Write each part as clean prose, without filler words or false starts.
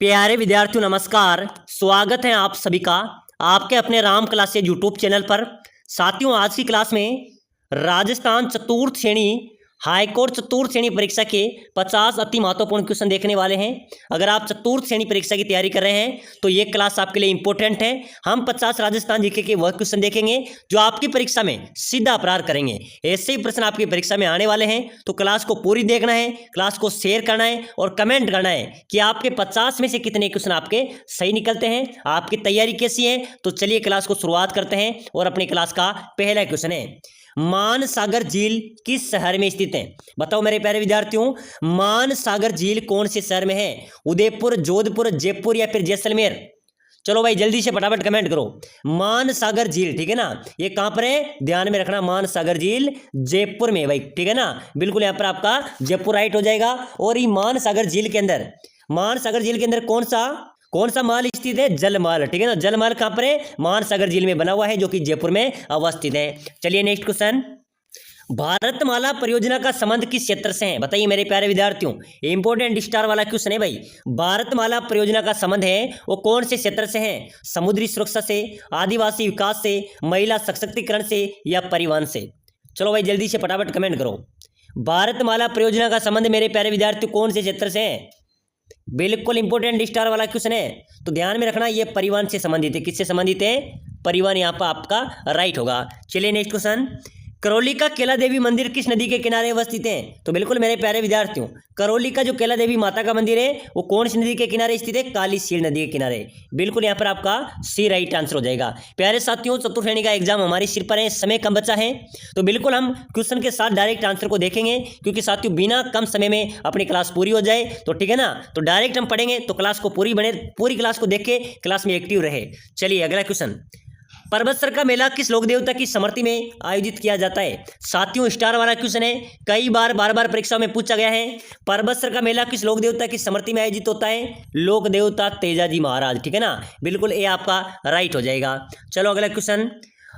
प्यारे विद्यार्थियों नमस्कार। स्वागत है आप सभी का आपके अपने राम क्लासेज यूट्यूब चैनल पर। साथियों, आज की क्लास में राजस्थान चतुर्थ श्रेणी हाईकोर्ट चतुर्थ श्रेणी परीक्षा के 50 अति महत्वपूर्ण क्वेश्चन देखने वाले हैं। अगर आप चतुर्थ श्रेणी परीक्षा की तैयारी कर रहे हैं तो ये क्लास आपके लिए इंपॉर्टेंट है। हम 50 राजस्थान जीके के वह क्वेश्चन देखेंगे जो आपकी परीक्षा में सीधा अपराध करेंगे। ऐसे ही प्रश्न आपकी परीक्षा में आने वाले हैं, तो क्लास को पूरी देखना है, क्लास को शेयर करना है और कमेंट करना है कि आपके 50 में से कितने क्वेश्चन आपके सही निकलते हैं, आपकी तैयारी कैसी है। तो चलिए क्लास को शुरुआत करते हैं और अपनी क्लास का पहला क्वेश्चन है, मानसागर झील किस शहर में स्थित है? बताओ मेरे प्यारे विद्यार्थियों, मानसागर झील कौन से शहर में है? उदयपुर, जोधपुर, जयपुर या फिर जैसलमेर? चलो भाई जल्दी से फटाफट कमेंट करो। मानसागर झील, ठीक है ना, ये कहां पर है? ध्यान में रखना, मानसागर झील जयपुर में भाई, ठीक है ना। बिल्कुल यहाँ पर आपका जयपुर राइट हो जाएगा। और ये मानसागर झील के अंदर, मानसागर झील के अंदर कौन सा महल स्थित है? जलमहल, ठीक है ना। जलमहल कहां पर है? मानसागर झील में बना हुआ है, जो कि जयपुर में अवस्थित है। चलिए नेक्स्ट क्वेश्चन, भारतमाला परियोजना का संबंध किस क्षेत्र से है? बताइए मेरे प्यारे विद्यार्थियों, इंपॉर्टेंट स्टार वाला क्वेश्चन है भाई। भारतमाला परियोजना का संबंध है वो कौन से क्षेत्र से है? समुद्री सुरक्षा से, आदिवासी विकास से, महिला सशक्तिकरण से या परिवहन से? चलो भाई जल्दी से फटाफट कमेंट करो। भारतमाला परियोजना का संबंध मेरे प्यारे विद्यार्थियों कौन से क्षेत्र से है? बिल्कुल इंपॉर्टेंट स्टार वाला क्वेश्चन है, तो ध्यान में रखना, ये परिवहन से संबंधित है। किससे संबंधित है? परिवहन, यहाँ पर आपका राइट होगा। चलिए नेक्स्ट क्वेश्चन, करौली का कैला देवी मंदिर किस नदी के किनारे अवस्थित है? तो बिल्कुल मेरे प्यारे विद्यार्थियों, करौली का जो कैला देवी माता का मंदिर है वो कौन सी नदी के किनारे स्थित है? काली सीर नदी के किनारे। बिल्कुल यहाँ पर आपका सी राइट आंसर हो जाएगा। प्यारे साथियों, चतुर्थ श्रेणी का एग्जाम हमारे सिर पर है, समय कम बचा है, तो बिल्कुल हम क्वेश्चन के साथ डायरेक्ट आंसर को देखेंगे, क्योंकि साथियों बिना कम समय में अपनी क्लास पूरी हो जाए, तो ठीक है ना। तो डायरेक्ट हम पढ़ेंगे तो क्लास को पूरी क्लास को देख के क्लास में एक्टिव रहे। चलिए अगला क्वेश्चन, परबतसर का मेला किस लोक देवता की स्मृति में आयोजित किया जाता है? साथियों स्टार वाला क्वेश्चन है, कई बार बार परीक्षा में पूछा गया है। परबतसर का मेला किस लोक देवता की स्मृति में आयोजित होता है? लोक देवता तेजाजी महाराज, ठीक है ना। बिल्कुल ये आपका राइट हो जाएगा। चलो अगला क्वेश्चन,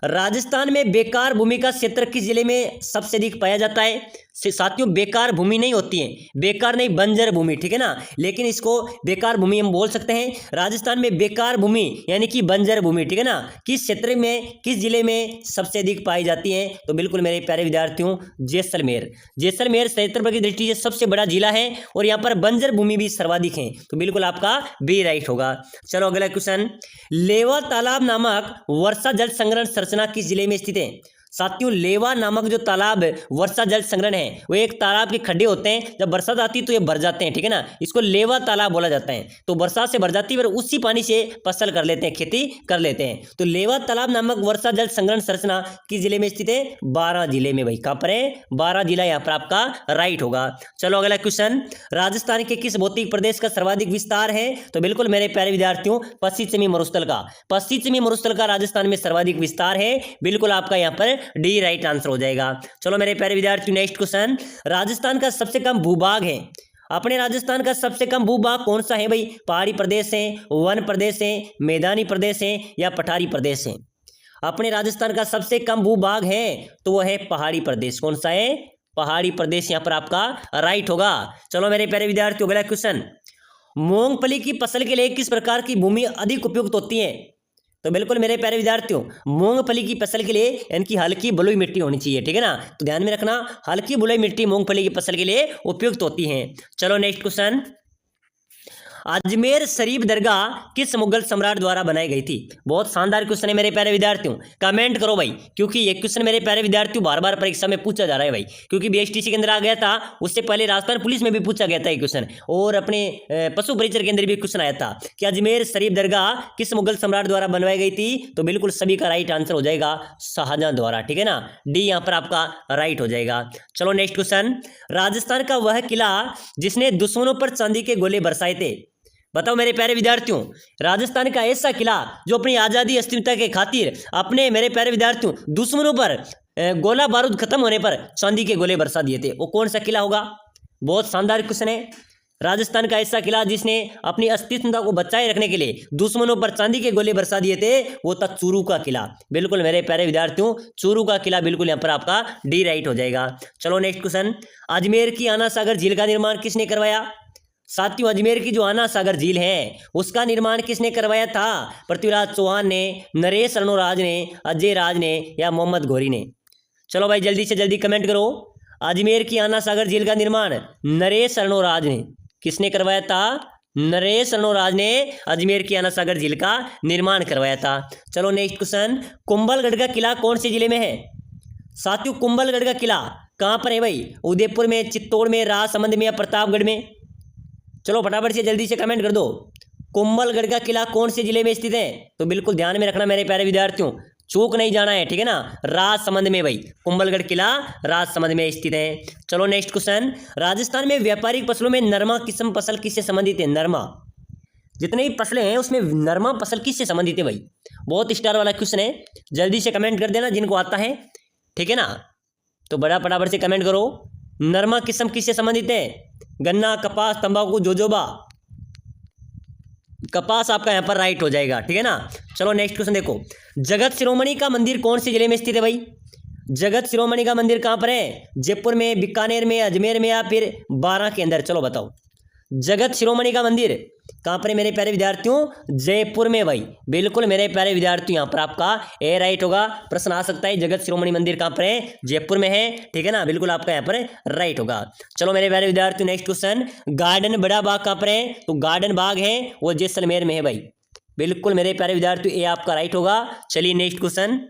राजस्थान में बेकार भूमि का क्षेत्र किस जिले में सबसे अधिक पाया जाता है? साथियों बेकार भूमि नहीं होती है, बेकार नहीं, बंजर भूमि, ठीक है ना, लेकिन इसको बेकार भूमि हम बोल सकते हैं। राजस्थान में बेकार भूमि यानी कि बंजर भूमि, ठीक है ना, किस क्षेत्र में, किस जिले में सबसे अधिक पाई जाती है? तो बिल्कुल मेरे प्यारे विद्यार्थियों, जैसलमेर। जैसलमेर क्षेत्रफल की दृष्टि से सबसे बड़ा जिला है और यहाँ पर बंजर भूमि भी सर्वाधिक है, तो बिल्कुल आपका बी राइट होगा। चलो अगला क्वेश्चन, लेवा तालाब नामक वर्षा जल संग्रहण संरचना किस जिले में स्थित है? साथियों लेवा नामक जो तालाब वर्षा जल संग्रहण है वो एक तालाब के खड्डे होते हैं, जब बरसात आती है तो ये भर जाते हैं, ठीक है ना, इसको लेवा तालाब बोला जाता है। तो बरसात से भर जाती है, उसी पानी से फसल कर लेते हैं, खेती कर लेते हैं। तो लेवा तालाब नामक वर्षा जल संग्रहण संरचना किस जिले में स्थित है? 12 जिले में भाई। कहां पर है? 12 जिला यहाँ पर आपका राइट होगा। चलो अगला क्वेश्चन, राजस्थान के किस भौतिक प्रदेश का सर्वाधिक विस्तार है? तो बिल्कुल मेरे प्यारे विद्यार्थियों, पश्चिमी मरुस्थल का। पश्चिमी मरुस्थल का राजस्थान में सर्वाधिक विस्तार है, बिल्कुल आपका यहाँ पर डी राइट आंसर हो जाएगा। चलो मेरे प्यारे विद्यार्थियों नेक्स्ट क्वेश्चन, राजस्थान का सबसे कम भूभाग है, अपने राजस्थान का सबसे कम भूभाग कौन सा है भाई? पहाड़ी प्रदेश है, वन प्रदेश है, मैदानी प्रदेश है या पठारी प्रदेश है? अपने राजस्थान का सबसे कम भूभाग है तो वह है पहाड़ी प्रदेश। कौन सा है? पहाड़ी प्रदेश यहाँ पर आपका राइट होगा। चलो मेरे प्यारे विद्यार्थियों अगला क्वेश्चन, मूंगफली की फसल के लिए किस प्रकार की भूमि अधिक उपयुक्त होती है? तो बिल्कुल मेरे प्यारे विद्यार्थियों, मूंगफली की फसल के लिए इनकी हल्की बलुई मिट्टी होनी चाहिए, ठीक है ना, तो ध्यान में रखना, हल्की बलुई मिट्टी मूंगफली की फसल के लिए उपयुक्त होती है। चलो नेक्स्ट क्वेश्चन, अजमेर शरीफ दरगाह किस मुगल सम्राट द्वारा बनाई गई थी? बहुत शानदार क्वेश्चन है मेरे प्यारे विद्यार्थियों, कमेंट करो भाई, क्योंकि ये क्वेश्चन मेरे प्यारे विद्यार्थियों बार बार परीक्षा में पूछा जा रहा है भाई, क्योंकि बीएसटीसी के अंदर आ गया था, उससे पहले राजस्थान पुलिस में भी पूछा गया था ये क्वेश्चन, और अपने पशु परिचर के अंदर भी क्वेश्चन आया था कि अजमेर शरीफ दरगाह किस मुगल सम्राट द्वारा बनवाई गई थी? तो बिल्कुल सभी का राइट आंसर हो जाएगा शाहजहां द्वारा, ठीक है ना, डी यहाँ पर आपका राइट हो जाएगा। चलो नेक्स्ट क्वेश्चन, राजस्थान का वह किला जिसने दुश्मनों पर चांदी के गोले बरसाए थे? बताओ मेरे प्यारे विद्यार्थियों, राजस्थान का ऐसा किला जो अपनी आज़ादी अस्मिता के खातिर अपने मेरे प्यारे विद्यार्थियों दुश्मनों पर गोला बारूद खत्म होने पर चांदी के गोले बरसा दिए थे, वो कौन सा किला होगा? बहुत शानदार क्वेश्चन है। राजस्थान का ऐसा किला जिसने अपनी अस्तित्वता को बचाए रखने के लिए दुश्मनों पर चांदी के गोले बरसा दिए थे, वो था चूरू का किला। बिल्कुल मेरे प्यारे विद्यार्थियों, चूरू का किला बिल्कुल यहाँ पर आपका डी राइट हो जाएगा। चलो नेक्स्ट क्वेश्चन, अजमेर की आना सागर झील का निर्माण किसने करवाया? साथियों, अजमेर की जो आना सागर झील है उसका निर्माण किसने करवाया था? पृथ्वीराज चौहान ने, नरेश अर्णोराज ने, अजय राज ने या मोहम्मद घोरी ने? चलो भाई जल्दी से जल्दी कमेंट करो। अजमेर की आना सागर झील का निर्माण नरेश अर्णोराज ने। किसने करवाया था? नरेश अर्णोराज ने अजमेर की आना सागर झील का निर्माण करवाया था। चलो नेक्स्ट क्वेश्चन, कुंभलगढ़ का किला कौन से जिले में है? साथियों, कुंभलगढ़ का किला कहां पर है भाई? उदयपुर में, चित्तौड़ में, राजसमंद में या प्रतापगढ़ में? चलो फटाफट से जल्दी से कमेंट कर दो। कुंभलगढ़ का किला कौन से जिले में स्थित है? तो बिल्कुल ध्यान में रखना मेरे प्यारे विद्यार्थियों, चूक नहीं जाना है, ठीक है ना। राजसमंद में भाई, कुंभलगढ़ किला राजसमंद में स्थित है। चलो नेक्स्ट क्वेश्चन, राजस्थान में व्यापारिक फसलों में नरमा किस्म फसल किससे संबंधित है? नरमा, जितने भी फसलें हैं उसमें नरमा फसल किससे संबंधित है भाई? बहुत स्टार वाला क्वेश्चन है, जल्दी से कमेंट कर देना जिनको आता है, ठीक है ना। तो बड़ा फटाफट से कमेंट करो, नरमा किस्म किससे संबंधित है? गन्ना, कपास, तंबाकू, जोजोबा। कपास आपका यहाँ पर राइट हो जाएगा, ठीक है ना। चलो नेक्स्ट क्वेश्चन देखो, जगत शिरोमणि का मंदिर कौन से जिले में स्थित है भाई? जगत शिरोमणि का मंदिर कहाँ पर है? जयपुर में, बीकानेर में, अजमेर में या फिर बारां के अंदर? चलो बताओ, जगत शिरोमणि का मंदिर कहाँ पर है मेरे प्यारे विद्यार्थियों? जयपुर में भाई, बिल्कुल मेरे प्यारे विद्यार्थियों, यहाँ पर आपका ए राइट होगा। प्रश्न आ सकता है जगत शिरोमणि मंदिर कहाँ पर है? जयपुर में है, ठीक है ना, बिल्कुल आपका यहाँ पर राइट होगा। चलो मेरे प्यारे विद्यार्थियों नेक्स्ट क्वेश्चन, गार्डन बड़ा बाग कहाँ पर है? तो गार्डन बाग है वो जैसलमेर में है भाई, बिल्कुल मेरे प्यारे विद्यार्थियों ए आपका राइट होगा। चलिए नेक्स्ट क्वेश्चन,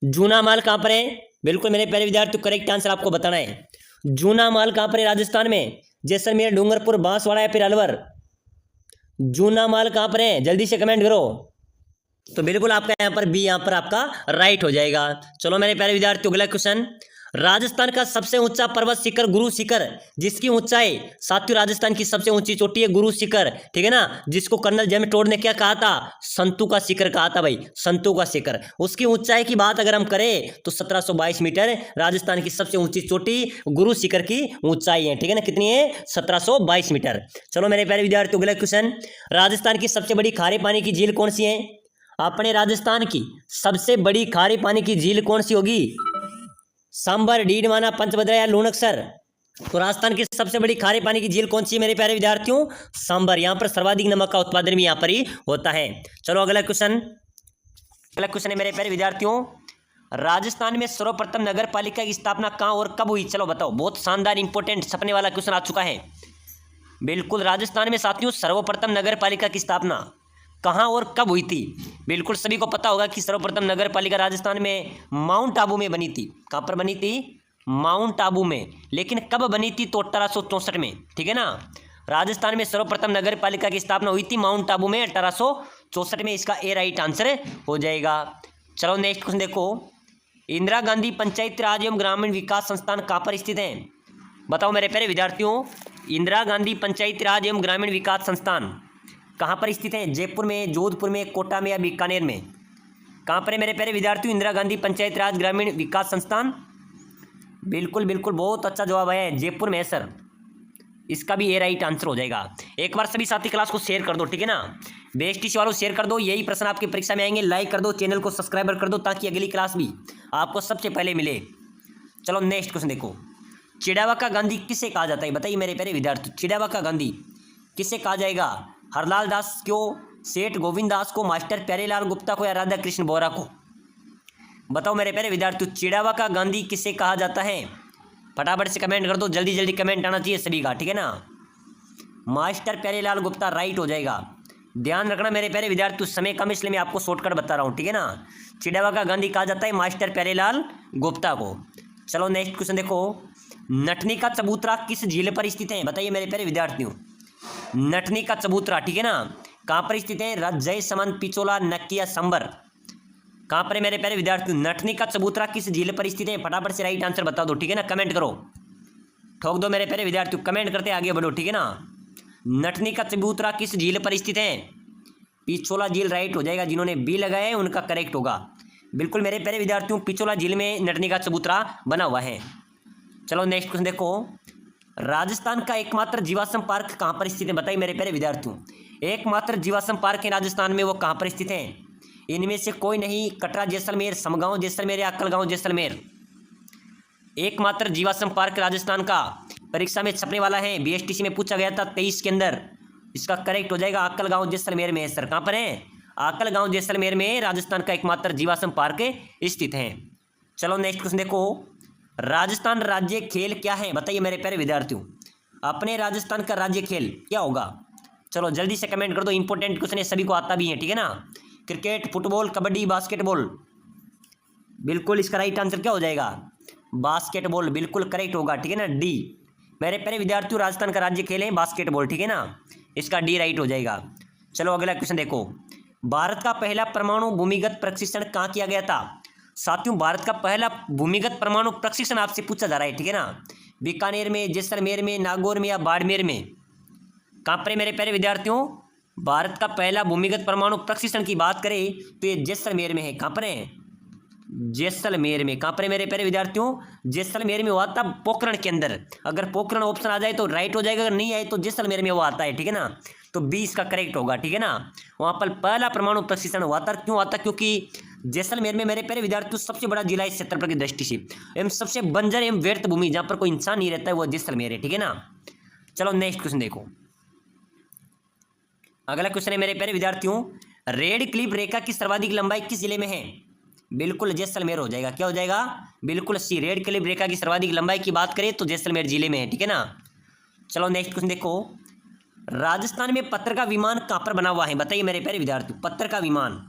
जूना माल कहाँ पर है? बिल्कुल मेरे प्यारे विद्यार्थियों करेक्ट आंसर आपको बताना है। जूना माल कहाँ पर है राजस्थान में? जैसलमेर, डूंगरपुर, बांसवाड़ा या फिर अलवर? जूना माल कहाँ पर है? जल्दी से कमेंट करो। तो बिल्कुल आपका यहाँ पर बी यहाँ पर आपका राइट हो जाएगा। चलो मेरे प्यारे विद्यार्थियों अगला क्वेश्चन, राजस्थान का सबसे ऊंचा पर्वत शिखर गुरु शिखर, जिसकी ऊंचाई, साथियों राजस्थान की सबसे ऊंची चोटी है गुरु शिखर, ठीक है ना, जिसको कर्नल जेम्स टोड ने क्या कहा था? संतु का शिखर कहा था भाई, संतु का शिखर। उसकी ऊंचाई की बात अगर हम करें तो 1722 मीटर राजस्थान की सबसे ऊंची चोटी गुरु शिखर की ऊंचाई है, ठीक है ना, कितनी है? 1722 मीटर। चलो मेरे प्यारे विद्यार्थियों अगला क्वेश्चन, राजस्थान की सबसे बड़ी खारे पानी की झील कौन सी है? अपने राजस्थान की सबसे बड़ी खारे पानी की झील कौन सी होगी? सांबर, डीडवाना, पंचभद्र या लूणकसर? तो राजस्थान की सबसे बड़ी खारे पानी की झील कौन सी है मेरे प्यारे विद्यार्थियों? सांबर। यहाँ पर सर्वाधिक नमक का उत्पादन भी यहाँ पर ही होता है। चलो अगला क्वेश्चन, अगला क्वेश्चन है मेरे प्यारे विद्यार्थियों, राजस्थान में सर्वप्रथम नगर पालिका की स्थापना कहाँ और कब हुई? चलो बताओ, बहुत शानदार इंपॉर्टेंट सपने वाला क्वेश्चन आ चुका है। बिल्कुल राजस्थान में साथियों सर्वप्रथम नगर पालिका की स्थापना कहाँ और कब हुई थी? बिल्कुल सभी को पता होगा कि सर्वप्रथम नगर पालिका राजस्थान में माउंट आबू में बनी थी। कहाँ पर बनी थी? माउंट आबू में। लेकिन कब बनी थी? तो 1864 में, ठीक है ना। राजस्थान में सर्वप्रथम नगर पालिका की स्थापना हुई थी माउंट आबू में 1864 में, इसका ए राइट आंसर हो जाएगा। चलो नेक्स्ट क्वेश्चन देखो, इंदिरा गांधी पंचायती राज एवं ग्रामीण विकास संस्थान कहाँ पर स्थित है? बताओ मेरे प्यारे विद्यार्थियों, इंदिरा गांधी पंचायती राज एवं ग्रामीण विकास संस्थान कहाँ पर स्थित है? जयपुर में, जोधपुर में, कोटा में या बीकानेर में? कहाँ पर है मेरे प्यारे विद्यार्थियों इंदिरा गांधी पंचायती राज ग्रामीण विकास संस्थान? बिल्कुल बिल्कुल बहुत अच्छा जवाब है, जयपुर में है सर, इसका भी ए राइट आंसर हो जाएगा। एक बार सभी साथी क्लास को शेयर कर दो, ठीक है ना, बेस्ट वालों शेयर कर दो, यही प्रश्न आपकी परीक्षा में आएंगे। लाइक कर दो, चैनल को सब्सक्राइबर कर दो ताकि अगली क्लास भी आपको सबसे पहले मिले। चलो नेक्स्ट क्वेश्चन देखो, चिड़ावा का गांधी किसे कहा जाता है? बताइए मेरे प्यारे विद्यार्थी, चिड़ावा का गांधी किसे कहा जाएगा? हरलाल दास को, सेठ गोविंद दास को, मास्टर प्यारेलाल गुप्ता को या राधा कृष्ण बोरा को? बताओ मेरे प्यारे विद्यार्थियों, चिड़ावा का गांधी किसे कहा जाता है? फटाफट से कमेंट कर दो, जल्दी जल्दी कमेंट आना चाहिए सभी का, ठीक है ना। मास्टर प्यारेलाल गुप्ता राइट हो जाएगा। ध्यान रखना मेरे प्यारे विद्यार्थियों, समय कम इसलिए मैं आपको शॉर्टकट बता रहा हूँ, ठीक है ना। चिड़ावा का गांधी कहा जाता है मास्टर प्यारेलाल गुप्ता को। चलो नेक्स्ट क्वेश्चन देखो, नटनी का चबूतरा किस झील पर स्थित है? बताइए मेरे प्यारे विद्यार्थियों, नटनी का चबूतरा, ठीक है ना, कहाँ पर स्थित है? जयसमंद, पिचोला, नक्की या संबर? कहाँ पर है मेरे प्यारे विद्यार्थियों? नटनी का चबूतरा किस झील पर स्थित है? फटाफट से राइट आंसर बता दो, ठीक है ना, कमेंट करो, ठोक दो मेरे प्यारे विद्यार्थियों, कमेंट करते आगे बढ़ो, ठीक है ना। नटनी का चबूतरा किस झील पर स्थित है? पिचोला झील राइट हो जाएगा, जिन्होंने बी लगाया है उनका करेक्ट होगा। बिल्कुल मेरे प्यारे विद्यार्थियों, पिचोला झील में नटनी का चबूतरा बना हुआ है। चलो नेक्स्ट क्वेश्चन देखो, राजस्थान का एकमात्र जीवाश्म पार्क कहाँ पर स्थित है? बताइए मेरे प्यारे विद्यार्थियों, एकमात्र जीवाश्म पार्क है राजस्थान में, वो कहाँ पर स्थित है? इनमें से कोई नहीं, कटरा जैसलमेर, समगांव जैसलमेर या अक्कलगांव जैसलमेर? एकमात्र जीवाश्म पार्क राजस्थान का परीक्षा में छपने वाला है, बीएसटीसी में पूछा गया था 23 के अंदर। इसका करेक्ट हो जाएगा आकल गांव जैसलमेर में है सर। कहाँ पर है? आकल गांव जैसलमेर में राजस्थान का एकमात्र जीवाश्म पार्क स्थित है। चलो नेक्स्ट क्वेश्चन देखो, राजस्थान राज्य खेल क्या है? बताइए मेरे प्यारे विद्यार्थियों, अपने राजस्थान का राज्य खेल क्या होगा? चलो जल्दी से कमेंट कर दो, इंपॉर्टेंट क्वेश्चन है, सभी को आता भी है, ठीक है ना। Cricket, football, kabaddi, basketball. बिल्कुल इसका राइट आंसर क्या हो जाएगा? बास्केटबॉल बिल्कुल करेक्ट होगा, ठीक है ना, डी। मेरे प्यारे विद्यार्थियों, राजस्थान का राज्य खेल है बास्केटबॉल, ठीक है ना, इसका डी राइट हो जाएगा। चलो अगला क्वेश्चन देखो, भारत का पहला परमाणु भूमिगत प्रशिक्षण कहाँ किया गया था? साथियों भारत का पहला भूमिगत परमाणु प्रशिक्षण आपसे पूछा जा रहा है, ठीक है ना। बीकानेर में, जैसलमेर में, नागौर में या बाड़मेर में? कहाँ पर मेरे प्यारे विद्यार्थियों, भारत का पहला भूमिगत परमाणु प्रशिक्षण की बात करें तो ये जैसलमेर में है। कहाँ पर है? जैसलमेर में। कहाँ पर मेरे प्यारे विद्यार्थियों? जैसलमेर में हुआ था, पोखरण के अंदर। अगर पोखरण ऑप्शन आ जाए तो राइट हो जाएगा, अगर नहीं आए तो जैसलमेर में वो आता है, ठीक है ना। तो बी इसका करेक्ट होगा, ठीक है ना। वहाँ पर पहला परमाणु प्रशिक्षण हुआ था। क्यों हुआ था? क्योंकि जैसलमेर में मेरे प्यारे विद्यार्थियों सबसे बड़ा जिला इस क्षेत्रफल की दृष्टि से एवं सबसे बंजर एवं व्यर्थ भूमि जहाँ पर कोई इंसान नहीं रहता है वो जैसलमेर है, ठीक है ना। चलो नेक्स्ट क्वेश्चन देखो, अगला क्वेश्चन है मेरे प्यारे विद्यार्थियों, रेड क्लिफ रेखा की सर्वाधिक लंबाई किस जिले में है? बिल्कुल जैसलमेर हो जाएगा। क्या हो जाएगा? बिल्कुल सी। रेड क्लिफ रेखा की सर्वाधिक लंबाई की बात करें तो जैसलमेर जिले में है, ठीक है ना। चलो नेक्स्ट क्वेश्चन देखो, राजस्थान में पत्थर का विमान कहाँ पर बना हुआ है? बताइए मेरे प्यारे विद्यार्थियों, पत्थर का विमान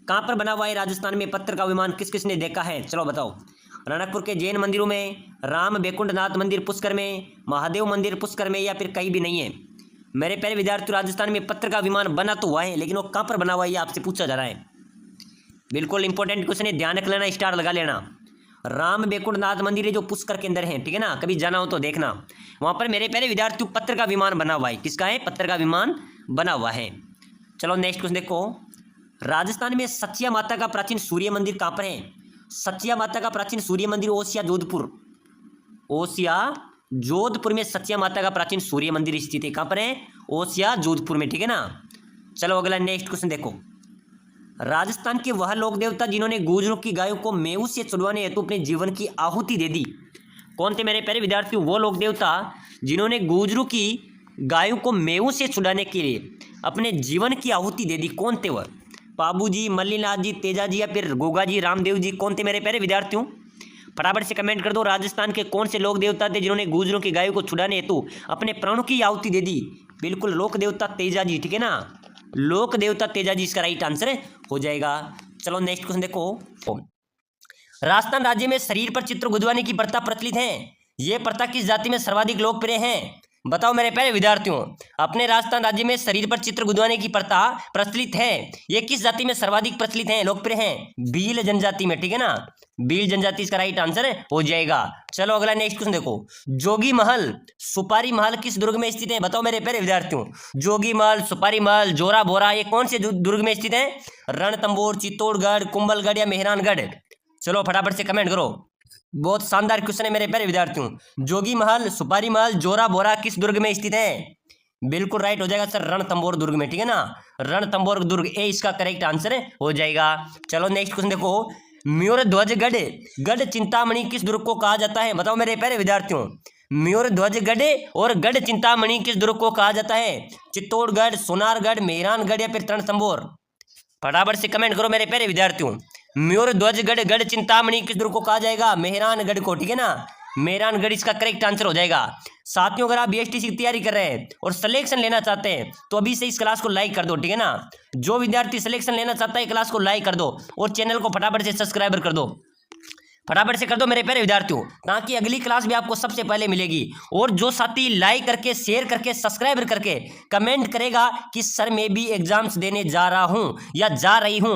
कहाँ पर बना हुआ है? राजस्थान में पत्थर का विमान किस किसने देखा है? चलो बताओ। रणकपुर के जैन मंदिरों में, राम बैकुंठनाथ मंदिर पुष्कर में, महादेव मंदिर पुष्कर में, या फिर कहीं भी नहीं है? मेरे प्यारे विद्यार्थियों, राजस्थान में पत्थर का विमान बना तो हुआ है, लेकिन वो कहाँ पर बना हुआ है ये आपसे पूछा जा रहा है। बिल्कुल इंपॉर्टेंट क्वेश्चन है, ध्यान रख लेना, स्टार लगा लेना। राम बैकुंठनाथ मंदिर है जो पुष्कर के अंदर है, ठीक है ना, कभी जाना हो तो देखना। वहाँ पर मेरे प्यारे विद्यार्थियों पत्थर का विमान बना हुआ है। किसका है? पत्थर का विमान बना हुआ है। चलो नेक्स्ट क्वेश्चन देखो, राजस्थान में सचिया माता का प्राचीन सूर्य मंदिर कहाँ पर है? सचिया माता का प्राचीन सूर्य मंदिर ओसिया जोधपुर। ओसिया जोधपुर में सचिया माता का प्राचीन सूर्य मंदिर स्थित है। कहाँ पर है? ओसिया जोधपुर में, ठीक है ना। चलो अगला नेक्स्ट क्वेश्चन देखो, राजस्थान के वह लोक देवता जिन्होंने गुर्जरों की गायों को मेऊ से छुड़वाने हेतु अपने जीवन की आहुति दे दी, कौन थे मेरे प्यारे विद्यार्थियों? वो लोक देवता जिन्होंने गुर्जरों की गायों को मेऊ से छुड़ाने के लिए अपने जीवन की आहुति दे दी, कौन थे वह? बाबू जी, मल्लीनाथ जी, तेजा जी, या फिर गोगा जी, रामदेव जी, कौन थे मेरे प्यारे विद्यार्थियों? फटाफट से कमेंट कर दो, राजस्थान के कौन से लोक देवता थे जिन्होंने गुर्जरों की गायों को छुड़ाने हेतु अपने प्राणों की आहुति दे दी? बिल्कुल लोक देवता तेजा जी, ठीक है ना, लोक देवता तेजा जी इसका राइट आंसर हो जाएगा। चलो नेक्स्ट क्वेश्चन देखो, राजस्थान राज्य में शरीर पर चित्र गुदवाने की प्रथा प्रचलित है, ये प्रथा किस जाति में सर्वाधिक लोकप्रिय है? बताओ मेरे प्यारे विद्यार्थियों, अपने राजस्थान राज्य में शरीर पर चित्र गुदवाने की प्रथा प्रचलित है, ये किस जाति में सर्वाधिक प्रचलित है, लोकप्रिय है? भील जनजाति में, ठीक है ना, भील जनजाति इसका राइट आंसर हो जाएगा। चलो अगला नेक्स्ट क्वेश्चन देखो, जोगी महल, सुपारी महल किस दुर्ग में स्थित है? बताओ मेरे प्यारे विद्यार्थियों, जोगी महल, सुपारी महल, जोरा बोरा, ये कौन से दुर्ग में स्थित है? रणथंभौर, चित्तौड़गढ़, कुंभलगढ़ या मेहरानगढ़? चलो फटाफट से कमेंट करो। बहुत शानदार क्वेश्चन है मेरे प्यारे विद्यार्थियों, जोगी महल, सुपारी महल, जोरा बोरा किस दुर्ग में स्थित है? बिल्कुल राइट हो जाएगा सर, रणथंभौर दुर्ग में, ठीक है ना, रणथंभौर दुर्ग, ए इसका करेक्ट आंसर हो जाएगा। चलो नेक्स्ट क्वेश्चन देखो, मयूरध्वज गढ़ चिंतामणि किस दुर्ग को कहा जाता है? बताओ मेरे प्यारे विद्यार्थियों, मयूरध्वज गढ़ और गढ़ चिंतामणि किस दुर्ग को कहा जाता है? चित्तौड़गढ़, सोनारगढ़, मेहरानगढ़ या फिर रणथंभौर? फटाफट से कमेंट करो मेरे प्यारे विद्यार्थियों, मयूरध्वज गढ़ चिंतामणि किस दुर्ग को कहा जाएगा? मेहरानगढ़ को, ठीक है ना, मेहरानगढ़ इसका करेक्ट आंसर हो जाएगा। साथियों अगर आप बीएसटीसी की तैयारी कर रहे हैं और सिलेक्शन लेना चाहते हैं तो अभी से इस क्लास को लाइक कर दो, ठीक है ना, जो विद्यार्थी सिलेक्शन लेना चाहता है क्लास को लाइक कर दो और चैनल को फटाफट से सब्सक्राइब कर दो, फटाफट से कर दो मेरे प्यारे विद्यार्थियों, ताकि अगली क्लास भी आपको सबसे पहले मिलेगी। और जो साथी लाइक करके, शेयर करके, सब्सक्राइब करके कमेंट करेगा कि सर मैं भी एग्जाम्स देने जा रहा हूं या जा रही हूं,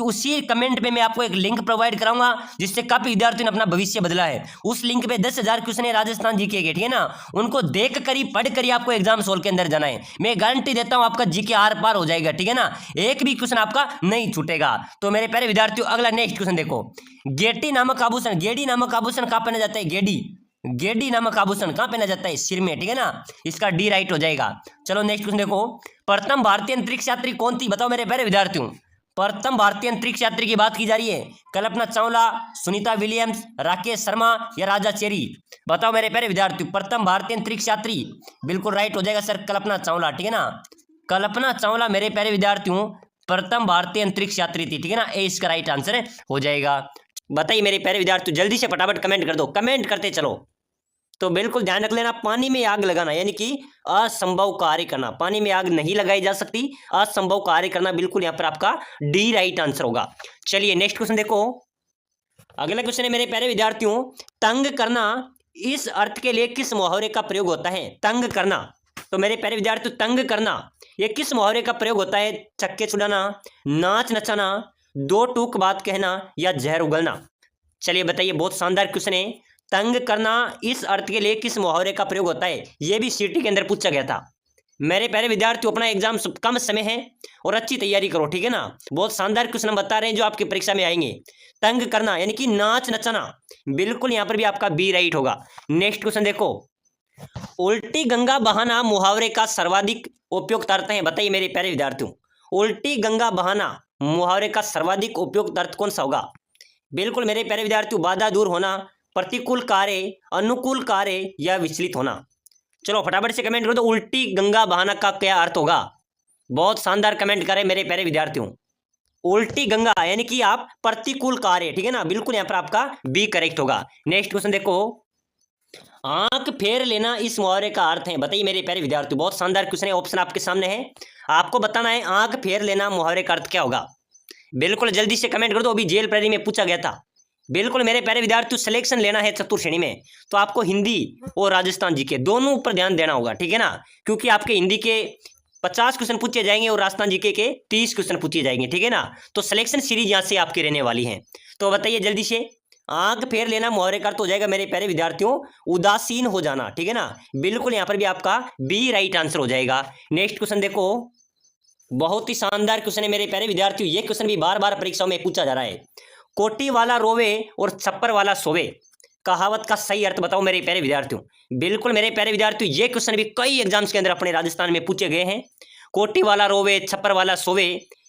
उसी कमेंट में मैं आपको एक लिंक प्रोवाइड कराऊंगा जिससे काफी विद्यार्थियों ने अपना भविष्य बदला है। उस लिंक पे 10,000 क्वेश्चन है राजस्थान जीके के, ठीक है ना, उनको देख कर ही पढ़ कर ही आपको एग्जाम सोल के अंदर जाना है। मैं गारंटी देता हूं आपका जीके आर पार हो जाएगा, ठीक है ना, एक भी क्वेश्चन आपका नहीं छूटेगा। तो मेरे प्यारे विद्यार्थियों अगला नेक्स्ट क्वेश्चन देखो, गेटी नामक आभूषण, गेडी नामक आभूषण कहाँ पहना जाता है? गेडी नामक आभूषण कहाँ पहना जाता है? सिर में, ठीक है ना, इसका डी राइट हो जाएगा। चलो नेक्स्ट क्वेश्चन देखो, प्रथम भारतीय अंतरिक्ष यात्री कौन थी? बताओ मेरे प्यारे विद्यार्थियों, प्रथम भारतीय अंतरिक्ष यात्री की बात की जा रही है। कल्पना चावला, सुनीता विलियम्स, राकेश शर्मा या राजा चेरी। बताओ मेरे प्यारे विद्यार्थियों, प्रथम भारतीय अंतरिक्ष यात्री बिल्कुल राइट हो जाएगा सर, कल्पना चावला, ठीक है ना। कल्पना चावला मेरे प्यारे विद्यार्थियों प्रथम भारतीय अंतरिक्ष यात्री थी, ठीक है ना। ए इसका राइट आंसर हो जाएगा। बताइए मेरे प्यारे विद्यार्थियों, जल्दी से फटाफट कमेंट कर दो, कमेंट करते चलो। तो बिल्कुल ध्यान रख लेना, पानी में आग लगाना यानी कि असंभव कार्य करना, पानी में आग नहीं लगाई जा सकती, असंभव कार्य करना, बिल्कुल यहाँ पर आपका डी राइट आंसर होगा। चलिए नेक्स्ट क्वेश्चन देखो। अगला क्वेश्चन है मेरे प्यारे विद्यार्थियों, तंग करना इस अर्थ के लिए किस मुहावरे का प्रयोग होता है? तंग करना, तो मेरे प्यारे विद्यार्थियों तंग करना ये किस मुहावरे का प्रयोग होता है? चक्के छुड़ाना, नाच नचाना, दो टूक बात कहना या जहर उगलना। चलिए बताइए, बहुत शानदार क्वेश्चन है। तंग करना इस अर्थ के लिए किस मुहावरे का प्रयोग होता है? यह भी सीटी के अंदर पूछा गया था। मेरे प्यारे विद्यार्थियों अपना एग्जाम कम समय है और अच्छी तैयारी करो, ठीक है ना। बहुत शानदार क्वेश्चन हम बता रहे हैं जो आपकी परीक्षा में आएंगे। तंग करना यानी कि नाच नचाना, बिल्कुल यहां पर भी आपका बी राइट होगा। नेक्स्ट क्वेश्चन देखो, उल्टी गंगा बहाना मुहावरे का सर्वाधिक उपयुक्त अर्थ है? बताइए मेरे प्यारे विद्यार्थियों, उल्टी गंगा बहाना मुहावरे का सर्वाधिक उपयुक्त अर्थ कौन सा होगा? बिल्कुल मेरे प्यारे विद्यार्थियों, बाधा दूर होना, प्रतिकूल कार्य, अनुकूल कार्य या विचलित होना। चलो फटाफट से कमेंट करो तो उल्टी गंगा बहाना का क्या अर्थ होगा? बहुत शानदार कमेंट करें मेरे प्यारे विद्यार्थियों। उल्टी गंगा यानी कि आप प्रतिकूल कार्य, ठीक है ना, बिल्कुल यहां पर आपका बी करेक्ट होगा। नेक्स्ट क्वेश्चन देखो, आंख फेर लेना इस मुहावरे का अर्थ है? बताइए मेरे प्यारे विद्यार्थियों, बहुत शानदार क्वेश्चन है, ऑप्शन आपके सामने है, आपको बताना है आंख फेर लेना मुहावरे का अर्थ क्या होगा। बिल्कुल जल्दी से कमेंट कर दो, अभी जेल प्रहरी में पूछा गया था। बिल्कुल मेरे प्यारे विद्यार्थियों, सिलेक्शन लेना है चतुर्थ श्रेणी में तो आपको हिंदी और राजस्थान जी के दोनों ऊपर ध्यान देना होगा, ठीक है ना, क्योंकि आपके हिंदी के 50 क्वेश्चन पूछे जाएंगे और राजस्थान जीके के 30 क्वेश्चन पूछे जाएंगे, ठीक है ना। तो सिलेक्शन सीरीज यहां से आपकी रहने वाली है। तो बताइए जल्दी से, आंख फेर लेना मुहावरे का अर्थ हो जाएगा मेरे प्यारे विद्यार्थियों उदासीन हो जाना, ठीक है ना, बिल्कुल यहां पर भी आपका बी राइट आंसर हो जाएगा। नेक्स्ट क्वेश्चन देखो, बहुत ही शानदार क्वेश्चन है मेरे प्यारे विद्यार्थियों, ये क्वेश्चन भी बार बार परीक्षाओं में पूछा जा रहा है। कोटी वाला रोवे और छप्पर वाला सोवे, कहावत का सही अर्थ बताओ मेरे प्यारे विद्यार्थियों। बिल्कुल मेरे प्यारे विद्यार्थियों, ये क्वेश्चन भी कई एग्जाम्स के अंदर अपने राजस्थान में पूछे गए हैं। कोटी वाला रोवे छप्पर वाला सोवे,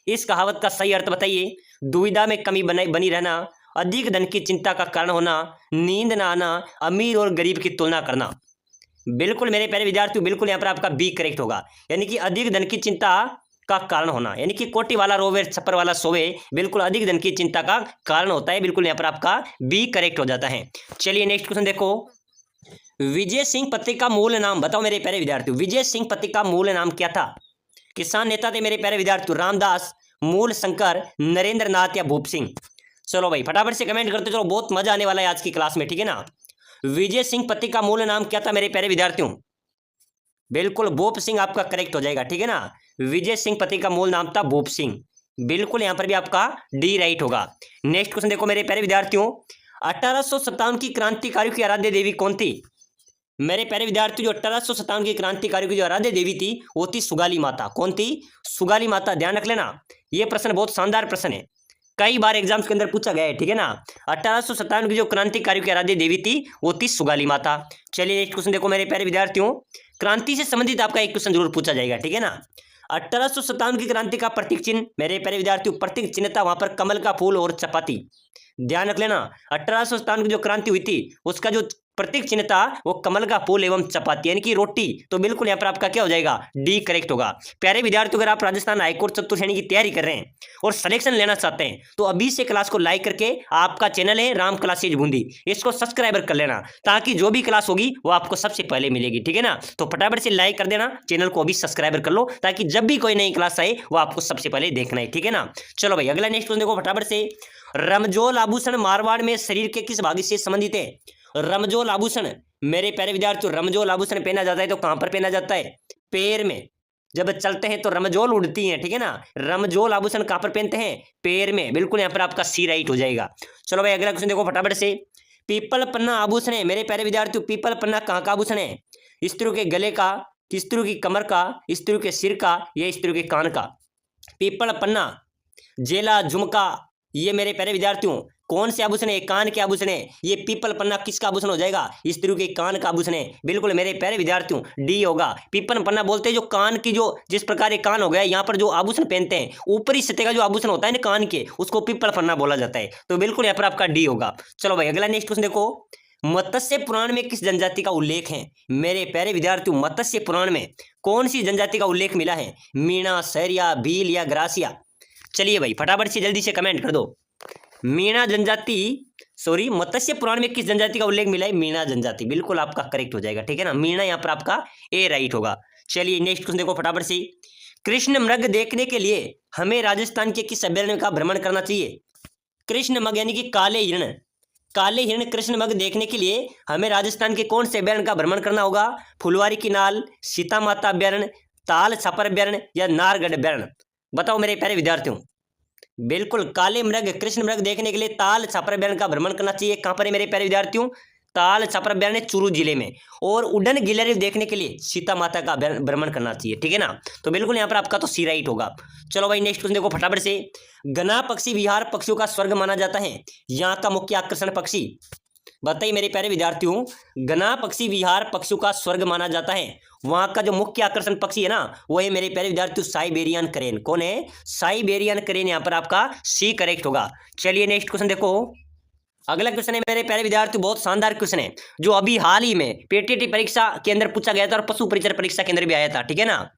इस कहावत का सही अर्थ बताइए। दुविधा में कमी बनी रहना, अधिक धन की चिंता का कारण होना, नींद ना आना, अमीर और गरीब की तुलना करना। बिल्कुल मेरे प्यारे विद्यार्थियों, बिल्कुल यहाँ पर आपका बी करेक्ट होगा, यानी कि अधिक धन की चिंता का कारण होना, यानी कि कोटी वाला रोवे छप्पर वाला सोवे, बिल्कुल अधिक धन की चिंता का कारण होता है, बिल्कुल यहाँ पर आपका बी करेक्ट हो जाता है। चलिए नेक्स्ट क्वेश्चन देखो, विजय सिंह पत्रिका का मूल नाम बताओ मेरे प्यारे विद्यार्थियों। विजय सिंह पत्रिका का मूल नाम क्या था? किसान नेता थे मेरे प्यारे विद्यार्थियों, रामदास, मूल शंकर, नरेंद्र नाथ या भूप सिंह। चलो भाई फटाफट से कमेंट करते चलो, बहुत मजा आने वाला है आज की क्लास में, ठीक है ना। विजय सिंह पत्रिका का मूल नाम क्या था मेरे प्यारे विद्यार्थियों? बिल्कुल भूप सिंह आपका करेक्ट हो जाएगा, ठीक है ना। विजय सिंह पत्रिका का मूल नाम था भूप सिंह, बिल्कुल यहां पर भी आपका डी राइट होगा। नेक्स्ट क्वेश्चन देखो मेरे प्यारे विद्यार्थियों, 1857 की क्रांतिकारियों की आराध्य देवी कौन थी? मेरे प्यारे विद्यार्थियों, जो 1857 की क्रांतिकारियों की जो आराध्य देवी थी वो थी सुगाली माता। कौन थी? सुगाली माता, ध्यान रख लेना, ये प्रश्न बहुत शानदार प्रश्न है, कई बार एग्जाम्स के अंदर पूछा गया है, ठीक है ना। 1857 की जो क्रांतिकारियों की आराध्य देवी थी वो थी सुगाली माता। चलिए नेक्स्ट क्वेश्चन देखो मेरे प्यारे विद्यार्थियों, क्रांति से संबंधित आपका एक क्वेश्चन जरूर पूछा जाएगा, ठीक है ना। 1857 की क्रांति का प्रतीक चिन्ह मेरे प्यारे विद्यार्थियों, प्रतीक चिन्ह था वहां पर कमल का फूल और चपाती। ध्यान रख लेना, 1857 की जो क्रांति हुई थी उसका जो प्रतीक चिन्ह था वो कमल का फूल एवं चपाती यानी कि रोटी। तो बिल्कुल यहाँ पर आपका क्या हो जाएगा? डी करेक्ट होगा। प्यारे विद्यार्थियों, अगर आप राजस्थान हाईकोर्ट चतुर्थ श्रेणी की तैयारी कर रहे हैं और सिलेक्शन लेना चाहते हैं तो अभी से क्लास को लाइक करके, आपका चैनल है राम क्लासेज बूंदी, इसको सब्सक्राइबर कर लेना ताकि जो भी क्लास होगी वो आपको सबसे पहले मिलेगी, ठीक है ना। तो फटाफट से लाइक कर देना, चैनल को अभी सब्सक्राइबर कर लो ताकि जब भी कोई नई क्लास आए वो आपको सबसे पहले देखना है, ठीक है ना। चलो भाई अगला नेक्स्ट क्वेश्चन देखो फटाफट से, रमजोल आभूषण मारवाड़ में शरीर के किस भाग से संबंधित है? रमजोल आभूषण मेरे प्यारे विद्यार्थियों, रमजोल आभूषण पहना जाता है तो कहां पर पहना जाता है? पैर में, जब चलते हैं तो रमजोल उड़ती है, ठीक है ना। रमजोल आभूषण कहां पर पहनते हैं? पैर में, बिल्कुल यहां पर आपका सी राइट हो जाएगा। चलो भाई अगला क्वेश्चन देखो फटाफट से, पीपल पन्ना आभूषण है मेरे प्यारे विद्यार्थियों, पीपल पन्ना कहां का आभूषण है? स्त्रियों के गले का, स्त्रियों की कमर का, स्त्रियों के सिर का या स्त्रियों के कान का? पीपल पन्ना, जेला, झुमका, ये मेरे प्यारे विद्यार्थियों कौन से आभूषण है? कान के आभूषण है। ये पीपल पन्ना किसका आभूषण हो जाएगा? स्त्रियों के कान का आभूषण है। बिल्कुल मेरे प्यारे विद्यार्थियों, डी होगा। पीपल पन्ना बोलते हैं जो कान की, जो जिस प्रकार ये कान हो गया, यहाँ पर जो आभूषण पहनते हैं, ऊपरी सतह का जो आभूषण होता है ना कान के, उसको पीपल पन्ना बोला जाता है। तो बिल्कुल यहाँ पर आपका डी होगा। चलो भाई अगला नेक्स्ट क्वेश्चन देखो, मत्स्य पुराण में किस जनजाति का उल्लेख है? मेरे प्यारे विद्यार्थियों, मत्स्य पुराण में कौन सी जनजाति का उल्लेख मिला है? मीणा, सैरिया, भील या ग्रासिया? चलिए भाई फटाफट से जल्दी से कमेंट कर दो। मीणा जनजाति, सॉरी, मत्स्य पुराण में किस जनजाति का उल्लेख मिला है? मीणा जनजाति। बिल्कुल आपका करेक्ट हो जाएगा, ठीक है ना। मीणा यहाँ पर आपका ए राइट होगा। चलिए नेक्स्ट क्वेश्चन देखो फटाफट से, कृष्ण मृग देखने के लिए हमें राजस्थान के किस अभयारण्य का भ्रमण करना चाहिए? कृष्ण मृग यानी कि काले हिरण, काले हिरण कृष्ण मृग देखने के लिए हमें राजस्थान के कौन से अभयारण्य का भ्रमण करना होगा? फुलवारी की नाल, सीता माता अभयारण्य, ताल छापर अभयारण्य या नारगढ़ अभयारण्य? बताओ मेरे प्यारे विद्यार्थियों। बिल्कुल काले मृग कृष्ण मृग देखने के लिए ताल छापर अभयारण्य का भ्रमण करना चाहिए। कहां पर है मेरे प्यारे विद्यार्थियों? ताल छापर अभयारण्य चूरू जिले में। और उड़न गिलहरी देखने के लिए सीता माता का भ्रमण करना चाहिए, ठीक है ना। तो बिल्कुल यहाँ पर आपका तो सी राइट होगा। चलो भाई नेक्स्ट क्वेश्चन देखो फटाफट से, गना पक्षी विहार पक्षियों का स्वर्ग माना जाता है, यहाँ का मुख्य आकर्षण पक्षी? बताइए मेरे प्यारे विद्यार्थियों, गना पक्षी विहार पक्षियों का स्वर्ग माना जाता है, वहां का जो मुख्य आकर्षण पक्षी है ना, वो है मेरे प्यारे विद्यार्थियों साइबेरियन करेन। कौन है? साइबेरियन करेन। यहाँ पर आपका सी करेक्ट होगा। चलिए नेक्स्ट क्वेश्चन देखो, अगला क्वेश्चन है मेरे प्यारे विद्यार्थी, बहुत शानदार क्वेश्चन है जो अभी हाल ही में पीटीटी परीक्षा के अंदर पूछा गया था और पशु परिचर परीक्षा के अंदर भी आया था, ठीक है ना।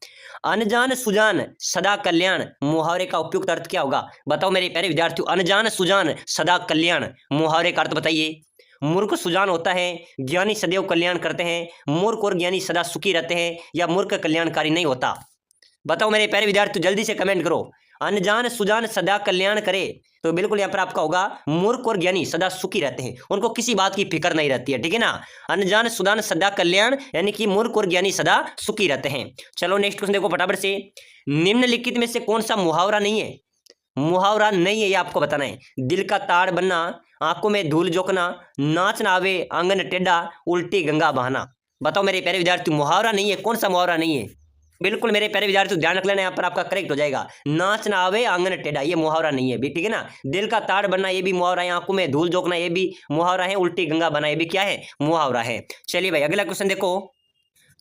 अनजान सुजान सदा कल्याण मुहावरे का उपयुक्त अर्थ क्या होगा? बताओ मेरे प्यारे विद्यार्थियों, अनजान सुजान सदा कल्याण मुहावरे का अर्थ बताइए। मूर्ख सुजान होता है, ज्ञानी सदैव कल्याण करते हैं, मूर्ख और ज्ञानी सदा सुखी रहते हैं, या मूर्ख कल्याणकारी नहीं होता? बताओ मेरे प्यारे विद्यार्थी जल्दी से कमेंट करो। अनजान सुजान सदा कल्याण करे, तो बिल्कुल यहाँ पर आपका होगा मूर्ख और ज्ञानी सदा सुखी रहते हैं, उनको किसी बात की फिक्र नहीं रहती है, ठीक है ना। अनजान सुजान सदा कल्याण यानी कि मूर्ख और ज्ञानी सदा सुखी रहते हैं। चलो नेक्स्ट क्वेश्चन देखो फटाफट से, निम्नलिखित में से कौन सा मुहावरा नहीं है? मुहावरा नहीं है ये आपको बताना है। दिल का ताड़ बनना, आंखों में धूल झोंकना, नाच ना आवे आंगन टेढ़ा, उल्टी गंगा बहाना। बताओ मेरे प्यारे विद्यार्थी, मुहावरा नहीं है, कौन सा मुहावरा नहीं है? बिल्कुल मेरे प्यारे विद्यार्थी ध्यान रख लेना, यहाँ पर आपका करेक्ट हो जाएगा। नाच ना आवे आंगन टेढ़ा, ये मुहावरा नहीं है भी, ठीक है ना। दिल का ताड़ बनना, ये भी मुहावरा है। आंखों में धूल झोंकना, ये भी मुहावरा है। उल्टी गंगा बना, ये भी क्या है? मुहावरा है। चलिए भाई अगला क्वेश्चन देखो।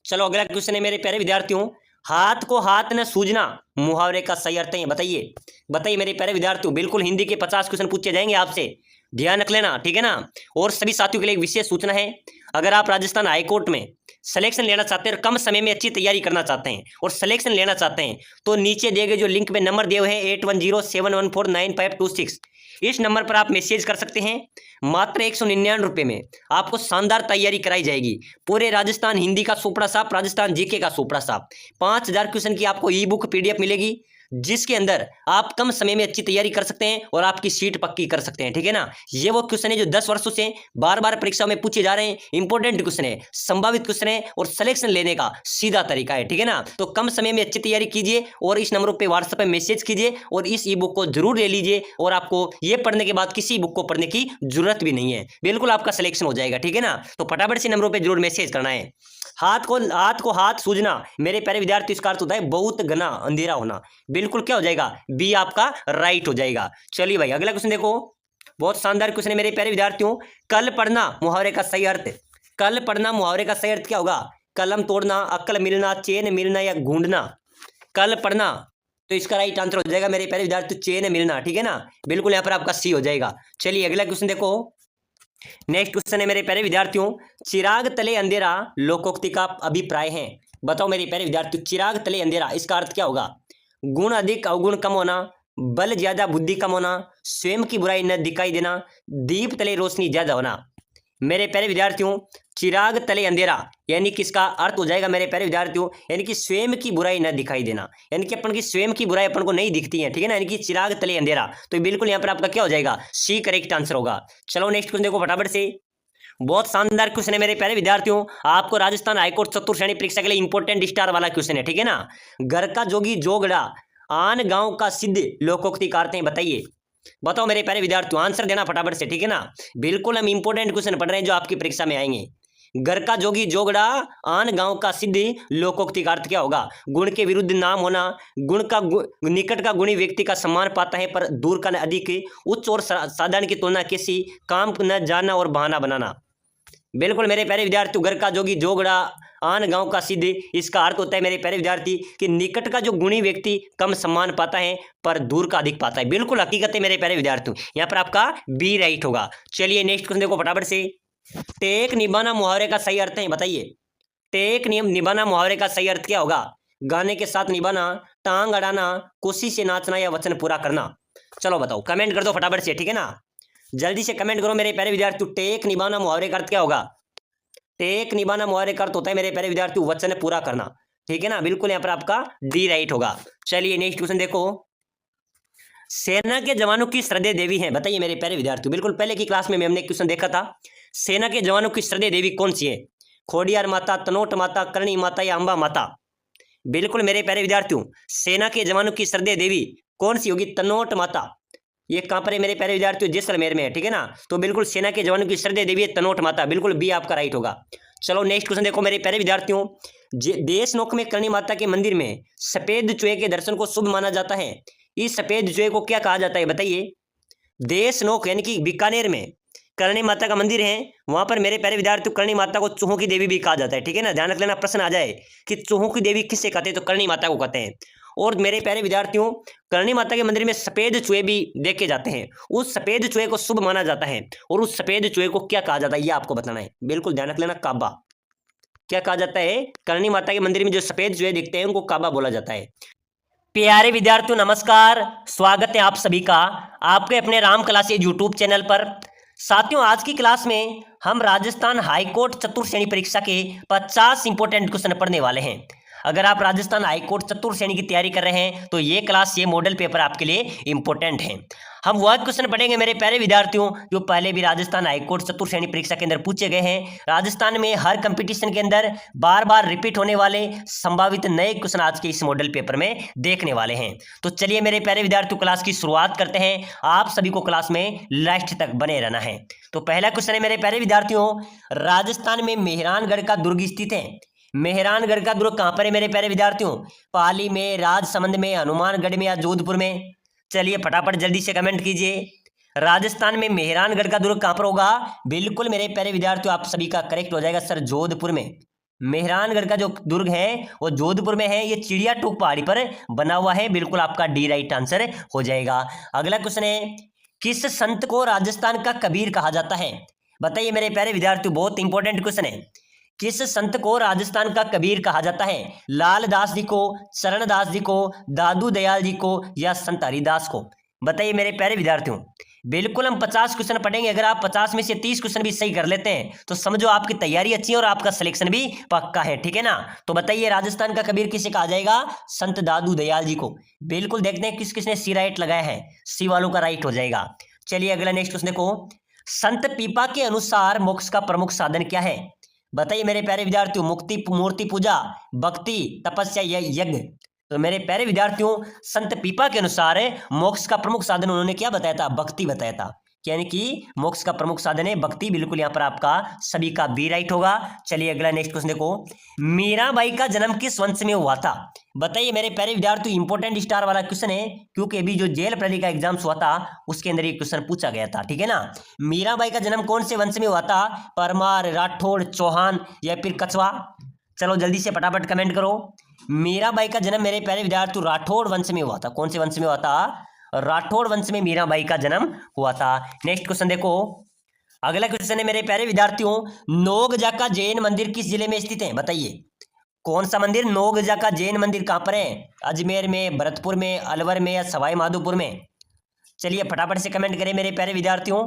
चलो अगला क्वेश्चन है मेरे प्यारे विद्यार्थियों, हाथ को हाथ न सूझना मुहावरे का सही अर्थ है, बताइए। बताइए मेरे प्यारे विद्यार्थियों, बिल्कुल हिंदी के 50 क्वेश्चन पूछे जाएंगे आपसे, ध्यान रख लेना, ठीक है ना। और सभी साथियों के लिए एक विशेष सूचना है, अगर आप राजस्थान हाईकोर्ट में सिलेक्शन लेना चाहते हैं और कम समय में अच्छी तैयारी करना चाहते हैं और सिलेक्शन लेना चाहते हैं, तो नीचे दिए गए जो लिंक में नंबर दिए हुए हैं 8107149526, इस नंबर पर आप मैसेज कर सकते हैं। मात्र 199 रुपये में आपको शानदार तैयारी कराई जाएगी। पूरे राजस्थान हिंदी का सुपड़ा साफ, राजस्थान जीके का सुपड़ा साफ, 5000 क्वेश्चन की आपको ई बुक PDF मिलेगी, जिसके अंदर आप कम समय में अच्छी तैयारी कर सकते हैं और आपकी सीट पक्की कर सकते हैं, ठीक है ना। ये वो क्वेश्चन है जो 10 वर्षों से बार बार परीक्षा में पूछे जा रहे हैं, इंपॉर्टेंट क्वेश्चन है, संभावित क्वेश्चन है और सिलेक्शन लेने का सीधा तरीका है, ठीक है ना। तो कम समय में अच्छी तैयारी कीजिए और इस नंबर पे व्हाट्सएप पे मैसेज कीजिए और इस ई बुक को जरूर ले लीजिए, और आपको ये पढ़ने के बाद किसी बुक को पढ़ने की जरूरत भी नहीं है, बिल्कुल आपका सिलेक्शन हो जाएगा, ठीक है ना। तो फटाफट से नंबरों पर जरूर मैसेज करना है। हाथ को हाथ सूझना मेरे प्यारे विद्यार्थी, इसका अर्थ होता है बहुत घना अंधेरा होना, बिल्कुल क्या हो जाएगा? बी आपका राइट हो जाएगा। चलिए भाई अगला क्वेश्चन देखो, बहुत शानदार क्वेश्चन है मेरे प्यारे विद्यार्थियों, कल पढ़ना मुहावरे का सही अर्थ। कल पढ़ना मुहावरे का सही अर्थ क्या होगा? कलम तोड़ना, अक्ल मिलना, चेन मिलना या गूंडना? कल पढ़ना, तो इसका राइट आंसर हो जाएगा मेरे प्यारे विद्यार्थी चेन मिलना, ठीक है ना। बिल्कुल यहाँ पर आपका सी हो जाएगा। चलिए अगला क्वेश्चन देखो, नेक्स्ट क्वेश्चन है मेरे प्यारे विद्यार्थियों, चिराग तले अंधेरा लोकोक्ति का अभिप्राय है। बताओ मेरे प्यारे विद्यार्थियों, चिराग तले अंधेरा इसका अर्थ क्या होगा? गुण अधिक अवगुण कम होना, बल ज्यादा बुद्धि कम होना, स्वयं की बुराई न दिखाई देना, दीप तले रोशनी ज्यादा होना। मेरे प्यारे विद्यार्थियों, चिराग तले अंधेरा यानी किसका अर्थ हो जाएगा मेरे प्यारे विद्यार्थियों? यानी कि स्वयं की बुराई न दिखाई देना, यानी कि अपन की स्वयं की बुराई अपन को नहीं दिखती है, ठीक है ना। यानी कि चिराग तले अंधेरा, तो बिल्कुल यहाँ पर आपका क्या हो जाएगा? सी करेक्ट आंसर होगा। चलो नेक्स्ट क्वेश्चन देखो फटाफट से, बहुत शानदार क्वेश्चन है मेरे प्यारे विद्यार्थियों, आपको राजस्थान हाईकोर्ट चतुर्थ श्रेणी परीक्षा के लिए इंपॉर्टेंट स्टार वाला क्वेश्चन है, ठीक है ना। घर का जोगी जोगड़ा आन गांव का सिद्ध लोकोक्ति करते हैं, बताइए। बताओ मेरे प्यारे विद्यार्थियों, आंसर देना फटाफट से, ठीक है ना। बिल्कुल हम इंपॉर्टेंट क्वेश्चन पढ़ रहे हैं जो आपकी परीक्षा में आएंगे। घर का जोगी जोगड़ा आन गांव का सिद्धि लोकोक्ति का अर्थ क्या होगा? गुण के विरुद्ध नाम होना, निकट का गुणी व्यक्ति का सम्मान पाता है पर दूर का अधिक उच्च और साधारण की तुलना किसी काम न जानना और बहाना बनाना। बिल्कुल मेरे प्यारे विद्यार्थी, घर का जोगी जोगड़ा आन गांव का सिद्ध, इसका अर्थ होता है मेरे प्यारे विद्यार्थी कि निकट का जो गुणी व्यक्ति कम सम्मान पाता है पर दूर का अधिक पाता है। बिल्कुल हकीकत है मेरे प्यारे विद्यार्थी, यहाँ पर आपका बी राइट होगा। चलिए नेक्स्ट क्वेश्चन देखो फटाफट से। टेक निभाना मुहावरे का सही अर्थ है, बताइए। टेक निभाना मुहावरे का सही अर्थ क्या होगा? गाने के साथ निभाना, टांग अड़ाना, कुर्सी से नाचना या वचन पूरा करना। चलो बताओ, कमेंट कर दो फटाफट से, ठीक है ना, जल्दी से कमेंट करो मेरे प्यारे विद्यार्थी। टेक निभाना मुहावरे का अर्थ क्या होगा? टेक निभाना मुहावरे का अर्थ होता है मेरे प्यारे विद्यार्थी वचन पूरा करना, ठीक है ना। बिल्कुल यहाँ पर आपका डी राइट होगा। चलिए नेक्स्ट क्वेश्चन देखो। सेना के जवानों की श्रद्धेय देवी हैं, बताइए मेरे प्यारे विद्यार्थी। बिल्कुल पहले की क्लास में हमने क्वेश्चन देखा था, सेना के जवानों की श्रद्धेय देवी कौन सी है? खोडियार माता, तनोट माता, करणी माता या अंबा माता? बिल्कुल मेरे प्यारे विद्यार्थियों, सेना के जवानों की श्रद्धेय देवी कौन सी होगी? तनोट माता। ये कहां पर है मेरे प्यारे विद्यार्थियों? जैसलमेर में है, ठीक है ना। तो बिल्कुल सेना के जवानों की श्रद्धेय देवी है तनोट माता, बिल्कुल बी आपका राइट होगा। चलो नेक्स्ट क्वेश्चन देखो मेरे प्यारे विद्यार्थियों। देशनोक में करणी माता के मंदिर में सफेद चूहे के दर्शन को शुभ माना जाता है, इस सफेद चूहे को क्या कहा जाता है, बताइए। देशनोक यानी कि बीकानेर में करणी माता का मंदिर है, वहां पर मेरे प्यारे विद्यार्थियों करणी माता को चूहों की देवी भी कहा जाता है, ठीक है ना। ध्यान रख लेना, प्रश्न आ जाए कि चूहों की देवी किससे कहते हैं, तो करणी माता को कहते हैं। और मेरे प्यारे विद्यार्थियों, करणी माता के मंदिर में सफेद चूहे भी देखे जाते हैं, उस सफेद चूहे को शुभ माना जाता है। और उस सफेद चूहे को क्या कहा जाता है, ये आपको बताना है। बिल्कुल ध्यान रख लेना, काबा। क्या कहा जाता है? करणी माता के मंदिर में जो सफेद चूहे दिखते हैं उनको काबा बोला जाता है। प्यारे विद्यार्थियों नमस्कार, स्वागत है आप सभी का आपके अपने राम क्लासेज यूट्यूब चैनल पर। साथियों आज की क्लास में हम राजस्थान हाईकोर्ट चतुर्थ श्रेणी परीक्षा के 50 इंपोर्टेंट क्वेश्चन पढ़ने वाले हैं। अगर आप राजस्थान हाईकोर्ट चतुर्थ श्रेणी की तैयारी कर रहे हैं तो ये क्लास, ये मॉडल पेपर आपके लिए इंपॉर्टेंट है। हम वह क्वेश्चन पढ़ेंगे मेरे प्यारे विद्यार्थियों जो पहले भी राजस्थान हाईकोर्ट चतुर्थ श्रेणी परीक्षा के अंदर पूछे गए हैं। राजस्थान में हर कंपटीशन के अंदर बार बार रिपीट होने वाले संभावित नए क्वेश्चन आज के इस मॉडल पेपर में देखने वाले हैं। तो चलिए मेरे प्यारे विद्यार्थियों क्लास की शुरुआत करते हैं। आप सभी को क्लास में लास्ट तक बने रहना है। तो पहला क्वेश्चन है मेरे प्यारे विद्यार्थियों, राजस्थान में मेहरानगढ़ का दुर्ग स्थित है। मेहरानगढ़ का दुर्ग कहां पर है मेरे प्यारे विद्यार्थियों? पाली में, राजसमंद में, हनुमानगढ़ में या जोधपुर में? चलिए फटाफट जल्दी से कमेंट कीजिए। राजस्थान में मेहरानगढ़ का दुर्ग कहां पर होगा? बिल्कुल मेरे प्यारे विद्यार्थियों आप सभी का करेक्ट हो जाएगा सर, जोधपुर में। मेहरानगढ़ का जो दुर्ग है वो जोधपुर में है, ये चिड़िया टूक पहाड़ी पर बना हुआ है। बिल्कुल आपका डी राइट आंसर हो जाएगा। अगला क्वेश्चन है, किस संत को राजस्थान का कबीर कहा जाता है? बताइए मेरे प्यारे विद्यार्थियों, बहुत इंपॉर्टेंट क्वेश्चन है। किस संत को राजस्थान का कबीर कहा जाता है? लालदास जी को, चरणदास जी को, दादू दयाल जी को या संत हरिदास को? बताइए मेरे प्यारे विद्यार्थियों। बिल्कुल हम 50 क्वेश्चन पढ़ेंगे। अगर आप 50 में से 30 क्वेश्चन भी सही कर लेते हैं तो समझो आपकी तैयारी अच्छी है और आपका सिलेक्शन भी पक्का है, ठीक है ना। तो बताइए राजस्थान का कबीर किसे कहा जाएगा? संत दादू दयाल जी को। बिल्कुल देखते हैं किस किसने सी राइट लगाया है, सी वालों का राइट हो जाएगा। चलिए अगला नेक्स्ट क्वेश्चन देखो, संत पीपा के अनुसार मोक्ष का प्रमुख साधन क्या है? बताइए मेरे प्यारे विद्यार्थियों, मुक्ति, मूर्ति पूजा, भक्ति, तपस्या या यज्ञ? तो मेरे प्यारे विद्यार्थियों संत पीपा के अनुसार मोक्ष का प्रमुख साधन उन्होंने क्या बताया था? भक्ति बताया था, यानी कि मोक्ष का प्रमुख साधन है भक्ति। बिल्कुल यहाँ पर आपका सभी का बी राइट होगा। चलिए अगला नेक्स्ट क्वेश्चन देखो, मीराबाई का जन्म किस वंश में हुआ था? बताइए मेरे प्यारे विद्यार्थियों, इंपॉर्टेंट स्टार वाला क्वेश्चन है क्योंकि अभी जो जेल प्रहरी का एग्जाम हुआ था उसके अंदर ये क्वेश्चन पूछा गया था, ठीक है ना। मीराबाई का जन्म कौन से वंश में हुआ था? परमार, राठौड़, चौहान या फिर कछवा? चलो जल्दी से फटाफट कमेंट करो। मीराबाई का जन्म मेरे प्यारे विद्यार्थियों राठौड़ वंश में हुआ था। कौन से वंश में हुआ था? राठौड़ वंश में मीराबाई का जन्म हुआ था। नेक्स्ट क्वेश्चन देखो, अगला क्वेश्चन है मेरे प्यारे विद्यार्थियों, नोगजा का जैन मंदिर किस जिले में स्थित है? बताइए कौन सा मंदिर? नोगजा का जैन मंदिर कहां पर है? अजमेर में, भरतपुर में, अलवर में या सवाई माधोपुर में? चलिए फटाफट से कमेंट करें मेरे प्यारे विद्यार्थियों।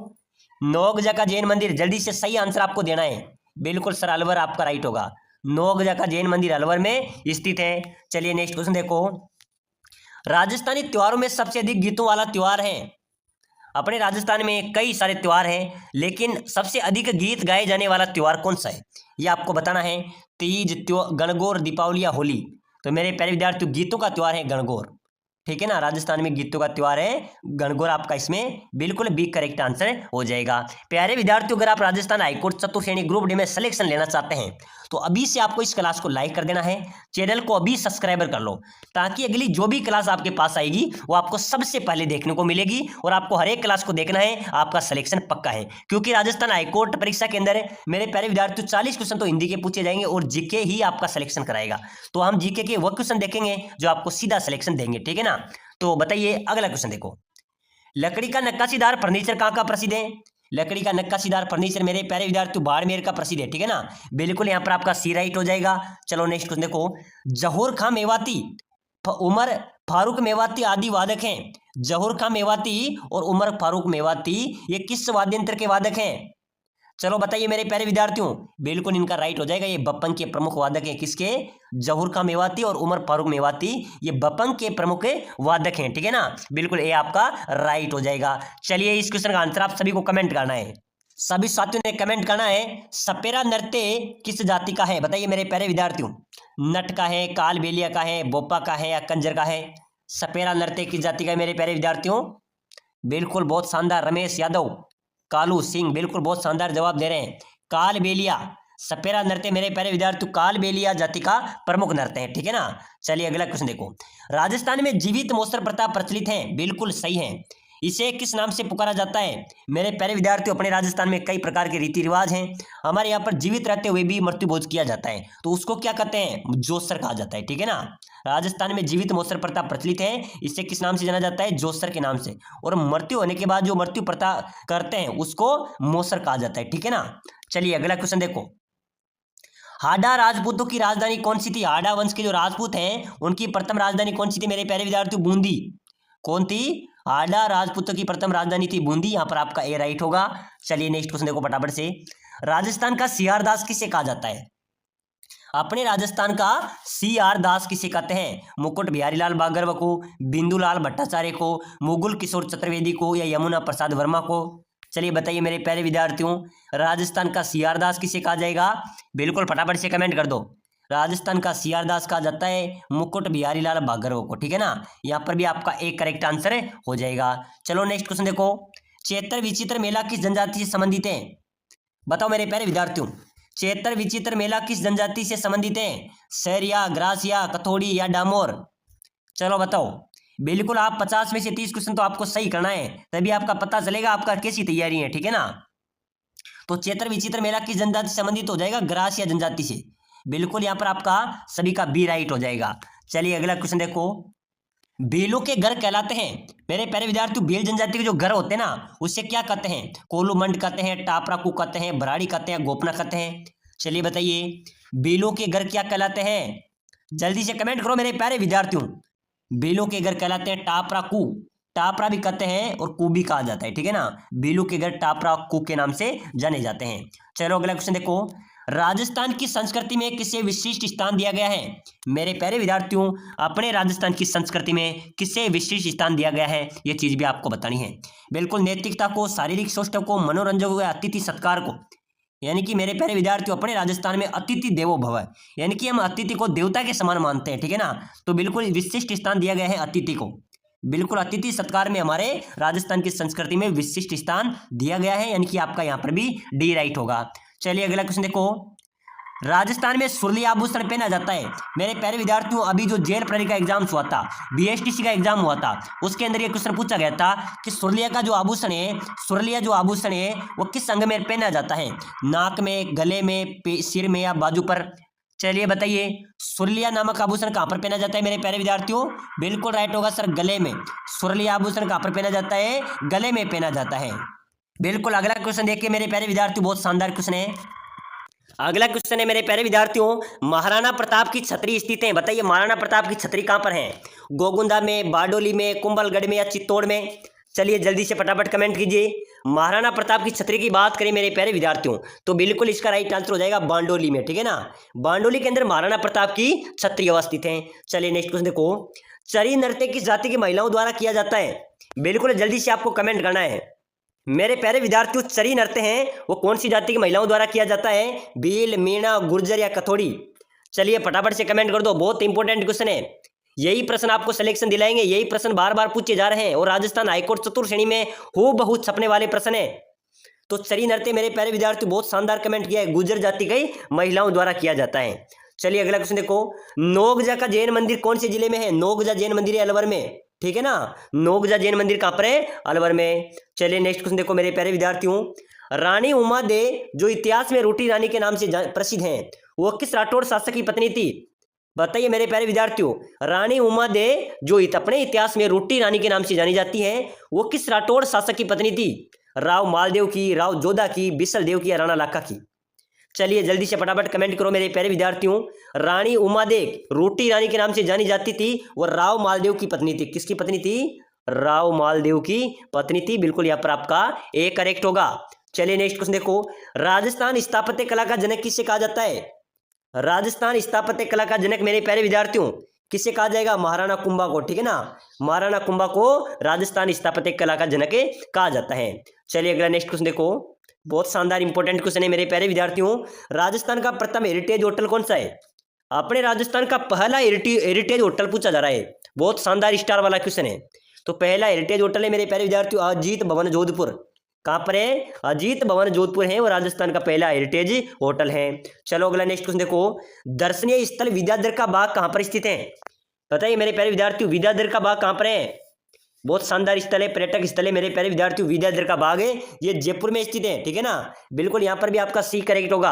नोगजा का जैन मंदिर, जल्दी से सही आंसर आपको देना है। बिल्कुल सर अलवर आपका राइट होगा। नोगजा का जैन मंदिर अलवर में स्थित है। चलिए नेक्स्ट क्वेश्चन देखो, राजस्थानी त्योहारों में सबसे अधिक गीतों वाला त्योहार है? अपने राजस्थान में कई सारे त्योहार हैं लेकिन सबसे अधिक गीत गाए जाने वाला त्योहार कौन सा है ये आपको बताना है। तीज, गणगौर, दीपावली या होली? तो मेरे प्यारे विद्यार्थियों गीतों का त्योहार है गणगौर, ठीक है ना, राजस्थान में गीतों का त्योहार है गणगौर, आपका इसमें बिल्कुल बी करेक्ट आंसर हो जाएगा। प्यारे विद्यार्थियों, अगर आप राजस्थान हाईकोर्ट चतुर्थ श्रेणी ग्रुप डी में सिलेक्शन लेना चाहते हैं तो अभी से आपको इस क्लास को लाइक कर देना है, चैनल को अभी सब्सक्राइबर कर लो, ताकि अगली जो भी क्लास आपके पास आएगी वो आपको सबसे पहले देखने को मिलेगी और आपको हर एक क्लास को देखना है, आपका सिलेक्शन पक्का है। क्योंकि राजस्थान हाईकोर्ट परीक्षा के अंदर मेरे प्यारे विद्यार्थियों 40 क्वेश्चन तो हिंदी के पूछे जाएंगे और जीके ही आपका सिलेक्शन कराएगा। तो हम जीके के वो क्वेश्चन देखेंगे जो आपको सीधा सिलेक्शन देंगे, ठीक है ना। तो बताइए अगला क्वेश्चन देखो, लकड़ी का नक्काशीदार फर्नीचर कहाँ का प्रसिद्ध है? लकड़ी का नक्काशीदार फर्नीचर मेरे प्यारे विद्यार्थियों बाड़मेर का प्रसिद्ध है, ठीक है ना। बिल्कुल यहाँ पर आपका सी राइट हो जाएगा। चलो नेक्स्ट क्वेश्चन देखो, जहूर खां मेवाती, उमर फारूक मेवाती आदि वादक हैं। जहूर खां मेवाती और उमर फारूक मेवाती ये किस वाद्य यंत्र के वादक हैं? चलो बताइए मेरे प्यारे विद्यार्थियों, बिल्कुल इनका राइट हो जाएगा। ये बप्पन के प्रमुख वादक हैं, किसके? जहूर खां मेवाती और उमर फारूक मेवाती ये बप्पन के प्रमुख वादक हैं, ठीक है ना। बिल्कुल ये आपका राइट हो जाएगा। चलिए इस क्वेश्चन का आंसर आप सभी को कमेंट करना है, सभी साथियों ने कमेंट करना है। सपेरा नृत्य किस जाति का है? बताइए मेरे प्यारे विद्यार्थियों, नट का है, कालबेलिया का है, बोपा का है या कंजर का है? सपेरा नृत्य किस जाति का है मेरे प्यारे विद्यार्थियों? बिल्कुल बहुत शानदार, रमेश यादव, कालू सिंह बिल्कुल बहुत शानदार जवाब दे रहे हैं, कालबेलिया। सपेरा नृत्य मेरे प्यारे विद्यार्थियों कालबेलिया जाति का प्रमुख नृत्य है, ठीक है ना। चलिए अगला क्वेश्चन देखो, राजस्थान में जीवित मौसर प्रथा प्रचलित है। बिल्कुल सही है। इसे किस नाम से पुकारा जाता है? मेरे प्यारे विद्यार्थियों, अपने राजस्थान में कई प्रकार के रीति रिवाज हैं। हमारे यहाँ पर जीवित रहते हुए भी मृत्यु भोज किया जाता है, तो उसको क्या कहते हैं? जोसर कहा जाता है, ठीक है ना। राजस्थान में जीवित मौसर प्रथा प्रचलित है, इसे किस नाम से जाना जाता है? जोसर के नाम से। और मृत्यु होने के बाद जो मृत्यु प्रथा करते हैं उसको मौसर कहा जाता है, ठीक है ना। चलिए अगला क्वेश्चन देखो, हाडा राजपूतों की राजधानी कौन सी थी? हाडा वंश के जो राजपूत हैं उनकी प्रथम राजधानी कौन सी थी मेरे प्यारे विद्यार्थियों? बूंदी। कौन थी? हाडा राजपूतों की प्रथम राजधानी थी बूंदी। यहाँ पर आपका ए राइट होगा। चलिए नेक्स्ट क्वेश्चन देखो फटाफट से, राजस्थान का सीआर दास किसे कहा जाता है? अपने राजस्थान का सीआर दास किसे कहते हैं? मुकुट बिहारी लाल भागवत को, बिंदुलाल भट्टाचार्य को, मुगुल किशोर चतुर्वेदी को या यमुना प्रसाद वर्मा को? चलिए बताइए मेरे प्यारे विद्यार्थियों, राजस्थान का सीआर दास किसे कहा जाएगा? बिल्कुल फटाफट से कमेंट कर दो। राजस्थान का सीआर दास कहा जाता है मुकुट बिहारी लाल भागवत को, ठीक है ना। यहाँ पर भी आपका एक करेक्ट आंसर हो जाएगा। चलो नेक्स्ट क्वेश्चन देखो, चैत्र विचित्र मेला किस जनजाति से संबंधित है? बताओ मेरे प्यारे विद्यार्थियों, चैत्र विचित्र मेला किस जनजाति से संबंधित है? सैरिया, ग्रासिया, कथोड़ी या डामोर? चलो बताओ। बिल्कुल आप 50 में से 30 क्वेश्चन तो आपको सही करना है, तभी आपका पता चलेगा आपका कैसी तैयारी है, ठीक है ना। तो चैत्र विचित्र मेला किस जनजाति से संबंधित हो जाएगा? ग्रासिया जनजाति से। बिल्कुल यहाँ पर आपका सभी का बी राइट हो जाएगा। चलिए अगला क्वेश्चन देखो, बेलों के घर कहलाते हैं मेरे प्यारे विद्यार्थियों, बेल जनजाति के जो घर होते हैं ना उससे क्या कहते हैं? कोलूमंड कहते हैं, टापराकू कहते हैं, बराड़ी कहते हैं, गोपना कहते हैं? चलिए बताइए बेलों के घर क्या कहलाते हैं? जल्दी से कमेंट करो मेरे प्यारे विद्यार्थियों। बेलों के घर कहलाते हैं टापराकू, टापरा भी कहते हैं और कू भी कहा जाता है, ठीक है ना। बेलों के घर टापराकू के नाम से जाने जाते हैं। चलो अगला क्वेश्चन देखो, राजस्थान की संस्कृति में किसे विशिष्ट स्थान दिया गया है? मेरे प्यारे विद्यार्थियों, अपने राजस्थान की संस्कृति में किसे विशिष्ट स्थान दिया गया है ये चीज भी आपको बतानी है। बिल्कुल नैतिकता को, शारीरिक सौष्ठव को, मनोरंजन को या अतिथि सत्कार को। यानी कि मेरे प्यारे विद्यार्थियों, अपने राजस्थान में अतिथि देवो भव है, यानी कि हम अतिथि को देवता के समान मानते हैं, ठीक है ना। तो बिल्कुल विशिष्ट स्थान दिया गया है अतिथि को। बिल्कुल अतिथि सत्कार में हमारे राजस्थान की संस्कृति में विशिष्ट स्थान दिया गया है, यानी कि आपका यहाँ पर भी डी राइट होगा। चलिए अगला क्वेश्चन देखो, राजस्थान में सुरली आभूषण पहना जाता है मेरे प्यारे विद्यार्थियों। अभी जो जेल प्रहरी का एग्जाम हुआ था, बीएसटीसी का एग्जाम हुआ था, उसके अंदर ये क्वेश्चन पूछा गया था कि सुरलिया का जो आभूषण है, सुरलिया जो आभूषण है वो किस अंग में पहना जाता है? नाक में, गले में, सिर में या बाजू पर? चलिए बताइए सुरलिया नामक आभूषण कहाँ पर पहना जाता है मेरे प्यारे विद्यार्थियों? बिल्कुल राइट होगा सर, गले में। सुरलिया आभूषण कहाँ पर पहना जाता है? गले में पहना जाता है। बिल्कुल अगला क्वेश्चन देखिए मेरे प्यारे विद्यार्थियों, बहुत शानदार क्वेश्चन है। अगला क्वेश्चन है मेरे प्यारे विद्यार्थियों, महाराणा प्रताप की छतरी स्थित है। बताइए महाराणा प्रताप की छतरी कहाँ पर है? गोगुंदा में, बारडोली में, कुंभलगढ़ में या चित्तौड़ में? चलिए जल्दी से फटाफट कमेंट कीजिए। महाराणा प्रताप की छतरी की बात करें मेरे प्यारे विद्यार्थियों तो बिल्कुल इसका राइट आंसर हो जाएगा बारडोली में, ठीक है ना। बारडोली के अंदर महाराणा प्रताप की छतरी अवस्थित है। चलिए नेक्स्ट क्वेश्चन देखो, चरी नृत्य किस जाति की महिलाओं द्वारा किया जाता है? बिल्कुल जल्दी से आपको कमेंट करना है मेरे प्यारे विद्यार्थियों। चरी नृत्य हैं वो कौन सी जाति की महिलाओं द्वारा किया जाता है? भील, मीणा, गुर्जर या कथोड़ी? चलिए फटाफट से कमेंट कर दो, बहुत इंपॉर्टेंट क्वेश्चन है। यही प्रश्न आपको सिलेक्शन दिलाएंगे, यही प्रश्न बार बार पूछे जा रहे हैं और राजस्थान हाईकोर्ट चतुर्थ श्रेणी में हूबहू छपने वाले प्रश्न है। तो चरी नृत्य मेरे प्यारे विद्यार्थी बहुत शानदार कमेंट किया है, गुर्जर जाति की महिलाओं द्वारा किया जाता है। चलिए अगला क्वेश्चन देखो, नोगजा का जैन मंदिर कौन से जिले में है? नोगजा जैन मंदिर है अलवर में, ठीक है ना। नोगजा जैन मंदिर कहां पर है? अलवर में। चलिए नेक्स्ट क्वेश्चन देखो मेरे प्यारे विद्यार्थियों, रानी उमा दे जो इतिहास में रोटी रानी के नाम से प्रसिद्ध हैं, वो किस राठौड़ शासक की पत्नी थी? बताइए मेरे प्यारे विद्यार्थियों, रानी उमा दे जो अपने इतिहास में रोटी रानी के नाम से जानी जाती है, वो किस राठौड़ शासक की पत्नी थी? राव मालदेव की, राव जोधा की, बिसल देव की या राणा लाखा की? चलिए जल्दी से फटाफट कमेंट करो मेरे प्यारे विद्यार्थियों। रानी उमादेव रोटी रानी के नाम से जानी जाती थी, वो राव मालदेव की पत्नी थी। किसकी पत्नी थी? राव मालदेव की पत्नी थी। बिल्कुल यहाँ पर आपका ए करेक्ट होगा। चलिए नेक्स्ट क्वेश्चन देखो, राजस्थान स्थापत्य कला का जनक किसे कहा जाता है? राजस्थान स्थापत्य कला का जनक मेरे प्यारे विद्यार्थियों किसे कहा जाएगा? महाराणा कुंभा को, ठीक है ना। महाराणा कुंभा को राजस्थान स्थापत्य कला का जनक कहा जाता है। चलिए अगला नेक्स्ट क्वेश्चन देखो, बहुत शानदार इंपॉर्टेंट क्वेश्चन है मेरे प्यारे विद्यार्थियों। राजस्थान का प्रथम हेरिटेज होटल कौन सा है? अपने राजस्थान का पहला हेरिटेज होटल पूछा जा रहा है, बहुत शानदार स्टार वाला क्वेश्चन है। तो पहला हेरिटेज होटल है मेरे प्यारे विद्यार्थियों अजीत भवन जोधपुर। कहां पर है? अजीत भवन जोधपुर है, वो राजस्थान का पहला हेरिटेज होटल है। चलो अगला नेक्स्ट क्वेश्चन देखो, दर्शनीय स्थल विद्याधर का बाग कहां पर स्थित है? बताइए मेरे प्यारे विद्यार्थियों, विद्याधर का बाग कहां पर है? बहुत शानदार स्थल है, पर्यटक स्थल है मेरे प्यारे विद्यार्थियों। विद्याधर का बाग है, ये जयपुर में स्थित है, ठीक है ना। बिल्कुल यहाँ पर भी आपका सी करेक्ट होगा,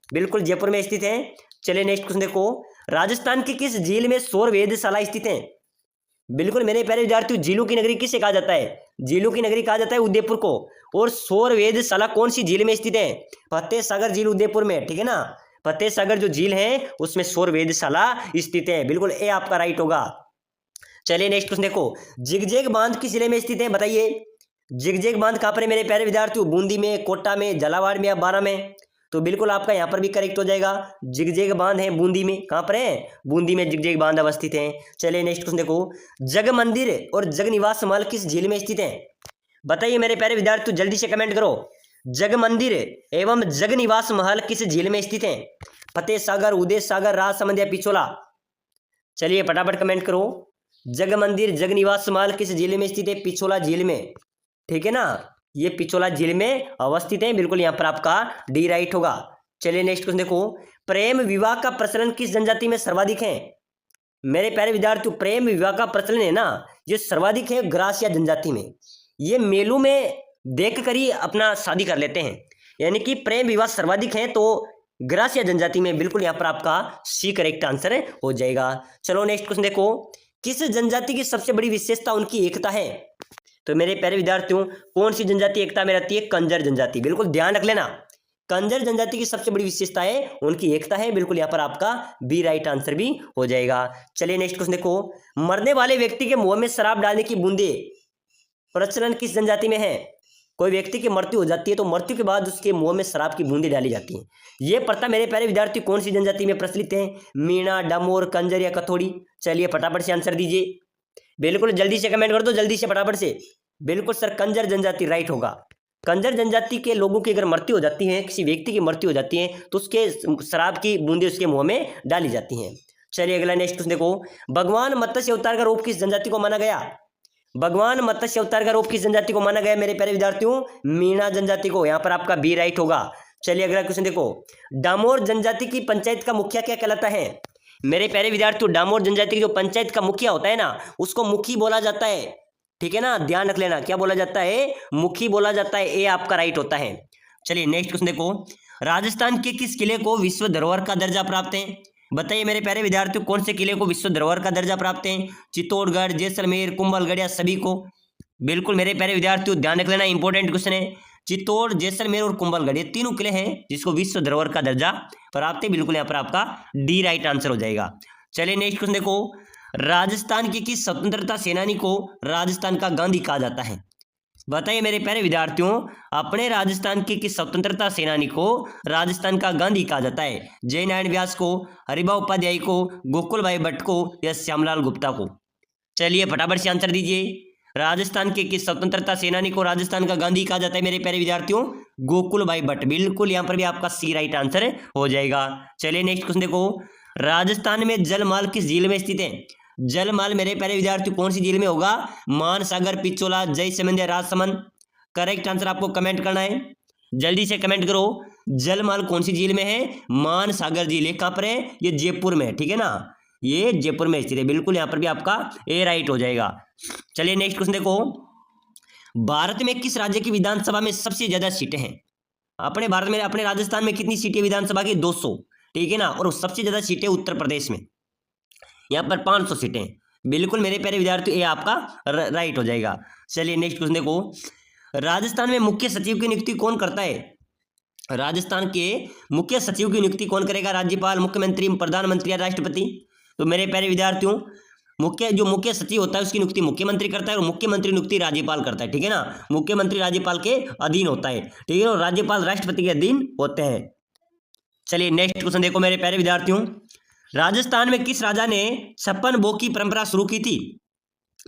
बिल्कुल जयपुर में स्थित है। चलिए नेक्स्ट क्वेश्चन देखो, राजस्थान की किस झील में सौर वेधशाला स्थित है? बिल्कुल मेरे प्यारे विद्यार्थियों, झीलों की नगरी किसे कहा जाता है? झीलों की नगरी कहा जाता है उदयपुर को। और सौर वेधशाला कौन सी झील में स्थित है? फतेह सागर झील उदयपुर में, ठीक है ना। फतेह सागर जो झील है उसमें सौर वेधशाला स्थित है। बिल्कुल ए आपका राइट होगा। चलिए नेक्स्ट क्वेश्चन देखो, जिगजेग बांध किस जिले में स्थित है? बताइए जिगजेग बांध कहां पर है मेरे प्यारे विद्यार्थियों? बूंदी में, कोटा में, झालावाड़ में या बारां में? तो बिल्कुल आपका यहां पर भी करेक्ट हो जाएगा, जिगजेग बांध है बूंदी में। कहां पर है? बूंदी में जिगजेग बांध अवस्थित है। चलिए नेक्स्ट क्वेश्चन देखो, जग मंदिर और जग निवास महल किस झील में स्थित है? बताइए मेरे प्यारे विद्यार्थियों, जल्दी से कमेंट करो। जग मंदिर एवं जग निवास महल किस झील में स्थित है? फतेह सागर, उदय सागर, राजसमंद या पिछोला? चलिए फटाफट कमेंट करो। जग मंदिर, जग निवास महल किस झील में स्थित है? पिछोला झील में, ठीक है ना। ये पिछोला झील में अवस्थित है। बिल्कुल यहाँ पर आपका डी राइट होगा। चलिए नेक्स्ट क्वेश्चन देखो, प्रेम विवाह का प्रचलन किस जनजाति में सर्वाधिक है? मेरे प्यारे विद्यार्थियों, प्रेम विवाह का प्रचलन है ना, ये सर्वाधिक है ग्रासिया जनजाति में। ये मेलों में देख कर ही अपना शादी कर लेते हैं, यानी कि प्रेम विवाह सर्वाधिक है तो ग्रासिया जनजाति में। बिल्कुल यहाँ पर आपका सी करेक्ट आंसर हो जाएगा। चलो नेक्स्ट क्वेश्चन देखो, किस जनजाति की सबसे बड़ी विशेषता उनकी एकता है? तो मेरे प्यारे विद्यार्थियों, कौन सी जनजाति एकता में रहती है? कंजर जनजाति। बिल्कुल ध्यान रख लेना, कंजर जनजाति की सबसे बड़ी विशेषता है उनकी एकता है। बिल्कुल यहाँ पर आपका बी राइट आंसर भी हो जाएगा। चलिए नेक्स्ट क्वेश्चन देखो, मरने वाले व्यक्ति के मुंह में शराब डालने की बूंदे प्रचलन किस जनजाति में है? कोई व्यक्ति की मृत्यु हो जाती है तो मृत्यु के बाद उसके मुंह में शराब की बूंदी डाली जाती है। ये प्रथा मेरे प्यारे विद्यार्थी कौन सी जनजाति में प्रचलित है? मीणा, डमोर, कंजर या कथोड़ी? चलिए फटाफट से आंसर दीजिए, बिल्कुल जल्दी से कमेंट कर दो, जल्दी से फटाफट से। बिल्कुल सर, कंजर जनजाति राइट होगा। कंजर जनजाति के लोगों की अगर मृत्यु हो जाती है, किसी व्यक्ति की मृत्यु हो जाती है तो उसके शराब की बूंदे उसके मुंह में डाली जाती हैं। चलिए अगला नेक्स्ट क्वेश्चन देखो, भगवान मत्स्य अवतार का रूप किस जनजाति को माना गया? भगवान मत्स्य अवतार का रूप किस जनजाति को माना गया मेरे प्यारे विद्यार्थियों? मीणा जनजाति को। यहाँ पर आपका बी राइट होगा। चलिए अगला क्वेश्चन देखो, डामोर जनजाति की पंचायत का मुखिया क्या कहलाता है? मेरे प्यारे विद्यार्थियों, डामोर जनजाति की जो पंचायत का मुखिया होता है ना, उसको मुखी बोला जाता है, ठीक है ना। ध्यान रख लेना, क्या बोला जाता है? मुखी बोला जाता है। ए आपका राइट होता है। चलिए नेक्स्ट क्वेश्चन देखो, राजस्थान के किस किले को विश्व धरोहर का दर्जा प्राप्त है? बताइए मेरे प्यारे विद्यार्थियों, कौन से किले को विश्व धरोहर का दर्जा प्राप्त है? चित्तौड़गढ़, जैसलमेर, कुंभलगढ़ या सभी को? बिल्कुल मेरे प्यारे विद्यार्थियों ध्यान रख लेना, इंपॉर्टेंट क्वेश्चन है। चित्तौड़, जैसलमेर और कुंभलगढ़, ये तीनों किले हैं जिसको विश्व धरोहर का दर्जा प्राप्त है। बिल्कुल यहाँ पर आपका डी राइट आंसर हो जाएगा। चलिए नेक्स्ट क्वेश्चन देखो, राजस्थान की किस स्वतंत्रता सेनानी को राजस्थान का गांधी कहा जाता है? बताइए मेरे प्यारे विद्यार्थियों, अपने राजस्थान की किस स्वतंत्रता सेनानी को राजस्थान का गांधी कहा जाता है? जयनारायण व्यास को, हरिभा उपाध्याय को, गोकुल भाई भट्ट को या श्यामलाल गुप्ता को? चलिए फटाफट से आंसर दीजिए। राजस्थान के किस स्वतंत्रता सेनानी को राजस्थान का गांधी कहा जाता है मेरे प्यारे विद्यार्थियों? गोकुल भाई भट्ट। बिल्कुल यहाँ पर भी आपका सी राइट आंसर हो जाएगा। चलिए नेक्स्ट क्वेश्चन देखो, राजस्थान में जलमहल किस झील में स्थित है? जलमहल मेरे प्यारे विद्यार्थियों कौन सी झील में होगा? मानसागर, पिछोला, जयसमंद या राजसमंद? करेक्ट आंसर आपको कमेंट करना है, जल्दी से कमेंट करो। जलमहल कौन सी झील में है? मानसागर झील। ये कहाँ पर है? ये जयपुर में, ठीक है ना, ये जयपुर में स्थित है। बिल्कुल यहाँ पर भी आपका ए राइट हो जाएगा। चलिए नेक्स्ट क्वेश्चन देखो, भारत में किस राज्य की विधानसभा में सबसे ज्यादा सीटें हैं? अपने भारत में, अपने राजस्थान में कितनी सीटें विधानसभा की? 200, ठीक है ना, और सबसे ज्यादा सीटें उत्तर प्रदेश में, यहाँ पर 500 सीटें। बिल्कुल मेरे प्यारे विद्यार्थियों ये आपका राइट हो जाएगा। चलिए नेक्स्ट क्वेश्चन देखो, राजस्थान में मुख्य सचिव की नियुक्ति कौन करता है? राजस्थान के मुख्य सचिव की नियुक्ति कौन करेगा? राज्यपाल, मुख्यमंत्री, प्रधानमंत्री या राष्ट्रपति? तो मेरे प्यारे विद्यार्थियों जो मुख्य सचिव होता है उसकी नियुक्ति मुख्यमंत्री करता है और मुख्यमंत्री नियुक्ति राज्यपाल करता है, ठीक है ना। मुख्यमंत्री राज्यपाल के अधीन होता है, ठीक है, और राज्यपाल राष्ट्रपति के अधीन होते हैं। चलिए नेक्स्ट क्वेश्चन देखो मेरे प्यारे विद्यार्थियों, राजस्थान में किस राजा ने 56 भोग की परंपरा शुरू की थी?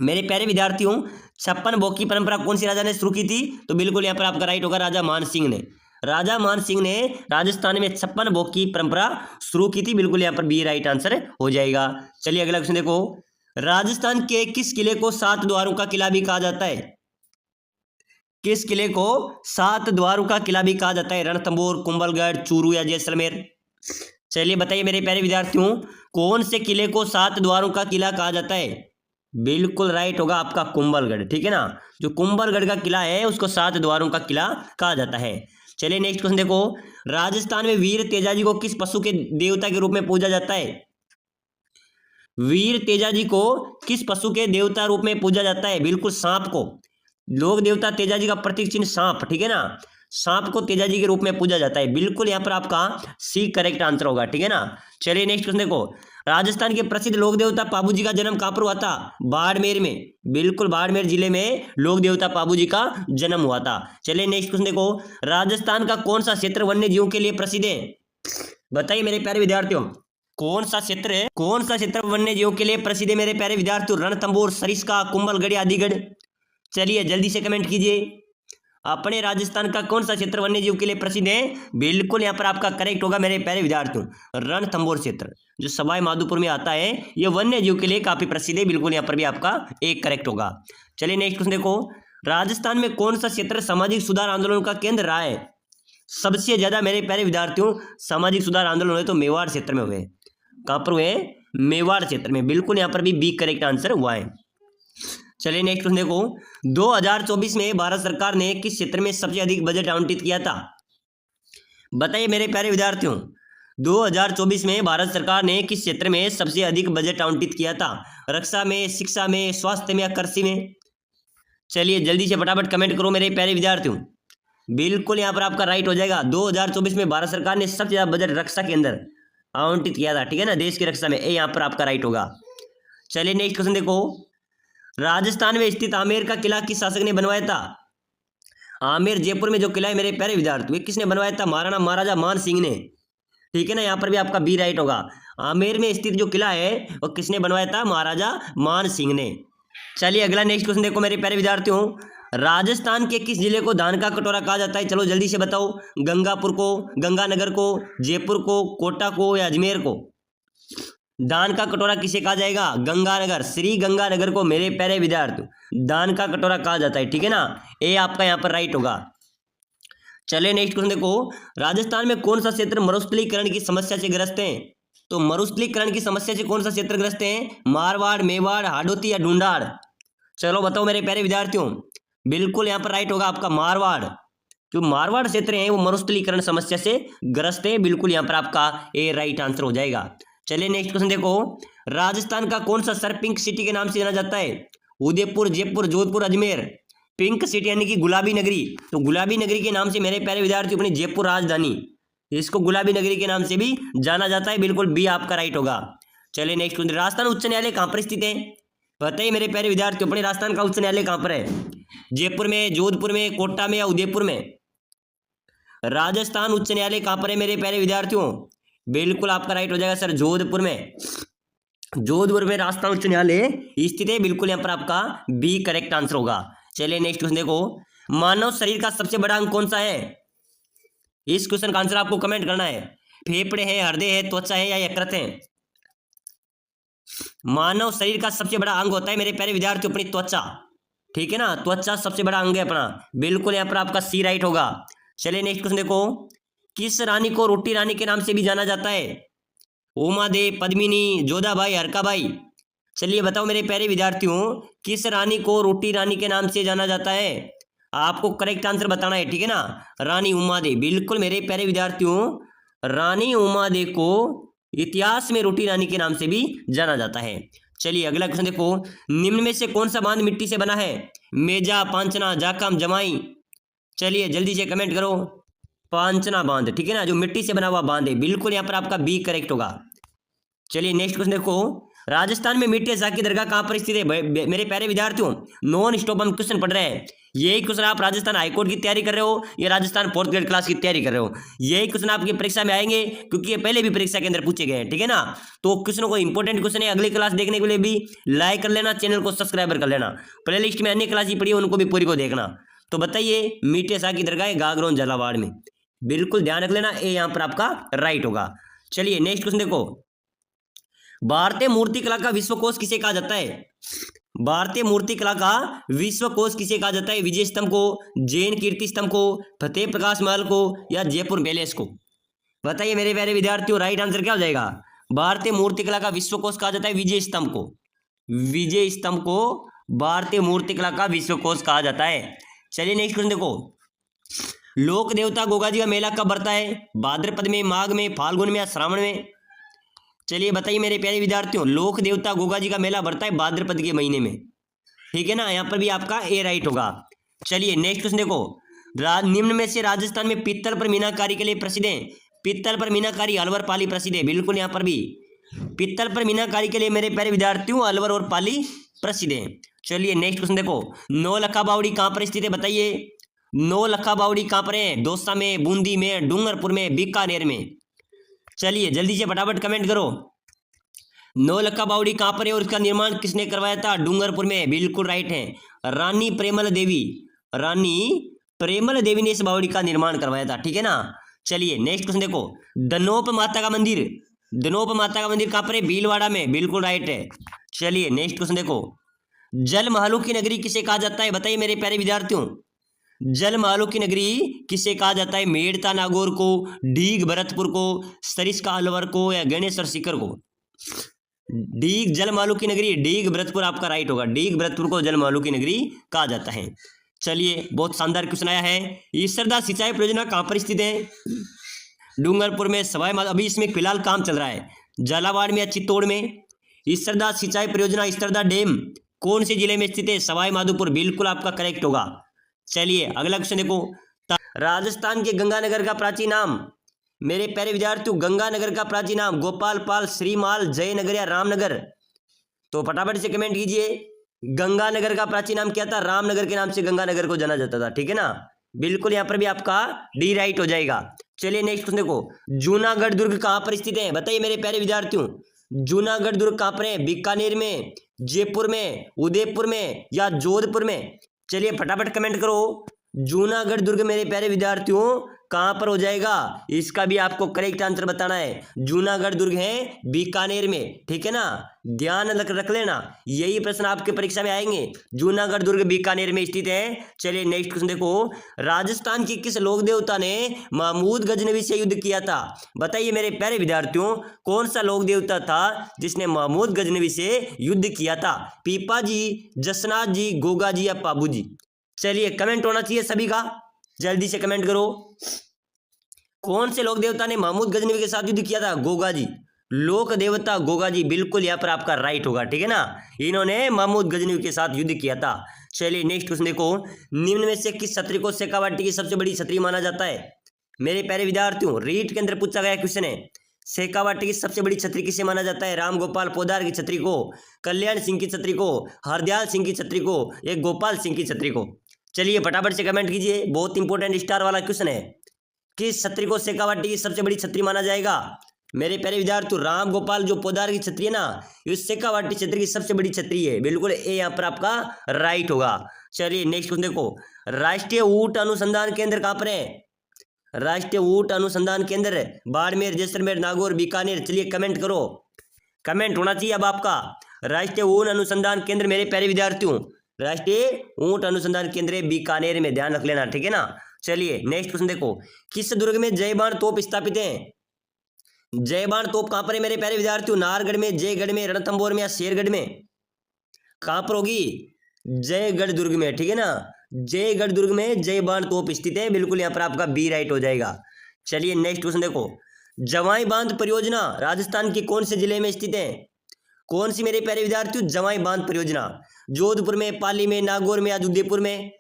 मेरे प्यारे विद्यार्थियों 56 भोग की परंपरा कौन सी राजा ने शुरू की थी? तो बिल्कुल यहाँ पर आपका राइट होगा, राजा मान सिंह ने। राजा मान सिंह ने राजस्थान में 56 भोग की परंपरा शुरू की थी। बिल्कुल यहाँ पर बी राइट आंसर हो जाएगा। चलिए अगला क्वेश्चन देखो, राजस्थान के किस किले को 7 द्वारों का किला भी कहा जाता है? किस किले को 7 द्वारों का किला भी कहा जाता है? रणथंभौर, कुंभलगढ़, चूरू या जैसलमेर? चलिए बताइए मेरे प्यारे विद्यार्थियों, कौन से किले को 7 द्वारों का किला कहा जाता है? बिल्कुल राइट होगा आपका कुंभलगढ़, ठीक है ना, जो कुंभलगढ़ का किला है उसको 7 द्वारों का किला कहा जाता है। चलिए नेक्स्ट क्वेश्चन देखो, राजस्थान में वीर तेजाजी को किस पशु के देवता के रूप में पूजा जाता है? वीर तेजाजी को किस पशु के देवता रूप में पूजा जाता है? बिल्कुल सांप को। लोक देवता तेजाजी का प्रतीक चिन्ह सांप, ठीक है ना, सांप को तेजाजी के रूप में पूजा जाता है। बिल्कुल यहाँ पर आपका सी करेक्ट आंसर होगा, ठीक है ना। चलिए नेक्स्ट क्वेश्चन देखो, राजस्थान के प्रसिद्ध लोक देवता पाबू जी का जन्म कहाँ पर हुआ था? बाड़मेर में। बिल्कुल बाड़मेर जिले में लोक देवता पाबू जी का जन्म हुआ था। चलिए नेक्स्ट क्वेश्चन देखो, राजस्थान का कौन सा क्षेत्र वन्य जीवों के लिए प्रसिद्ध है? बताइए मेरे प्यारे विद्यार्थियों, कौन सा क्षेत्र वन्य जीवों के लिए प्रसिद्ध है मेरे प्यारे विद्यार्थियों? रणथंभौर, सरिस्का, कुंभलगढ़, आदिगढ़? चलिए जल्दी से कमेंट कीजिए, अपने राजस्थान का कौन सा क्षेत्र वन्य जीव के लिए प्रसिद्ध है? बिल्कुल यहाँ पर आपका करेक्ट होगा मेरे प्यारे विद्यार्थियों, रणथंभौर क्षेत्र जो सवाई माधोपुर में आता है, ये वन्य जीव के लिए काफी प्रसिद्ध है। बिल्कुल यहाँ पर भी आपका एक करेक्ट होगा। चलिए नेक्स्ट क्वेश्चन देखो, राजस्थान में कौन सा क्षेत्र सामाजिक सुधार आंदोलन का केंद्र रहा है? सबसे ज्यादा मेरे प्यारे विद्यार्थियों सामाजिक सुधार आंदोलन हुए तो मेवाड़ क्षेत्र में हुए। कहां पर हुए? मेवाड़ क्षेत्र में। बिल्कुल यहाँ पर भी बी करेक्ट आंसर हुआ है। चलिए नेक्स्ट क्वेश्चन देखो, 2024 में भारत सरकार ने किस क्षेत्र में सबसे अधिक बजट आवंटित किया था? बताइए मेरे प्यारे विद्यार्थियों, 2024 में भारत सरकार ने किस क्षेत्र में सबसे अधिक बजट आवंटित किया था? रक्षा में, शिक्षा में, स्वास्थ्य में या कृषि में? चलिए जल्दी से फटाफट कमेंट करो मेरे प्यारे विद्यार्थियों। बिल्कुल यहाँ पर आपका राइट हो जाएगा, 2024 में भारत सरकार ने सबसे ज्यादा बजट रक्षा के अंदर आवंटित किया था, ठीक है ना, देश की रक्षा में। ये यहाँ पर आपका राइट होगा। चलिए नेक्स्ट क्वेश्चन देखो, राजस्थान में स्थित आमेर का किला किस शासक ने बनवाया था? आमेर जयपुर में जो किला है मेरे प्यारे विद्यार्थी किसने बनवाया था? महाराजा मान सिंह ने, ठीक है ना, यहाँ पर भी आपका बी राइट होगा। आमेर में स्थित जो किला है वो किसने बनवाया था? महाराजा मान सिंह ने। चलिए अगला नेक्स्ट क्वेश्चन देखो मेरे प्यारे विद्यार्थियों, राजस्थान के किस जिले को धान का कटोरा कहा जाता है? चलो जल्दी से बताओ, गंगापुर को, गंगानगर को, जयपुर को, कोटा को या अजमेर को? दान का कटोरा किसे कहा जाएगा? गंगानगर, श्री गंगानगर को मेरे प्यारे विद्यार्थी दान का कटोरा कहा जाता है, ठीक है ना, ये आपका यहाँ पर राइट होगा। चलिए नेक्स्ट क्वेश्चन देखो, राजस्थान में कौन सा क्षेत्र मरुस्थलीकरण की समस्या से ग्रस्त है? तो मरुस्थलीकरण की समस्या से कौन सा क्षेत्र ग्रस्त है? मारवाड़, मेवाड़, हाडोती या ढूंढाड़? चलो बताओ मेरे प्यारे विद्यार्थियों। बिल्कुल यहाँ पर राइट होगा आपका मारवाड़। जो मारवाड़ क्षेत्र है वो मरुस्थलीकरण समस्या से ग्रस्त है। बिल्कुल यहाँ पर आपका ए राइट आंसर हो जाएगा। चलिए नेक्स्ट क्वेश्चन देखो, राजस्थान का कौन सा शहर पिंक सिटी के नाम से जाना जाता है? उदयपुर, जयपुर, जोधपुर, अजमेर? पिंक सिटी यानी कि गुलाबी नगरी, तो गुलाबी नगरी के नाम से मेरे प्यारे विद्यार्थी अपनी जयपुर राजधानी, इसको गुलाबी नगरी के नाम से भी जाना जाता है। बिल्कुल बी आपका राइट होगा। चलिए नेक्स्ट क्वेश्चन, राजस्थान उच्च न्यायालय कहाँ पर स्थित है? बताइए मेरे प्यारे विद्यार्थी, अपने राजस्थान का उच्च न्यायालय कहाँ पर है? जयपुर में, जोधपुर में, कोटा में या उदयपुर में? राजस्थान उच्च न्यायालय कहाँ पर है मेरे प्यारे विद्यार्थियों? बिल्कुल आपका राइट हो जाएगा सर, जोधपुर में। जोधपुर में राजस्थान उच्च न्यायालय स्थित है। बिल्कुल यहाँ पर आपका बी करेक्ट आंसर होगा। चलिए नेक्स्ट क्वेश्चन देखो, मानव शरीर का सबसे बड़ा अंग कौन सा है? इस क्वेश्चन का आंसर आपको कमेंट करना है। फेफड़े हैं, हृदय है, त्वचा है या यकृत है? मानव शरीर का सबसे बड़ा अंग होता है मेरे प्यारे विद्यार्थियों अपनी त्वचा, ठीक है ना, त्वचा सबसे बड़ा अंग है अपना, बिल्कुल यहाँ पर आपका सी राइट होगा। चलिए नेक्स्ट क्वेश्चन देखो, किस रानी को रोटी रानी के नाम से भी जाना जाता है? उमा देवी, पद्मिनी, जोधाबाई, हरकाबाई। चलिए बताओ मेरे प्यारे विद्यार्थियों, किस रानी को रोटी रानी के नाम से जाना जाता है? आपको करेक्ट आंसर बताना है, ठीक है ना, रानी उमा देवी, बिल्कुल मेरे प्यारे विद्यार्थियों, रानी उमा देवी को इतिहास में रोटी रानी के नाम से भी जाना जाता है। चलिए अगला क्वेश्चन देखो, निम्न में से कौन सा बांध मिट्टी से बना है? मेजा, पांचना, जाखम, जमाई। चलिए जल्दी से कमेंट करो। पांचना बांध, ठीक है ना, जो मिट्टी से बना हुआ बांध है, बिल्कुल यहाँ पर आपका बी करेक्ट होगा। चलिए नेक्स्ट क्वेश्चन देखो, राजस्थान में मीठे शाह की दरगाह कहाँ पर स्थित है? मेरे प्यारे विद्यार्थियों नॉन स्टॉप हम क्वेश्चन पढ़ रहे हैं। यही क्वेश्चन आप राजस्थान हाईकोर्ट की तैयारी कर रहे हो या राजस्थान 4th ग्रेड क्लास की तैयारी कर रहे हो, यही क्वेश्चन आपकी परीक्षा में आएंगे, क्योंकि ये पहले भी परीक्षा के अंदर पूछे गए हैं, ठीक है ना। तो क्वेश्चनों को इंपॉर्टेंट क्वेश्चन है, अगली क्लास देखने के लिए भी लाइक कर लेना, चैनल को सब्सक्राइबर कर लेना, प्ले लिस्ट में अन्य क्लास ही पढ़ी है उनको भी पूरी को देखना। तो बताइए मीठे शाह की दरगाह गागरोन झालावाड़ में, बिल्कुल ध्यान रख लेना, ये यहाँ पर आपका राइट होगा। चलिए नेक्स्ट क्वेश्चन देखो, भारतीय मूर्ति कला का विश्वकोश किसे कहा जाता है? भारतीय मूर्ति कला का विश्वकोश किसे कहा जाता है? विजय स्तंभ को, जैन कीर्ति स्तंभ को, फतेह प्रकाश महल को या जयपुर पैलेस को? बताइए मेरे प्यारे विद्यार्थियों, राइट आंसर क्या हो जाएगा? भारतीय मूर्ति कला का विश्वकोश कहा जाता है विजय स्तंभ को, विजय स्तंभ को भारतीय मूर्ति कला का विश्वकोश कहा जाता है। चलिए नेक्स्ट क्वेश्चन देखो, लोक देवता गोगा जी का मेला कब बढ़ता है? भाद्रपद में, माघ में, फाल्गुन में या श्रावण में? चलिए बताइए मेरे प्यारे विद्यार्थियों, लोक देवता गोगा जी का मेला बढ़ता है भाद्रपद के महीने में, ठीक है ना, यहाँ पर भी आपका ए राइट होगा। चलिए नेक्स्ट क्वेश्चन देखो, निम्न में से राजस्थान में पित्तल पर मीनाकारी के लिए प्रसिद्ध है? पित्तल पर मीनाकारी अलवर पाली प्रसिद्ध है, बिल्कुल यहाँ पर भी पित्तल पर मीनाकारी के लिए मेरे प्यारे विद्यार्थियों अलवर और पाली प्रसिद्ध है। चलिए नेक्स्ट क्वेश्चन देखो, नौलखा बावड़ी कहाँ पर स्थित है? बताइए नौलखा बावड़ी कहाँ पर है? दौसा में, बूंदी में, डूंगरपुर में, बीकानेर में? चलिए जल्दी से फटाफट कमेंट करो, नौलखा बावड़ी कहाँ पर है और इसका निर्माण किसने करवाया था? डूंगरपुर में, बिल्कुल राइट है, रानी प्रेमल देवी, रानी प्रेमल देवी ने इस बावड़ी का निर्माण करवाया था, ठीक है ना। चलिए नेक्स्ट क्वेश्चन देखो, दनोप माता का मंदिर, दनोप माता का मंदिर कहाँ पर है? भीलवाड़ा में, बिल्कुल राइट है। चलिए नेक्स्ट क्वेश्चन देखो, जल महलों की नगरी किसे कहा जाता है? बताइए मेरे प्यारे विद्यार्थियों, जल महलों की नगरी किसे कहा जाता है? मेड़ता नागौर को, डीग भरतपुर को, सरिस्का अलवर को या गणेश्वर सीकर को? डीग जल महलों की नगरी, डीग भरतपुर आपका राइट होगा, डीग भरतपुर को जल महलों की नगरी कहा जाता है। चलिए बहुत शानदार क्वेश्चन आया है, ईश्वरदा सिंचाई परियोजना कहाँ पर स्थित है? डूंगरपुर में, सवाई माधोपुर, अभी इसमें फिलहाल काम चल रहा है, झालावाड़ में या चित्तौड़ में? ईश्वरदा सिंचाई परियोजना, ईश्वरदा डैम कौन से जिले में स्थित है? सवाई माधोपुर, बिल्कुल आपका करेक्ट होगा। चलिए अगला क्वेश्चन देखो, राजस्थान के गंगानगर का प्राचीन नाम? मेरे प्यारे विद्यार्थियों गंगानगर का प्राचीन नाम गोपालपाल, श्रीमाल, जयनगर या रामनगर? तो फटाफट से कमेंट कीजिए, गंगानगर का प्राचीन नाम क्या था? रामनगर के नाम से गंगानगर को जाना जाता था, ठीक है ना, बिल्कुल यहाँ पर भी आपका डी राइट हो जाएगा। चलिए नेक्स्ट क्वेश्चन देखो, जूनागढ़ दुर्ग कहाँ पर स्थित है? बताइए मेरे प्यारे विद्यार्थियों, जूनागढ़ दुर्ग कहाँ पर है? बीकानेर में, जयपुर में, उदयपुर में या जोधपुर में? चलिए फटाफट कमेंट करो, जूनागढ़ दुर्ग मेरे प्यारे विद्यार्थियों कहाँ पर हो जाएगा? इसका भी आपको करेक्ट आंसर बताना है, जूनागढ़ दुर्ग है बीकानेर में, ठीक है ना, ध्यान रख लेना, यही प्रश्न आपके परीक्षा में आएंगे, जूनागढ़ दुर्ग बीकानेर में स्थित है। चलिए नेक्स्ट क्वेश्चन देखो, राजस्थान की किस लोक देवता ने महमूद गजनवी से युद्ध किया था? बताइए मेरे प्यारे विद्यार्थियों, कौन सा लोक देवता था जिसने महमूद गजनवी से युद्ध किया था? पीपा जी, जसनाथ जी, गोगा जी या पाबू जी? चलिए कमेंट होना चाहिए सभी का, जल्दी से कमेंट करो, कौन से लोक देवता ने महमूद गजनवी के साथ युद्ध किया था? गोगा जी, लोक देवता गोगा जी, बिल्कुल यहाँ पर आपका राइट होगा, ठीक है ना, इन्होंने महमूद गजनवी के साथ युद्ध किया था। चलिए नेक्स्ट क्वेश्चन देखो, निम्न में से किस छतरी को शेखावाटी की सबसे बड़ी छतरी माना जाता है? मेरे प्यारे विद्यार्थियों रीट के अंदर पूछा गया क्वेश्चन है, शेखावाटी की सबसे बड़ी छतरी किसे माना जाता है? राम गोपाल पोदार की छतरी को, कल्याण सिंह की छतरी को, हरदयाल सिंह की छतरी को, एक गोपाल सिंह की छतरी को? चलिए फटाफट से कमेंट कीजिए, बहुत इंपॉर्टेंट स्टार वाला क्वेश्चन है, किस छतरी को शेखावाटी की सबसे बड़ी छतरी माना जाएगा? मेरे प्यारे विद्यार्थियों राम गोपाल जो पोदार की छतरी है ना, ये शेखावाटी छतरी की सबसे बड़ी छतरी है, बिल्कुल ए यहाँ पर आपका राइट होगा। चलिए नेक्स्ट क्वेश्चन देखो, राष्ट्रीय ऊंट अनुसंधान केंद्र कहाँ पर है? राष्ट्रीय ऊंट अनुसंधान केंद्र बाड़मेर, जैसलमेर, नागौर, बीकानेर? चलिए कमेंट करो, कमेंट होना चाहिए अब आपका। राष्ट्रीय ऊन अनुसंधान केंद्र मेरे प्यारे विद्यार्थियों, राष्ट्रीय ऊंट अनुसंधान केंद्र बीकानेर में, ध्यान रख लेना, ठीक है ना। चलिए नेक्स्ट क्वेश्चन देखो, किस दुर्ग में जय बाण तोप स्थापित है? जय बाण तोप कहां पर है मेरे प्यारे विद्यार्थियों? नाहरगढ़ में, जयगढ़ में, रणथंभौर में या शेरगढ़ में? कहां पर होगी? जयगढ़ दुर्ग में, ठीक है ना। जयगढ़ दुर्ग में जय बाण तोप स्थित है, बिल्कुल यहाँ पर आपका बी राइट हो जाएगा। चलिए नेक्स्ट क्वेश्चन देखो, जवाई बांध परियोजना राजस्थान के कौन से जिले में स्थित है? कौन सी मेरे प्यारे विद्यार्थियों? जवाई बांध परियोजना जोधपुर में, पाली में, नागौर में या उदयपुर में?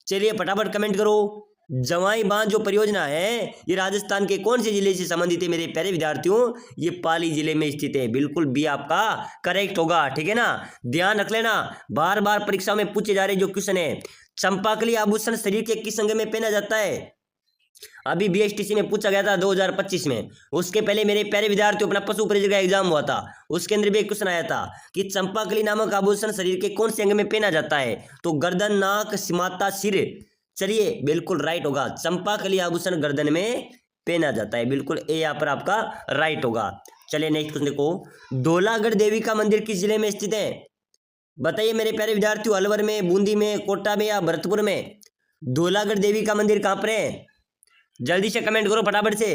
चलिए फटाफट कमेंट करो। जवाई बांध जो परियोजना है ये राजस्थान के कौन से जिले से संबंधित है मेरे प्यारे विद्यार्थियों? ये पाली जिले में स्थित है, बिल्कुल बी आपका करेक्ट होगा, ठीक है ना। ध्यान रख लेना, बार बार परीक्षा में पूछे जा रहे जो क्वेश्चन है, चंपाकली आभूषण शरीर के किस अंग में पहना जाता है? अभी बीएसटीसी में पूछा गया था 2025 में। उसके पहले मेरे प्यारे विद्यार्थियों अपना पशु परिचय का एग्जाम हुआ था, उसके अंदर भी एक क्वेश्चन आया था कि चंपाकली नामक आभूषण शरीर के कौन से अंग में पहना जाता है? तो गर्दन, नाक, सिमाता, सिर। चलिए बिल्कुल राइट होगा, चंपाकली आभूषण गर्दन में पहना जाता है, बिल्कुल ए यहाँ पर आपका राइट होगा। चलिए नेक्स्ट क्वेश्चन देखो, धौलागढ़ देवी का मंदिर किस जिले में स्थित है? बताइए मेरे प्यारे विद्यार्थियों, अलवर में, बूंदी में, कोटा में या भरतपुर में? धौलागढ़ देवी का मंदिर कहाँ पर है? जल्दी से कमेंट करो फटाफट से।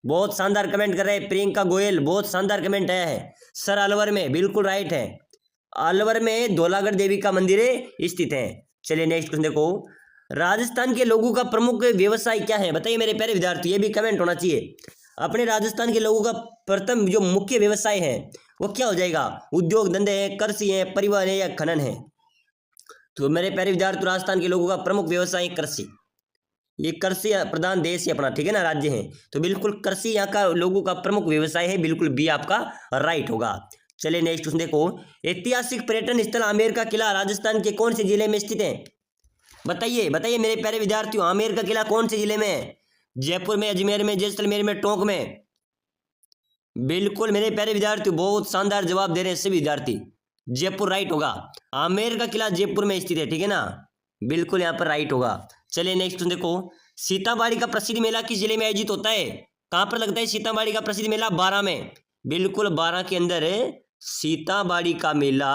बहुत शानदार कमेंट कर रहे हैं प्रियंका गोयल, बहुत शानदार कमेंट आया है। सर अलवर में, बिल्कुल राइट है, अलवर में धौलागढ़ देवी का मंदिर स्थित है। चलिए नेक्स्ट क्वेश्चन देखो, राजस्थान के लोगों का प्रमुख व्यवसाय क्या है? बताइए मेरे प्यारे विद्यार्थी, ये भी कमेंट होना चाहिए। अपने राजस्थान के लोगों का प्रथम जो मुख्य व्यवसाय है वो क्या हो जाएगा? उद्योग धंधे हैं, कृषि है, परिवहन है या खनन है? तो मेरे प्यारे विद्यार्थी, राजस्थान के लोगों का प्रमुख व्यवसाय कृषि, ये कृषि प्रधान देश है अपना, ठीक है ना, राज्य है, तो बिल्कुल कृषि यहाँ का लोगों का प्रमुख व्यवसाय है, बिल्कुल बी आपका राइट होगा। चलिए नेक्स्ट क्वेश्चन देखो, ऐतिहासिक पर्यटन स्थल आमेर का किला राजस्थान के कौन से जिले में स्थित है? बताइए बताइए मेरे प्यारे विद्यार्थियों, आमेर का किला कौन से जिले में है? जयपुर में, अजमेर में, जैसलमेर में, टोंक में? बिल्कुल मेरे प्यारे विद्यार्थियों बहुत शानदार जवाब दे रहे हैं सभी विद्यार्थी, जयपुर राइट होगा, आमेर का किला जयपुर में स्थित है, ठीक है ना, बिल्कुल यहाँ पर राइट होगा। चलिए नेक्स्ट देखो, सीताबाड़ी का प्रसिद्ध मेला किस जिले में आयोजित होता है? कहां पर लगता है सीताबाड़ी का प्रसिद्ध मेला? बारां में, बिल्कुल बारां के अंदर सीताबाड़ी का मेला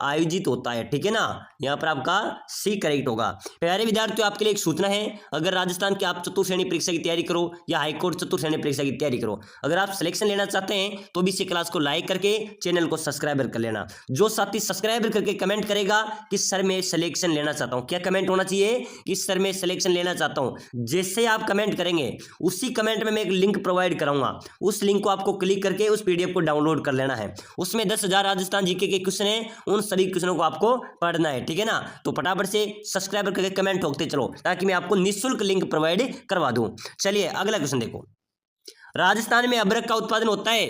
आयोजित होता है, ठीक है ना, यहाँ पर आपका सी करेक्ट होगा। प्यारे विद्यार्थियों आपके लिए एक सूचना है, अगर राजस्थान के आप चतुर्थ श्रेणी परीक्षा की तैयारी करो या हाईकोर्ट चतुर्थ श्रेणी परीक्षा की तैयारी करो, अगर आप सिलेक्शन लेना चाहते हैं तो भी इस क्लास को लाइक करके चैनल को सब्सक्राइबर कर लेना। जो साथी सब्सक्राइबर करके कमेंट करेगा कि सर मैं सिलेक्शन लेना चाहता हूँ, क्या कमेंट होना चाहिए कि सर मैं सिलेक्शन लेना चाहता हूँ, जैसे आप कमेंट करेंगे उसी कमेंट में मैं एक लिंक प्रोवाइड कराऊंगा, उस लिंक को आपको क्लिक करके उस पीडीएफ को डाउनलोड कर लेना है। उसमें 10,000 राजस्थान जीके के क्वेश्चन है, उन सभी क्वेश्चनों को आपको पढ़ना है, ठीक है ना। तो फटाफट से सब्सक्राइबर करके कमेंट ठोकते चलो ताकि मैं आपको निःशुल्क लिंक प्रोवाइड करवा दूं। चलिए अगला क्वेश्चन देखो, राजस्थान में अबरक का उत्पादन होता है,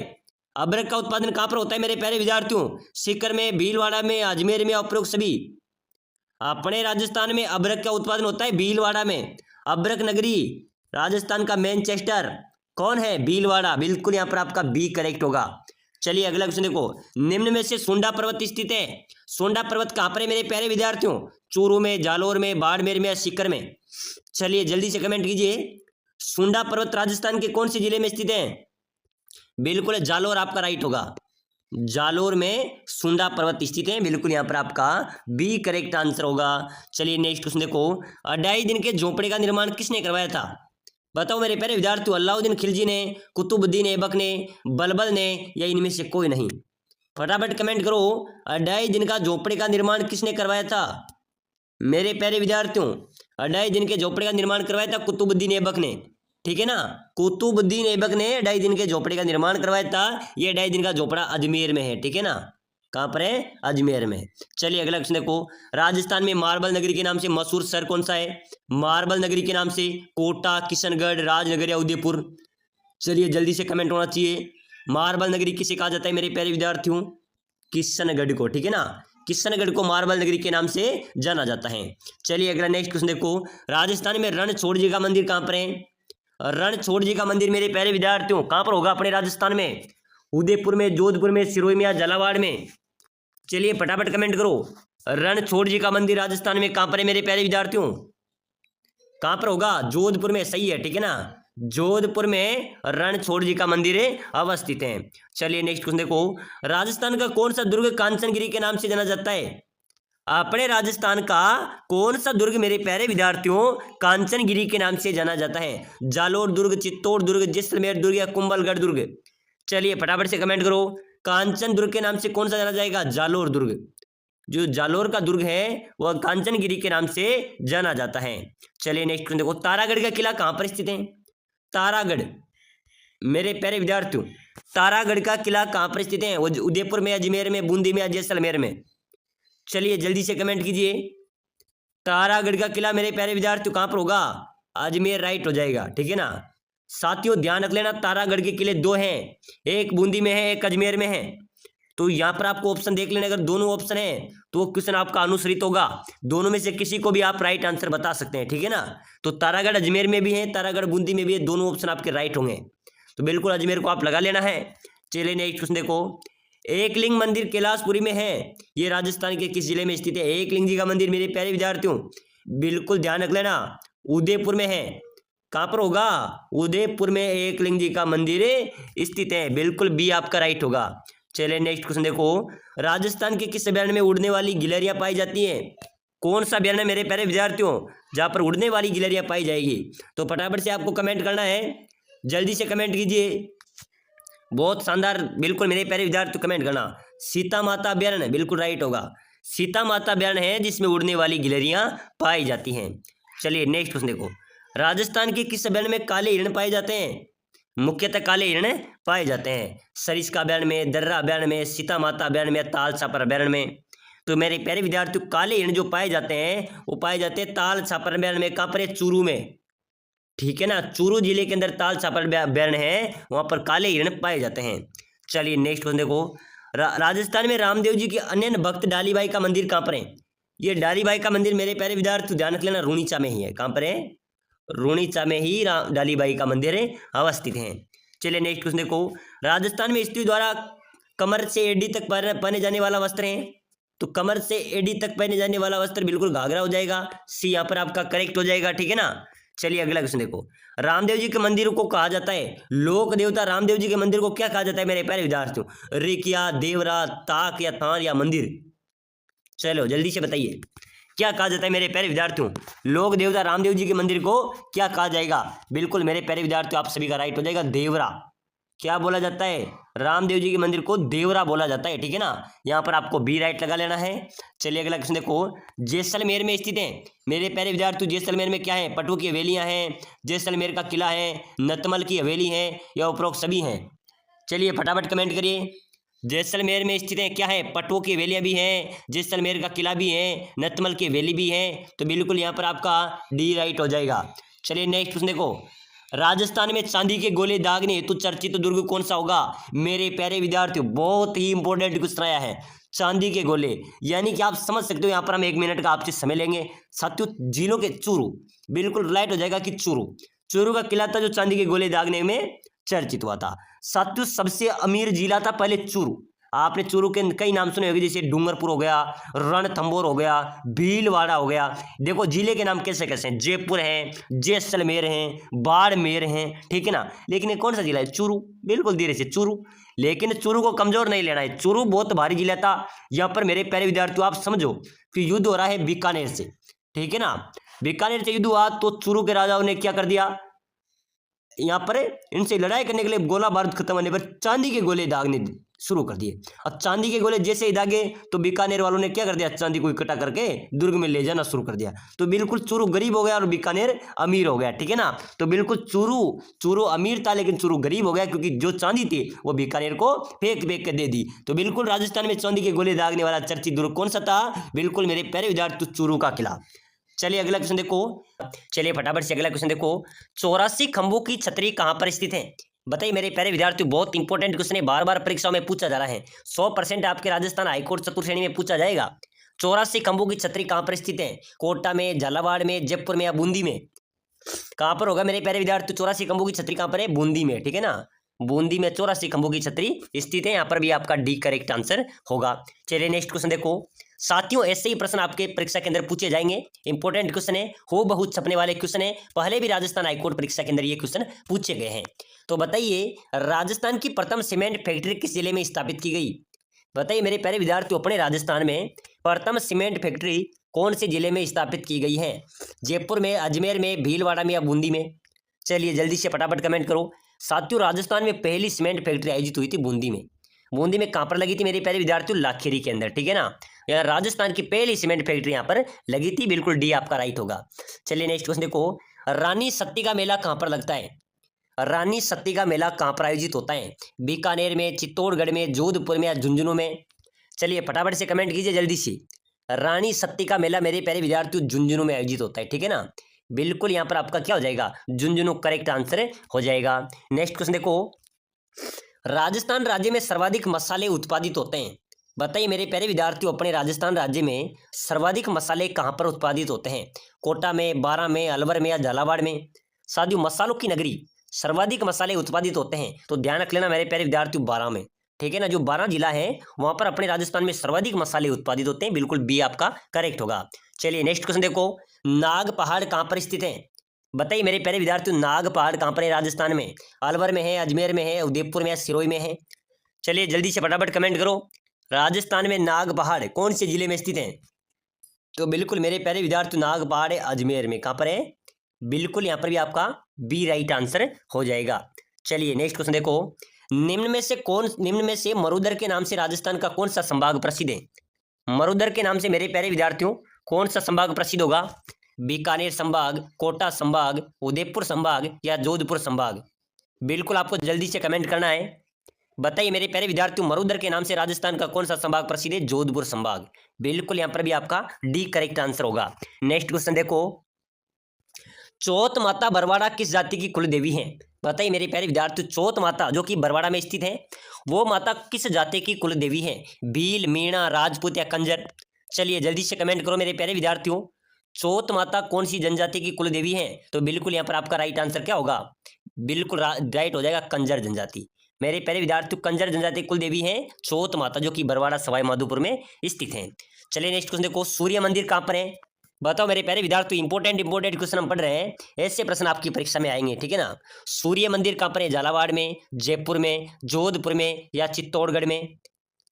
अबरक का उत्पादन कहां पर होता है मेरे प्यारे विद्यार्थियों? सीकर में, भीलवाड़ा में, अजमेर में, उपरोक्त सभी? अपने राजस्थान में अबरक का उत्पादन होता है भीलवाड़ा में, अबरक नगरी राजस्थान का मैनचेस्टर कौन है? भीलवाड़ा, बिल्कुल यहां पर आपका बी करेक्ट होगा। चलिए अगला क्वेश्चन देखो, निम्न में से सोंडा पर्वत स्थित है, सोंडा पर्वत कहां पर है मेरे प्यारे विद्यार्थियों? चूरू में, जालोर में, बाड़मेर में या सीकर में? चलिए जल्दी से कमेंट कीजिए, सोंडा पर्वत राजस्थान के कौन से जिले में स्थित है? बिल्कुल जालोर आपका राइट होगा, जालोर में सोंडा पर्वत स्थित है, बिल्कुल यहां पर आपका बी करेक्ट आंसर होगा। चलिए नेक्स्ट क्वेश्चन देखो, 2.5 दिन के झोपड़े का निर्माण किसने करवाया था? बताओ मेरे प्यारे विद्यार्थियों, अलाउद्दीन खिलजी ने, कुतुबुद्दीन ऐबक ने, बलबल ने या इनमें से कोई नहीं? फटाफट कमेंट करो, 2.5 दिन का झोपड़े का निर्माण किसने करवाया था मेरे प्यारे विद्यार्थियों? 2.5 दिन के झोपड़े का निर्माण करवाया था कुतुबुद्दीन ऐबक ने, ठीक है ना, कुतुबुद्दीन ऐबक ने 2.5 दिन के झोपड़े का निर्माण करवाया था। ये 2.5 दिन का झोपड़ा अजमेर में है, ठीक है ना, कहां पर है? अजमेर में। चलिए अगला क्वेश्चन देखो, राजस्थान में मार्बल नगरी के नाम से मशहूर शहर कौन सा है? मार्बल नगरी के नाम से कोटा, किशनगढ़, राजनगर या उदयपुर? चलिए जल्दी से कमेंट होना चाहिए, मार्बल नगरी किसे कहा जाता है मेरे प्यारे विद्यार्थियों? किशनगढ़ को, ठीक है ना, किशनगढ़ को मार्बल नगरी के नाम से जाना जाता है। चलिए अगला नेक्स्ट क्वेश्चन देखो, राजस्थान में रणछोड़ जी का मंदिर कहां पर है? रणछोड़ जी का मंदिर मेरे प्यारे विद्यार्थियों कहां पर होगा अपने राजस्थान में? उदयपुर में, जोधपुर में, सिरोही में या झालावाड़ में? चलिए फटाफट कमेंट करो, रणछोड़ जी का मंदिर राजस्थान में कहां पर है मेरे प्यारे विद्यार्थियों? कहां पर होगा? जोधपुर में, सही है, ठीक है ना, जोधपुर में रणछोड़ जी का मंदिर अवस्थित है। चलिए नेक्स्ट क्वेश्चन देखो, राजस्थान का कौन सा दुर्ग कांचनगिरी के नाम से जाना जाता है? अपने राजस्थान का कौन सा दुर्ग मेरे प्यारे विद्यार्थियों कांचनगिरी के नाम से जाना जाता है? जालोर दुर्ग, चित्तौड़ दुर्ग, जैसलमेर दुर्ग या कुंभलगढ़ दुर्ग? चलिए फटाफट से कमेंट करो। कांचन दुर्ग के नाम से कौन सा जाना जाएगा? जालोर दुर्ग। जो जालोर का दुर्ग है वह कांचनगिरी के नाम से जाना जाता है। चलिए नेक्स्ट क्वेश्चन देखो, तारागढ़ का किला कहाँ पर स्थित है? तारागढ़ मेरे प्यारे विद्यार्थियों, तारागढ़ का किला कहाँ पर स्थित है? वो उदयपुर में, अजमेर में, बूंदी में या जैसलमेर में? चलिए जल्दी से कमेंट कीजिए। तारागढ़ का किला मेरे प्यारे विद्यार्थियों कहाँ पर होगा? अजमेर राइट हो जाएगा, ठीक है ना। साथियों ध्यान रख लेना, तारागढ़ के किले दो हैं, एक बूंदी में है, एक अजमेर में है। तो यहाँ पर आपको ऑप्शन देख लेना, अगर दोनों ऑप्शन है तो वो क्वेश्चन आपका अनुसरित होगा। दोनों में से किसी को भी आप राइट आंसर बता सकते हैं, ठीक है ना। तो तारागढ़ अजमेर में भी है, तारागढ़ बूंदी में भी है, दोनों ऑप्शन आपके राइट होंगे। तो बिल्कुल अजमेर को आप लगा लेना है। चलिए नेक्स्ट क्वेश्चन देखो, एकलिंग मंदिर कैलाशपुरी में है, ये राजस्थान के किस जिले में स्थित है? एकलिंग जी का मंदिर मेरे प्यारे विद्यार्थियों बिल्कुल ध्यान रख लेना, उदयपुर में है। कहाँ पर होगा? उदयपुर में एकलिंग जी का मंदिर स्थित है, बिल्कुल बी आपका राइट होगा। चलिए नेक्स्ट क्वेश्चन देखो, राजस्थान के किस अभयारण्य में उड़ने वाली गिलहरियां पाई जाती हैं? कौन सा अभयारण्य मेरे प्यारे विद्यार्थियों जहाँ पर उड़ने वाली गिलहरियां पाई जाएगी? तो फटाफट से आपको कमेंट करना है, जल्दी से कमेंट कीजिए, बहुत शानदार, बिल्कुल मेरे प्यारे विद्यार्थी कमेंट करना। सीता माता अभयारण्य बिल्कुल राइट होगा, सीता माता अभयारण्य है जिसमें उड़ने वाली गिलहरियां पाई जाती हैं। चलिए नेक्स्ट क्वेश्चन देखो, राजस्थान के किस अभयारण्य में काले हिरण पाए जाते हैं? मुख्यतः काले हिरण पाए जाते हैं सरिस्का अभयारण्य में, दर्रा अभयारण्य में, सीता माता अभयारण्य में, ताल छापर अभयारण्य में। तो मेरे प्यारे विद्यार्थियों काले हिरण जो पाए जाते हैं वो पाए जाते हैं ताल छापर अभयारण्य में। कहाँ पर है? चूरू में, ठीक है ना। चूरू जिले के अंदर ताल छापर अभयारण्य है, वहां पर काले हिरण पाए जाते हैं। चलिए नेक्स्ट क्वेश्चन देखो, राजस्थान में रामदेव जी के अन्य भक्त डालीबाई का मंदिर कहाँ पर है? ये डालीबाई का मंदिर मेरे प्यारे विद्यार्थी ध्यान रख लेना, रूणीचा में ही है। कहाँ पर है? रूणीचा में ही डालीबाई का मंदिर अवस्थित है। चलिए नेक्स्ट क्वेश्चन देखो, राजस्थान में स्त्री द्वारा कमर से एडी तक पहने जाने वाला वस्त्र है? तो कमर से एडी तक पहने जाने वाला वस्त्र बिल्कुल घाघरा हो जाएगा, सी यहाँ पर आपका करेक्ट हो जाएगा, ठीक है ना। चलिए अगला क्वेश्चन देखो, रामदेव जी के मंदिर को कहा जाता है, लोक देवता रामदेव जी के मंदिर को क्या कहा जाता है मेरे प्यारे विद्यार्थियों? रिकिया, देवरा, ताक या थान या मंदिर? चलो जल्दी से बताइए क्या कहा जाता है मेरे प्यारे विद्यार्थियों? लोक देवता रामदेव जी के मंदिर को क्या कहा जाएगा? बिल्कुल मेरे प्यारे विद्यार्थियों आप सभी का राइट हो जाएगा, देवरा। क्या बोला जाता है? रामदेव जी के मंदिर को देवरा बोला जाता है, ठीक है ना। यहाँ पर आपको बी राइट लगा लेना है। चलिए अगला क्वेश्चन देखो, जैसलमेर में स्थित है मेरे प्यारे विद्यार्थियों, जैसलमेर में क्या है? पटु की हवेलियां हैं, जैसलमेर का किला है, नतमल की हवेली है या उपरोक्त सभी हैं? चलिए फटाफट कमेंट करिए। जैसलमेर में स्थित है, क्या है? पटुओं की हवेलियां भी हैं, जैसलमेर का किला भी है, नतमल की हवेली भी है। तो बिल्कुल यहाँ पर आपका डी राइट हो जाएगा। चलिए नेक्स्ट क्वेश्चन देखो, राजस्थान में चांदी के गोले दागने हेतु चर्चित दुर्ग कौन सा होगा? मेरे प्यारे विद्यार्थियों बहुत ही इंपॉर्टेंट क्वेश्चन आया है, चांदी के गोले, यानी कि आप समझ सकते हो। यहाँ पर हम 1 मिनट का आपसे समय लेंगे। साथियों जिलों के चूरू, बिल्कुल राइट हो जाएगा कि चूरू। चूरू का किला था जो चांदी के गोले दागने में चर्चित हुआ था। साथियों सबसे अमीर जिला था पहले चूरू। आपने चूरू के कई नाम सुने होंगे, जैसे डूंगरपुर हो गया, रणथंभौर हो गया, भीलवाड़ा हो गया। देखो जिले के नाम कैसे कैसे हैं, जयपुर है, जैसलमेर हैं, बाड़मेर हैं, ठीक है ना। लेकिन ये कौन सा जिला है? चूरू। बिल्कुल धीरे से चूरू, लेकिन चूरू को कमजोर नहीं लेना है, चूरू बहुत भारी जिला था। यहाँ पर मेरे प्यारे विद्यार्थियों आप समझो कि युद्ध हो रहा है बीकानेर से, ठीक है ना। बीकानेर से युद्ध हुआ तो चूरू के राजाओं ने क्या कर दिया, यहाँ पर इनसे लड़ाई करने के लिए गोला बारूद खत्म होने पर चांदी के गोले दागने शुरू कर दिए। अब चांदी के गोले जैसे ही दागे तो बीकानेर वालों ने क्या कर दिया, चांदी को इकट्ठा करके दुर्ग में ले जाना शुरू कर दिया। तो बिल्कुल चूरू गरीब हो गया और बीकानेर अमीर हो गया, ठीक है ना। तो बिल्कुल चूरू अमीर था लेकिन चूरू गरीब हो गया, क्योंकि जो चांदी थी वो बीकानेर को फेंक के दे दी। तो बिल्कुल राजस्थान में चांदी के गोले दागने वाला चर्चित दुर्ग कौन सा था? बिल्कुल मेरे प्यारे विद्यार्थी चूरू का किला। चलिए अगला क्वेश्चन देखो, चलिए फटाफट से अगला क्वेश्चन देखो, 84 खंभों की छतरी कहां पर स्थित है? बताइए मेरे प्यारे विद्यार्थियों बहुत इंपॉर्टेंट क्वेश्चन है, बार बार परीक्षाओं में पूछा जा रहा है, 100% आपके राजस्थान हाईकोर्ट चतुर्थ श्रेणी में पूछा जाएगा। 84 खंभों की छतरी कहां पर स्थित है? कोटा में, झालावाड़ में, जयपुर में या बूंदी में? कहां पर होगा मेरे प्यारे विद्यार्थी? 84 खंभों की छतरी कहां पर है? बूंदी में, ठीक है ना। बूंदी में 84 खंभों की छतरी स्थित है, यहाँ पर भी आपका डी करेक्ट आंसर होगा। चलिए नेक्स्ट क्वेश्चन देखो, साथियों ऐसे ही प्रश्न आपके परीक्षा के अंदर पूछे जाएंगे, इंपॉर्टेंट क्वेश्चन है, हो बहुत छपने वाले क्वेश्चन है, पहले भी राजस्थान हाईकोर्ट परीक्षा के अंदर ये क्वेश्चन पूछे गए हैं। तो बताइए राजस्थान की प्रथम सीमेंट फैक्ट्री किस जिले में स्थापित की गई? बताइए मेरे प्यारे विद्यार्थियों, अपने राजस्थान में प्रथम सीमेंट फैक्ट्री कौन से जिले में स्थापित की गई है? जयपुर में, अजमेर में, भीलवाड़ा में या बूंदी में? चलिए जल्दी से फटाफट कमेंट करो। साथियों राजस्थान में पहली सीमेंट फैक्ट्री आयोजित हुई थी बूंदी में। बूंदी में कहाँ पर लगी थी मेरे प्यारे विद्यार्थियों? लाखेरी के अंदर, ठीक है ना। यार राजस्थान की पहली सीमेंट फैक्ट्री यहाँ पर लगी थी, बिल्कुल डी आपका राइट होगा। चलिए नेक्स्ट क्वेश्चन देखो, रानी सती का मेला कहाँ पर लगता है? रानी सती का मेला कहाँ पर आयोजित होता है? बीकानेर में, चित्तौड़गढ़ में, जोधपुर में या झुंझुनू में? चलिए फटाफट से कमेंट कीजिए जल्दी से। रानी सती का मेला मेरे प्यारे विद्यार्थियों झुंझुनू में आयोजित होता है, ठीक है ना। बिल्कुल यहाँ पर आपका क्या हो जाएगा? झुंझुनू करेक्ट आंसर हो जाएगा। नेक्स्ट क्वेश्चन देखो, राजस्थान राज्य में सर्वाधिक मसाले उत्पादित होते हैं। बताइए मेरे प्यारे विद्यार्थियों, अपने राजस्थान राज्य में सर्वाधिक मसाले कहाँ पर उत्पादित होते हैं? कोटा में, बारां में, अलवर में या झालावाड़ में? साथियों मसालों की नगरी, सर्वाधिक मसाले उत्पादित होते हैं तो ध्यान रख लेना मेरे प्यारे विद्यार्थियों, बारां में, ठीक है ना। जो बारां जिला है वहां पर अपने राजस्थान में सर्वाधिक मसाले उत्पादित होते हैं, बिल्कुल बी आपका करेक्ट होगा। चलिए नेक्स्ट क्वेश्चन देखो, नाग पहाड़ कहाँ पर स्थित है? बताइए मेरे प्यारे विद्यार्थियों, नाग पहाड़ कहाँ पर है राजस्थान में? अलवर में है, अजमेर में है, उदयपुर में या सिरोही में है? चलिए जल्दी से फटाफट कमेंट करो। राजस्थान में नाग पहाड़ कौन से जिले में स्थित है? तो बिल्कुल मेरे प्यारे विद्यार्थियों, नाग पहाड़ है अजमेर में। कहाँ पर है? बिल्कुल यहाँ पर भी आपका बी राइट आंसर हो जाएगा। चलिए नेक्स्ट क्वेश्चन देखो, निम्न में से मरुधर के नाम से राजस्थान का कौन सा संभाग प्रसिद्ध है? मरुधर के नाम से मेरे प्यारे विद्यार्थियों कौन सा संभाग प्रसिद्ध होगा? बीकानेर संभाग, कोटा संभाग, उदयपुर संभाग या जोधपुर संभाग? बिल्कुल आपको जल्दी से कमेंट करना है। बताइए मेरे प्यारे विद्यार्थियों, मरुधर के नाम से राजस्थान का कौन सा संभाग प्रसिद्ध है? जोधपुर संभाग। बिल्कुल यहाँ पर भी आपका डी करेक्ट आंसर होगा। नेक्स्ट क्वेश्चन देखो, चौथ माता बरवाड़ा किस जाति की कुल देवी है? बताइए मेरे प्यारे विद्यार्थियों, चौथ माता जो कि बरवाड़ा में स्थित है वो माता किस जाति की कुल देवी है? भील, मीणा, राजपूत या कंजर? चलिए जल्दी से कमेंट करो मेरे प्यारे विद्यार्थियों, चौथ माता कौन सी जनजाति की कुल देवी है? तो बिल्कुल यहाँ पर आपका राइट आंसर क्या होगा? बिल्कुल राइट हो जाएगा, कंजर जनजाति। मेरे प्यारे विद्यार्थियों, कंजर जनजाति कुल देवी है चौथ माता, जो कि बरवाड़ा सवाई माधोपुर में स्थित है। चलिए नेक्स्ट क्वेश्चन देखो, सूर्य मंदिर कहाँ पर है? बताओ मेरे प्यारे विद्यार्थियों, इंपॉर्टेंट क्वेश्चन हम पढ़ रहे हैं, ऐसे प्रश्न आपकी परीक्षा में आएंगे, ठीक है ना। सूर्य मंदिर कहाँ पर है? झालावाड़ में, जयपुर में, जोधपुर में या चित्तौड़गढ़ में?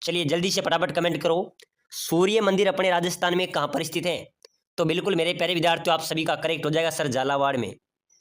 चलिए जल्दी से फटाफट कमेंट करो, सूर्य मंदिर अपने राजस्थान में कहाँ पर स्थित है? तो बिल्कुल मेरे प्यारे विद्यार्थियों आप सभी का करेक्ट हो जाएगा सर, झालावाड़ में,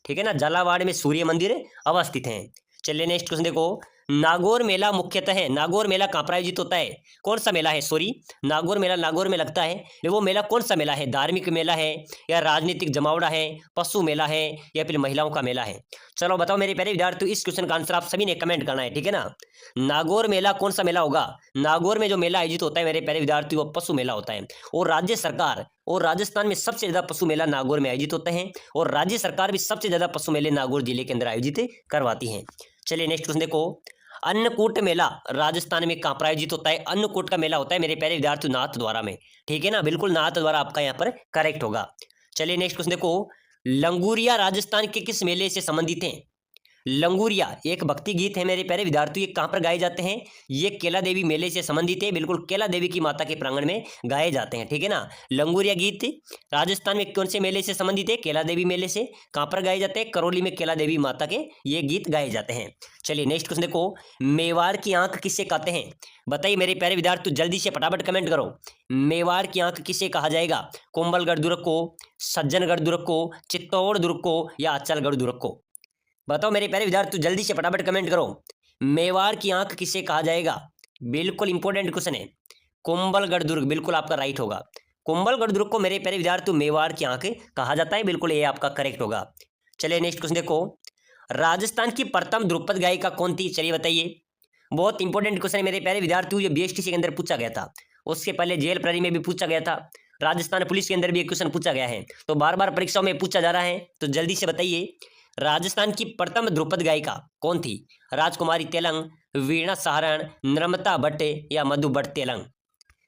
ठीक है ना। झालावाड़ में सूर्य मंदिर अवस्थित है। चलिए नेक्स्ट क्वेश्चन देखो, नागौर मेला मुख्यतः है, नागौर मेला कहाँ पर आयोजित होता है? कौन सा मेला है? सॉरी, नागौर मेला नागौर में लगता है, वो मेला कौन सा मेला है? धार्मिक मेला है या राजनीतिक जमावड़ा है, पशु मेला है या फिर महिलाओं का मेला है? चलो बताओ मेरे प्यारे विद्यार्थियों, इस क्वेश्चन का आंसर आप सभी ने कमेंट करना है, ठीक है ना। नागौर मेला कौन सा मेला होगा? नागौर में जो मेला आयोजित होता है मेरे प्यारे विद्यार्थियों, वो पशु मेला होता है। और राज्य सरकार और राजस्थान में सबसे ज्यादा पशु मेला नागौर में आयोजित होते हैं और राज्य सरकार भी सबसे ज्यादा पशु मेले नागौर जिले के अंदर आयोजित करवाती है। चलिए नेक्स्ट क्वेश्चन देखो, अन्नकूट मेला राजस्थान में कहाँ पर आयोजित होता है? अन्नकूट का मेला होता है मेरे प्यारे विद्यार्थियों नाथद्वारा में, ठीक है ना। बिल्कुल नाथद्वारा आपका यहाँ पर करेक्ट होगा। चलिए नेक्स्ट क्वेश्चन देखो, लंगूरिया राजस्थान के किस मेले से संबंधित है? लंगूरिया एक भक्ति गीत है मेरे प्यारे विद्यार्थियों, ये कहाँ पर गाए जाते हैं? ये केला देवी मेले से संबंधित है, बिल्कुल केला देवी की माता के प्रांगण में गाए जाते हैं, ठीक है ना। लंगूरिया गीत राजस्थान में कौन से मेले से संबंधित है? केला देवी मेले से। कहाँ पर गाए जाते हैं? करौली में केला देवी माता के ये गीत गाए जाते हैं। चलिए नेक्स्ट क्वेश्चन देखो, मेवाड़ की आंख किसे कहते हैं? बताइए मेरे प्यारे विद्यार्थियों, जल्दी से फटाफट कमेंट करो, मेवाड़ की आंख किसे कहा जाएगा? कुंभलगढ़ दुर्ग को, सज्जनगढ़ दुर्ग को, चित्तौड़ दुर्ग को या अचलगढ़ दुर्ग को? बताओ मेरे प्यारे विद्यार्थी, जल्दी से फटाफट कमेंट करो, मेवाड़ की आंख किसे कहा जाएगा? बिल्कुल इंपॉर्टेंट क्वेश्चन है, कुंभलगढ़ दुर्ग, बिल्कुल आपका राइट होगा। कुंभलगढ़ दुर्ग को मेरे प्यारे विद्यार्थी मेवाड़ की आंख कहा जाता है, बिल्कुल ये आपका करेक्ट होगा। चलिए नेक्स्ट क्वेश्चन देखो, राजस्थान की प्रथम ध्रुपद गायिका कौन थी? चलिए बताइए, बहुत इंपॉर्टेंट क्वेश्चन है मेरे प्यारे विद्यार्थियों, ये बीएसटीसी के अंदर पूछा गया था, उसके पहले जेल प्रहरी में भी पूछा गया था, राजस्थान पुलिस के अंदर भी एक क्वेश्चन पूछा गया है, तो बार बार परीक्षाओं में पूछा जा रहा है। तो जल्दी से बताइए, राजस्थान की प्रथम ध्रुपद गायिका कौन थी? राजकुमारी तेलंग, वीणा सहारण, नर्मदा भट्ट या मधु भट्ट तेलंग?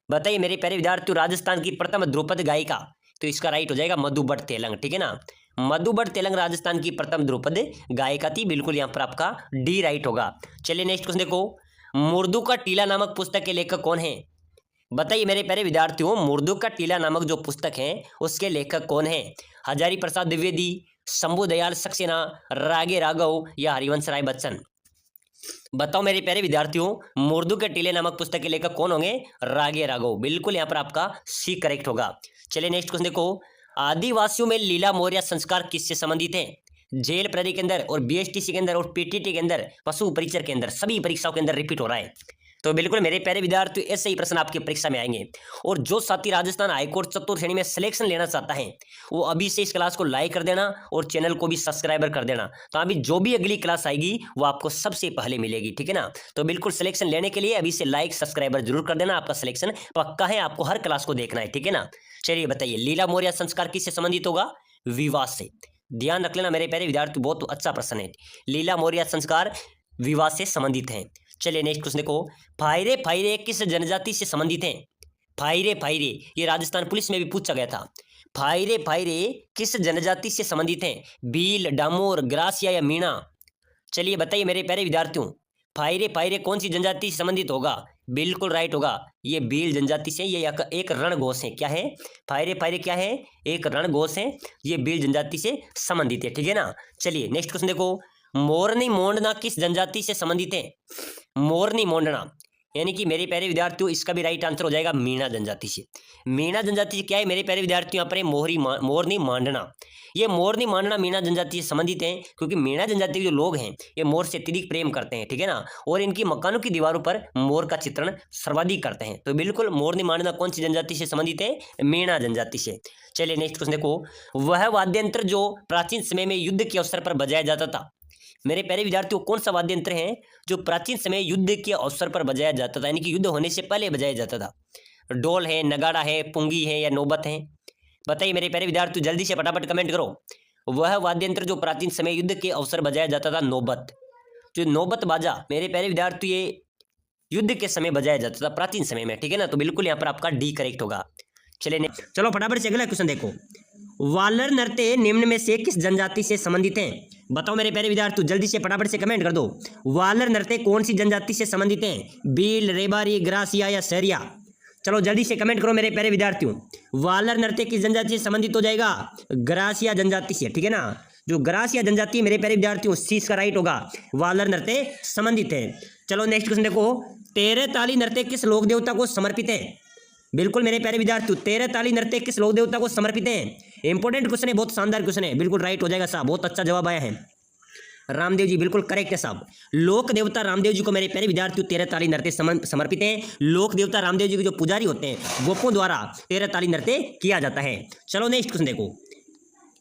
बताइए मेरे प्यारे विद्यार्थियों, राजस्थान की प्रथम ध्रुपद गायिका, तो इसका राइट हो जाएगा मधु भट्ट तेलंग, ठीक है ना। मधु भट्ट तेलंग राजस्थान की प्रथम ध्रुपद गायिका थी, बिल्कुल यहाँ पर आपका डी राइट होगा। चलिए नेक्स्ट क्वेश्चन देखो, मुर्दू का टीला नामक पुस्तक के लेखक कौन है? बताइए मेरे प्यारे विद्यार्थियों, मुर्दू का टीला नामक जो पुस्तक है उसके लेखक कौन है? हजारी प्रसाद द्विवेदी, शंभू दयाल सक्सेना, रागे राघव या हरिवंश राय बच्चन? बताओ मेरे प्यारे विद्यार्थियों, मुर्दू के टीले नामक पुस्तक के लेखक कौन होंगे? रागे राघव। बिल्कुल यहाँ पर आपका सी करेक्ट होगा। चलिए नेक्स्ट क्वेश्चन देखो, आदिवासियों में लीला मोरिया संस्कार किससे संबंधित है? जेल प्रहरी के अंदर और बीएसटीसी के अंदर और पीटीटी के अंदर, पशु परिचर के अंदर, सभी परीक्षाओं के अंदर रिपीट हो रहा है। तो बिल्कुल मेरे प्यारे विद्यार्थी ऐसे ही प्रश्न आपकी परीक्षा में आएंगे। और जो साथी राजस्थान हाईकोर्ट चतुर्थ श्रेणी में सिलेक्शन लेना चाहता है वो अभी से इस क्लास को लाइक कर देना और चैनल को भी सब्सक्राइबर कर देना, तो अभी जो भी अगली क्लास आएगी वो आपको सबसे पहले मिलेगी, ठीक है ना। तो बिल्कुल सिलेक्शन लेने के लिए अभी से लाइक सब्सक्राइबर जरूर कर देना, आपका सिलेक्शन पक्का है, आपको हर क्लास को देखना है, ठीक है ना। चलिए बताइए, लीला मोरिया संस्कार किससे संबंधित होगा? विवाह से। ध्यान रख लेना मेरे प्यारे विद्यार्थी, बहुत अच्छा प्रश्न है। लीला मोरिया संस्कार विवाह से संबंधित हैं। चलिए नेक्स्ट क्वेश्चन देखो, फायरे फायरे किस जनजाति से संबंधित हैं? फायरे फायरे ये राजस्थान पुलिस में भी पूछा गया था। फायरे फायरे किस जनजाति से संबंधित हैं? भील, डामोर, ग्रासिया या मीणा? चलिए बताइए मेरे प्यारे विद्यार्थियों, फायरे फायरे कौन सी जनजाति से संबंधित होगा? बिल्कुल राइट होगा, ये भील जनजाति से, ये एक रणघोष है। क्या है? फायरे फायरे क्या है? एक रणघोष है, ये भील जनजाति से संबंधित है, ठीक है ना। चलिए नेक्स्ट क्वेश्चन देखो, मोरनी मोंडना किस जनजाति से संबंधित है? मोरनी मोंडना यानी कि मेरे प्यारे विद्यार्थियों इसका भी राइट आंसर हो जाएगा मीणा जनजाति से। मीणा जनजाति से क्या है मेरे प्यारे विद्यार्थियों? यहाँ पर मोरनी मांडना, ये मोरनी मांडना मीणा जनजाति से संबंधित हैं, क्योंकि मीणा जनजाति के जो लोग हैं ये मोर से अत्यधिक प्रेम करते हैं, ठीक है ना। और इनकी मकानों की दीवारों पर मोर का चित्रण सर्वाधिक करते हैं। तो बिल्कुल मोरनी मांडना कौन सी जनजाति से संबंधित है? मीणा जनजाति से। चलिए नेक्स्ट क्वेश्चन देखो, वह वाद्य यंत्र जो प्राचीन समय में युद्ध के अवसर पर बजाया जाता था? मेरे प्यारे विद्यार्थियों, कौन सा वाद्य यंत्र है जो प्राचीन समय युद्ध के अवसर पर बजाया जाता था, यानी कि युद्ध होने से पहले बजाया जाता था? डोल है, नगाड़ा है, पुंगी है या नौबत है? बताइए मेरे प्यारे विद्यार्थियों, जल्दी से फटाफट कमेंट करो। वह वाद्य यंत्र जो प्राचीन समय युद्ध के अवसर बजाया जाता था, नौबत। जो नौबत बाजा मेरे प्यारे विद्यार्थियों ये युद्ध के समय बजाया जाता था प्राचीन समय में, ठीक है ना। तो बिल्कुल यहाँ पर आपका डी करेक्ट होगा। चलिए चलो फटाफट से अगला क्वेश्चन देखो, वालर नृत्य निम्न में से किस जनजाति से संबंधित हैं? बताओ मेरे प्यारे विद्यार्थी, जल्दी से फटाफट से कमेंट कर दो। वालर नृत्य कौन सी जनजाति से संबंधित हैं? भील, रेबारी, ग्रासिया या सरिया? चलो जल्दी से कमेंट करो मेरे प्यारे विद्यार्थियों। वालर नृत्य किस जनजाति से संबंधित हो जाएगा? ग्रासिया जनजाति से, ठीक है ना। जो ग्रासिया जनजाति मेरे प्यारे विद्यार्थियों सी इसका राइट होगा, वालर नृत्य संबंधित है। चलो नेक्स्ट क्वेश्चन देखो, तेरह ताली नृत्य किस लोक देवता को समर्पित है? बिल्कुल मेरे प्यारे विद्यार्थियों, तेरह ताली नृत्य किस लोक देवता को समर्पित है? इंपॉर्टेंट क्वेश्चन है, बहुत शानदार क्वेश्चन है, बिल्कुल राइट हो जाएगा साहब, बहुत अच्छा जवाब आया है। रामदेव जी बिल्कुल करेक्ट है साहब, लोक देवता रामदेव जी को मेरे प्यारे विद्यार्थियों तेरह ताली नृत्य समर्पित है। लोक देवता रामदेव जी के जो पुजारी होते हैं गोपों द्वारा तेरह ताली नृत्य किया जाता है। चलो नेक्स्ट क्वेश्चन देखो,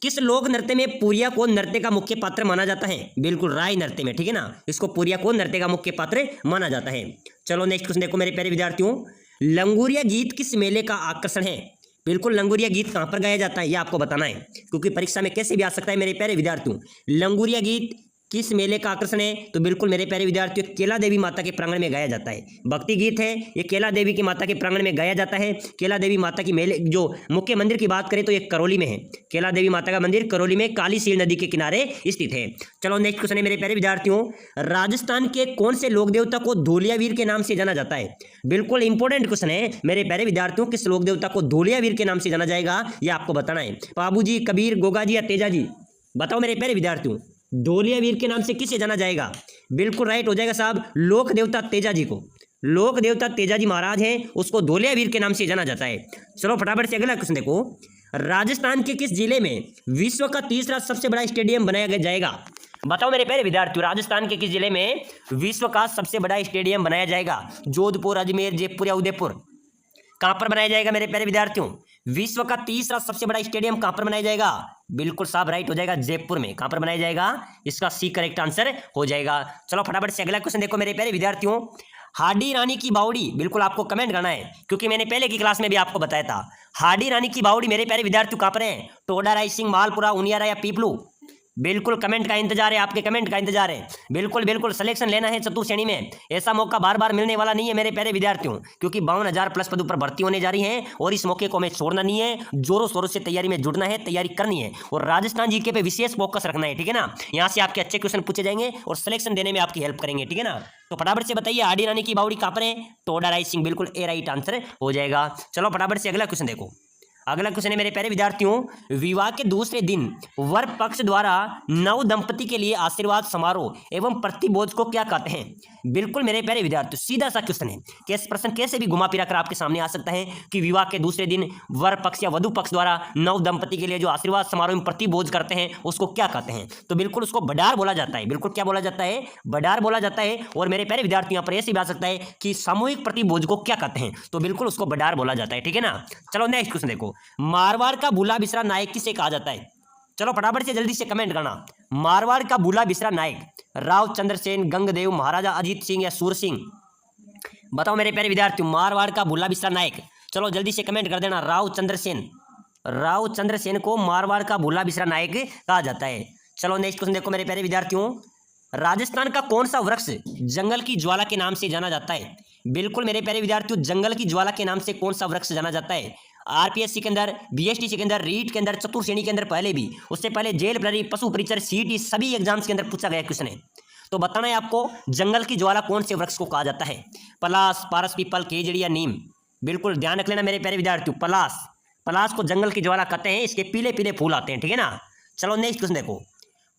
किस लोक नृत्य में पुरिया को नृत्य का मुख्य पात्र माना जाता है? बिल्कुल राय नृत्य में, ठीक है ना, इसको पुरिया को नृत्य का मुख्य पात्र माना जाता है। चलो नेक्स्ट क्वेश्चन देखो मेरे प्यारे विद्यार्थियों, लंगूरिया गीत किस मेले का आकर्षण है? बिल्कुल लंगूरिया गीत कहाँ पर गाया जाता है ये आपको बताना है, क्योंकि परीक्षा में कैसे भी आ सकता है मेरे प्यारे विद्यार्थियों। लंगूरिया गीत किस मेले का आकर्षण है? तो बिल्कुल मेरे प्यारे विद्यार्थियों केला देवी माता के प्रांगण में गाया जाता है। भक्ति गीत है, ये केला देवी की माता के प्रांगण में गाया जाता है। केला देवी माता की मेले जो मुख्य मंदिर की बात करें तो ये करौली में है। केला देवी माता का मंदिर करौली में काली सील नदी के किनारे स्थित है। चलो नेक्स्ट क्वेश्चन है मेरे प्यारे विद्यार्थियों, राजस्थान के कौन से लोक देवता को धोलियावीर के नाम से जाना जाता है? बिल्कुल इंपॉर्टेंट क्वेश्चन है मेरे प्यारे विद्यार्थियों, किस लोक देवता को धोलियावीर के नाम से जाना जाएगा ये आपको बताना है। बाबू जी, कबीर, गोगा जी या तेजा जी? बताओ मेरे प्यारे विद्यार्थियों, धोलियावीर के नाम से किसे जाना जाएगा? बिल्कुल राइट हो जाएगा साहब, लोक देवता तेजा जी को। लोक देवता तेजा जी महाराज हैं, उसको धोलियावीर के नाम से जाना जाता है। चलो फटाफट से अगला क्वेश्चन देखो, राजस्थान के किस जिले में विश्व का तीसरा सबसे बड़ा स्टेडियम बनाया जाएगा? बताओ मेरे प्यारे विद्यार्थियों, राजस्थान के किस जिले में विश्व का सबसे बड़ा स्टेडियम बनाया जाएगा? जोधपुर, अजमेर, जयपुर या उदयपुर? कहां पर बनाया जाएगा मेरे प्यारे विद्यार्थियों? विश्व का तीसरा सबसे बड़ा स्टेडियम कहां पर बनाया जाएगा? बिल्कुल साहब राइट हो जाएगा, जयपुर में। कहां पर बनाया जाएगा? इसका सी करेक्ट आंसर हो जाएगा। चलो फटाफट से अगला क्वेश्चन देखो मेरे प्यारे विद्यार्थियों, हाडी रानी की बावड़ी, बिल्कुल आपको कमेंट करना है, क्योंकि मैंने पहले की क्लास में भी आपको बताया था। हाडी रानी की बावड़ी मेरे प्यारे विद्यार्थियों कहां पर है? टोडा, रायसिंह, मालपुरा, उनियारा या पीपलू? बिल्कुल कमेंट का इंतजार है, आपके कमेंट का इंतजार है। बिल्कुल बिल्कुल सिलेक्शन लेना है चतुर्थ श्रेणी में। ऐसा मौका बार बार मिलने वाला नहीं है मेरे प्यारे विद्यार्थियों, क्योंकि 52,000 प्लस पदों पर भर्ती होने जा रही है और इस मौके को हमें छोड़ना नहीं है। जोरों शोरों से तैयारी में जुड़ना है, तैयारी करनी है और राजस्थान जीके पे विशेष फोकस रखना है, ठीक है ना। यहाँ से आपके अच्छे क्वेश्चन पूछे जाएंगे और सिलेक्शन देने में आपकी हेल्प करेंगे, ठीक है ना। तो फटाफट से बताइए आडी रानी की बावड़ी कहाँ पर है? टोडा राइसिंग, बिल्कुल ए राइट आंसर हो जाएगा। चलो फटाफट से अगला क्वेश्चन देखो। अगला क्वेश्चन है मेरे प्यारे विद्यार्थियों, विवाह के दूसरे दिन वर पक्ष द्वारा नव दंपति के लिए आशीर्वाद समारोह एवं प्रतिभोज को क्या कहते हैं? बिल्कुल मेरे प्यारे विद्यार्थियों सीधा सा क्वेश्चन है, कैसे प्रश्न कैसे भी घुमा फिरा कर आपके सामने आ सकता है कि विवाह के दूसरे दिन वर पक्ष या वधु पक्ष द्वारा नव दंपति के लिए जो आशीर्वाद समारोह में प्रतिभोज करते हैं उसको क्या कहते हैं? तो बिल्कुल उसको बडार बोला जाता है। बिल्कुल क्या बोला जाता है? बडार बोला जाता है। और मेरे प्यारे विद्यार्थियों यहाँ पर ऐसे भी आ सकता है कि सामूहिक प्रतिभोज को क्या कहते हैं? तो बिल्कुल उसको बडार बोला जाता है, ठीक है ना। चलो नेक्स्ट क्वेश्चन देखो, मारवाड़ का भूला बिसरा नायक किसे कहा जाता है? चलो फटाफट से जल्दी से कमेंट करना। मारवाड़ का भूला बिसरा नायक राव चंद्रसेन, गंगदेव, महाराजा अजीत सिंह या सूर सिंह? बताओ मेरे प्यारे विद्यार्थियों, मारवाड़ का भूला बिसरा नायक, चलो जल्दी से कमेंट कर देना। राव चंद्रसेन, राव चंद्रसेन को मारवाड़ का भूला बिसरा नायक कहा जाता है। चलो नेक्स्ट क्वेश्चन देखो मेरे प्यारे विद्यार्थियों, राजस्थान का कौन सा वृक्ष जंगल की ज्वाला के नाम से जाना जाता है? बिल्कुल मेरे प्यारे विद्यार्थियों, जंगल की ज्वाला के नाम से कौन सा वृक्ष जाना जाता है? आरपीएससी के अंदर, बीएसटीसी के अंदर, रीट के अंदर, चतुर्थ श्रेणी के अंदर पहले भी, उससे पहले जेल प्रहरी, पशु परिचर, सीटी सभी एग्जाम्स के अंदर पूछा गया क्वेश्चन है। तो बताना है आपको जंगल की ज्वाला कौन से वृक्ष को कहा जाता है? पलास, पारस, पीपल, केजड़ी या नीम? बिल्कुल ध्यान रख लेना मेरे प्यारे विद्यार्थियों, पलास, पलास को जंगल की ज्वाला कहते हैं। इसके पीले पीले फूल आते हैं, ठीक है ना। चलो नेक्स्ट क्वेश्चन देखो,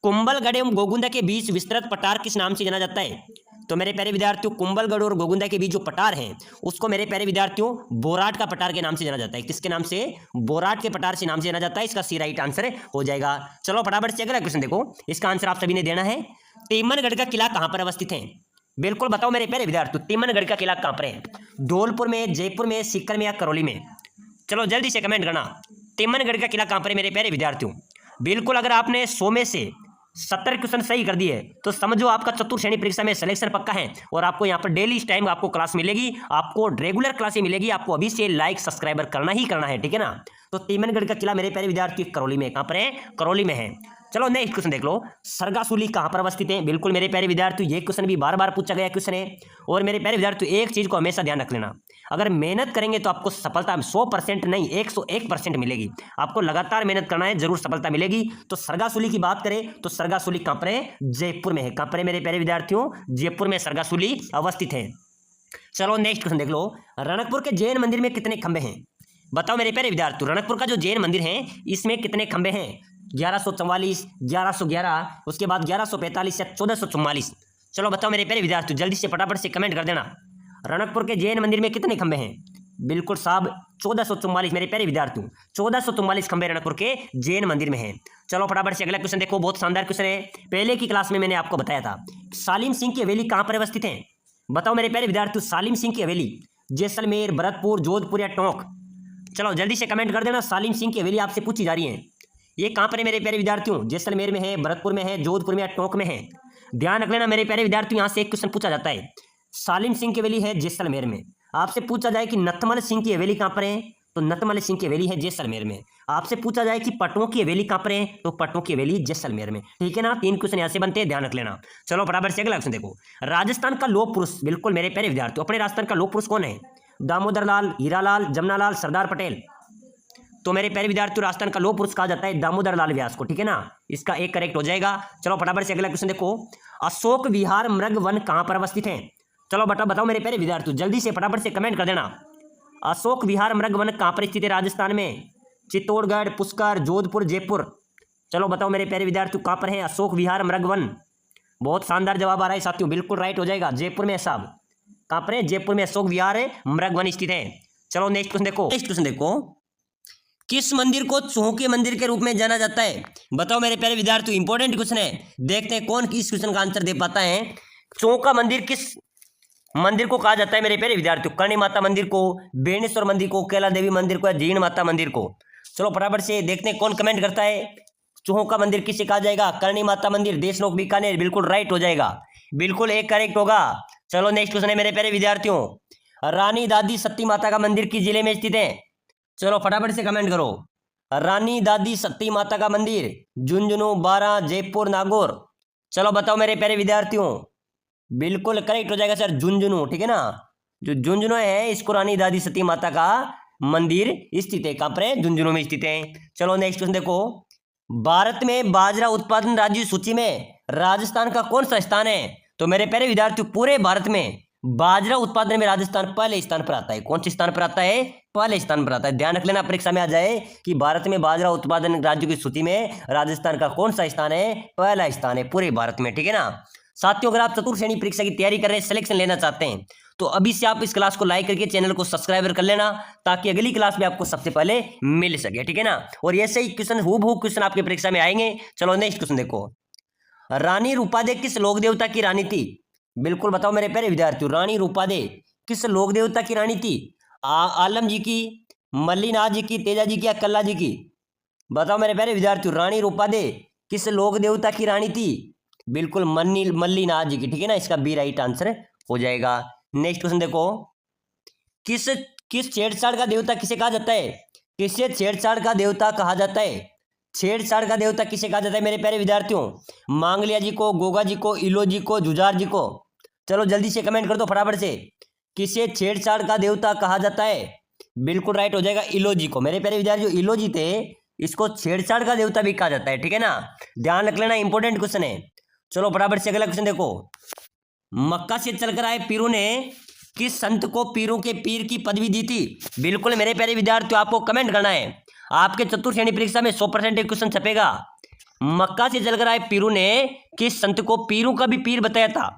कुंभलगढ़ एवं गोगुंदा के बीच विस्तृत पठार किस नाम से जाना जाता है? तो मेरे प्यारे विद्यार्थियों, कुंभलगढ़ और गोगुंदा के बीच जो पठार है उसको मेरे प्यारे विद्यार्थियों बोराट का पठार के नाम से जाना जाता है। किसके नाम से? बोराट के पठार से नाम से जाना जाता है। इसका सी राइट आंसर हो जाएगा। चलो फटाफट से अगला क्वेश्चन देखो, इसका आंसर आप सभी ने देना है। तीमनगढ़ का किला कहाँ पर अवस्थित है? बिल्कुल बताओ मेरे प्यारे विद्यार्थियों, तीमनगढ़ का किला कहाँ पर है? धौलपुर में, जयपुर में, सीकर में या करौली में? चलो जल्दी से कमेंट करना, तीमनगढ़ का किला कहाँ पर है मेरे प्यारे विद्यार्थियों। बिल्कुल अगर आपने 100 में से 70 क्वेश्चन सही कर दिए तो समझो आपका चतुर्थ श्रेणी परीक्षा में सिलेक्शन पक्का है। और आपको यहाँ पर डेली इस टाइम आपको क्लास मिलेगी, आपको रेगुलर क्लासें मिलेगी। आपको अभी से लाइक सब्सक्राइबर करना ही करना है, ठीक है ना। तो तीमनगढ़ का किला मेरे प्यारे विद्यार्थी करौली में, कहाँ पर है? करौली में है। चलो नेक्स्ट क्वेश्चन देख लो, सरगासुली कहाँ पर अवस्थित है? बिल्कुल मेरे प्यारे विद्यार्थी ये क्वेश्चन भी बार बार पूछा गया क्वेश्चन है। और मेरे प्यारे विद्यार्थी एक चीज को हमेशा ध्यान रख लेना, अगर मेहनत करेंगे तो आपको सफलता 100% नहीं 101% मिलेगी। आपको लगातार मेहनत करना है, जरूर सफलता मिलेगी। तो सरगासुली की बात करें तो सरगासुली कहाँ पर है? जयपुर में है। कहाँ पर है मेरे प्यारे विद्यार्थियों? जयपुर में सरगासुली अवस्थित है। चलो नेक्स्ट क्वेश्चन देख लो, रणकपुर के जैन मंदिर में कितने खंबे हैं? बताओ मेरे प्यारे विद्यार्थियों, रणकपुर का जो जैन मंदिर है इसमें कितने खंबे हैं? 1144, 1111, उसके बाद 1145 या 1444? चलो बताओ मेरे प्यारे विद्यार्थियों, जल्दी से फटाफट से कमेंट कर देना। रणकपुर के जैन मंदिर में कितने खंबे हैं? बिल्कुल साहब 1444 मेरे प्यारे विद्यार्थियों, 1444 खंबे रणकपुर के जैन मंदिर में हैं। चलो फटाफट से अगला क्वेश्चन देखो, बहुत शानदार क्वेश्चन है। पहले की क्लास में मैंने आपको बताया था सालिम सिंह की हवेली कहाँ पर अवस्थित है? बताओ मेरे प्यारे विद्यार्थियों, सालिम सिंह की हवेली जैसलमेर, भरतपुर, जोधपुर या टोंक? चलो जल्दी से कमेंट कर देना। सालिम सिंह की हवेली आपसे पूछी जा रही है, ये कहाँ पर है मेरे प्यारे विद्यार्थियों? जैसलमेर में है, भरतपुर में है, जोधपुर में या टोंक में है? ध्यान रख लेना मेरे प्यारे विद्यार्थियों, यहाँ से एक क्वेश्चन पूछा जाता है, सालिम सिंह की हवेली है जैसलमेर में। आपसे पूछा जाए कि नथमल सिंह की हवेली कहाँ पर है, तो नथमल सिंह की हवेली है जैसलमेर में। आपसे पूछा जाए कि पटनों की हवेली कहाँ पर है, तो पटनों की हवेली जैसलमेर में, ठीक है ना। 3 क्वेश्चन यहाँ से बनते हैं, ध्यान रख लेना। चलो फटाफट से अगला क्वेश्चन देखो, राजस्थान का लोक पुरुष, बिल्कुल मेरे प्यारे विद्यार्थियों अपने राजस्थान का लोक पुरुष कौन है? दामोदर लाल, हीरालाल, जमनालाल, सरदार पटेल? तो मेरे प्यारे विद्यार्थियों राजस्थान का लोक पुरुष कहा जाता है दामोदर लाल व्यास को, ठीक है ना। इसका एक करेक्ट हो जाएगा। चलो फटाफट से अगला क्वेश्चन देखो, अशोक विहार मृग वन कहाँ पर अवस्थित है? चलो बताओ मेरे प्यारे विद्यार्थियों, जल्दी से फटाफट से कमेंट कर देना। अशोक विहार मृग वन कहाँ पर स्थित है राजस्थान में? चित्तौड़गढ़, पुष्कर, जोधपुर, जयपुर? चलो बताओ मेरे प्यारे विद्यार्थियों कहाँ पर है अशोक विहार मृग वन? बहुत शानदार जवाब आ रहा है साथियों, बिल्कुल राइट हो जाएगा, जयपुर में है साहब। कहाँ पर है? जयपुर में अशोक विहार मृग वन स्थित है। चलो नेक्स्ट क्वेश्चन देखो, किस मंदिर को चौके मंदिर के रूप में जाना जाता है? बताओ मेरे प्यारे विद्यार्थियों, इंपॉर्टेंट क्वेश्चन है, देखते हैं कौन किस क्वेश्चन का आंसर दे पाता है। चौका मंदिर किस मंदिर को कहा जाता है मेरे प्यारे विद्यार्थियों? करणी माता मंदिर को, बेणेश्वर मंदिर को, कैला देवी मंदिर को या जीण माता मंदिर को? चलो फटाफट से देखते हैं कौन कमेंट करता है। चौका मंदिर किसे कहा जाएगा? करणी माता मंदिर, देशनोक बीकानेर, बिल्कुल राइट हो जाएगा, बिल्कुल एक करेक्ट होगा। चलो नेक्स्ट क्वेश्चन है मेरे प्यारे विद्यार्थियों, रानी दादी सती माता का मंदिर किस जिले में स्थित है? चलो फटाफट से कमेंट करो, रानी दादी सती माता का मंदिर, झुंझुनू, बारा, जयपुर, नागौर। चलो बताओ मेरे प्यारे विद्यार्थियों। बिल्कुल करेक्ट हो जाएगा सर, झुंझुनू, ठीक है ना। जो झुंझुनू है इसको रानी दादी सती माता का मंदिर स्थित है, कहां पर है? झुंझुनू में स्थित है। चलो नेक्स्ट क्वेश्चन देखो। भारत में बाजरा उत्पादन राज्य सूची में राजस्थान का कौन सा स्थान है? तो मेरे प्यारे विद्यार्थियों, पूरे भारत में बाजरा उत्पादन में राजस्थान पहले स्थान पर आता है। कौन से स्थान पर आता है? पहले स्थान पर आता है। ध्यान रख लेना, परीक्षा में आ जाए कि भारत में बाजरा उत्पादन राज्यों की सूची में राजस्थान का कौन सा स्थान है? पहला स्थान है पूरे भारत में, ठीक है ना। साथियों, अगर आप चतुर्थ श्रेणी परीक्षा की तैयारी कर रहे हैं, सिलेक्शन लेना चाहते हैं, तो अभी से आप इस क्लास को लाइक करके चैनल को सब्सक्राइब कर लेना, ताकि अगली क्लास में आपको सबसे पहले मिल सके, ठीक है ना। और ऐसे ही क्वेश्चन हूबहू क्वेश्चन आपकी परीक्षा में आएंगे। चलो नेक्स्ट क्वेश्चन देखो। रानी रूपादे किस लोक देवता की रानी थी? बिल्कुल बताओ मेरे प्यारे विद्यार्थियों, रानी रूपादे किस लोक देवता की रानी थी? आलम जी की, मल्लीनाथ जी की, तेजा जी की या कल्ला जी की? बताओ मेरे प्यारे विद्यार्थियों, रानी रूपादे किस लोक देवता की रानी थी? बिल्कुल मल्लीनाथ जी की, ठीक है ना। इसका बी राइट आंसर हो जाएगा। नेक्स्ट क्वेश्चन देखो। किस किस छेड़छाड़ का देवता किसे कहा जाता है? किसे छेड़छाड़ का देवता कहा जाता है? छेड़छाड़ का देवता किसे कहा जाता है मेरे प्यारे विद्यार्थियों? मांगलिया जी को, गोगा जी को, इलो जी को, जुझार जी को? चलो जल्दी से कमेंट कर दो फटाफट से। किसे छेड़छाड़ का देवता कहा जाता है? बिल्कुल राइट हो जाएगा, इलो जी को। मेरे प्यारे विद्यार्थियों, इलो जी थे, इसको छेड़छाड़ का देवता भी कहा जाता है, ठीक है ना। ध्यान रख लेना, इंपॉर्टेंट क्वेश्चन है। चलो फटाफट से अगला क्वेश्चन देखो। मक्का से चलकर आए पीरों ने किस संत को पीरों के पीर की पदवी दी थी? बिल्कुल मेरे प्यारे विद्यार्थियों, आपको कमेंट करना है। आपके चतुर्थ श्रेणी परीक्षा में 100% क्वेश्चन छपेगा। मक्का से चलकर आए पीरों ने किस संत को पीरों का भी पीर बताया था?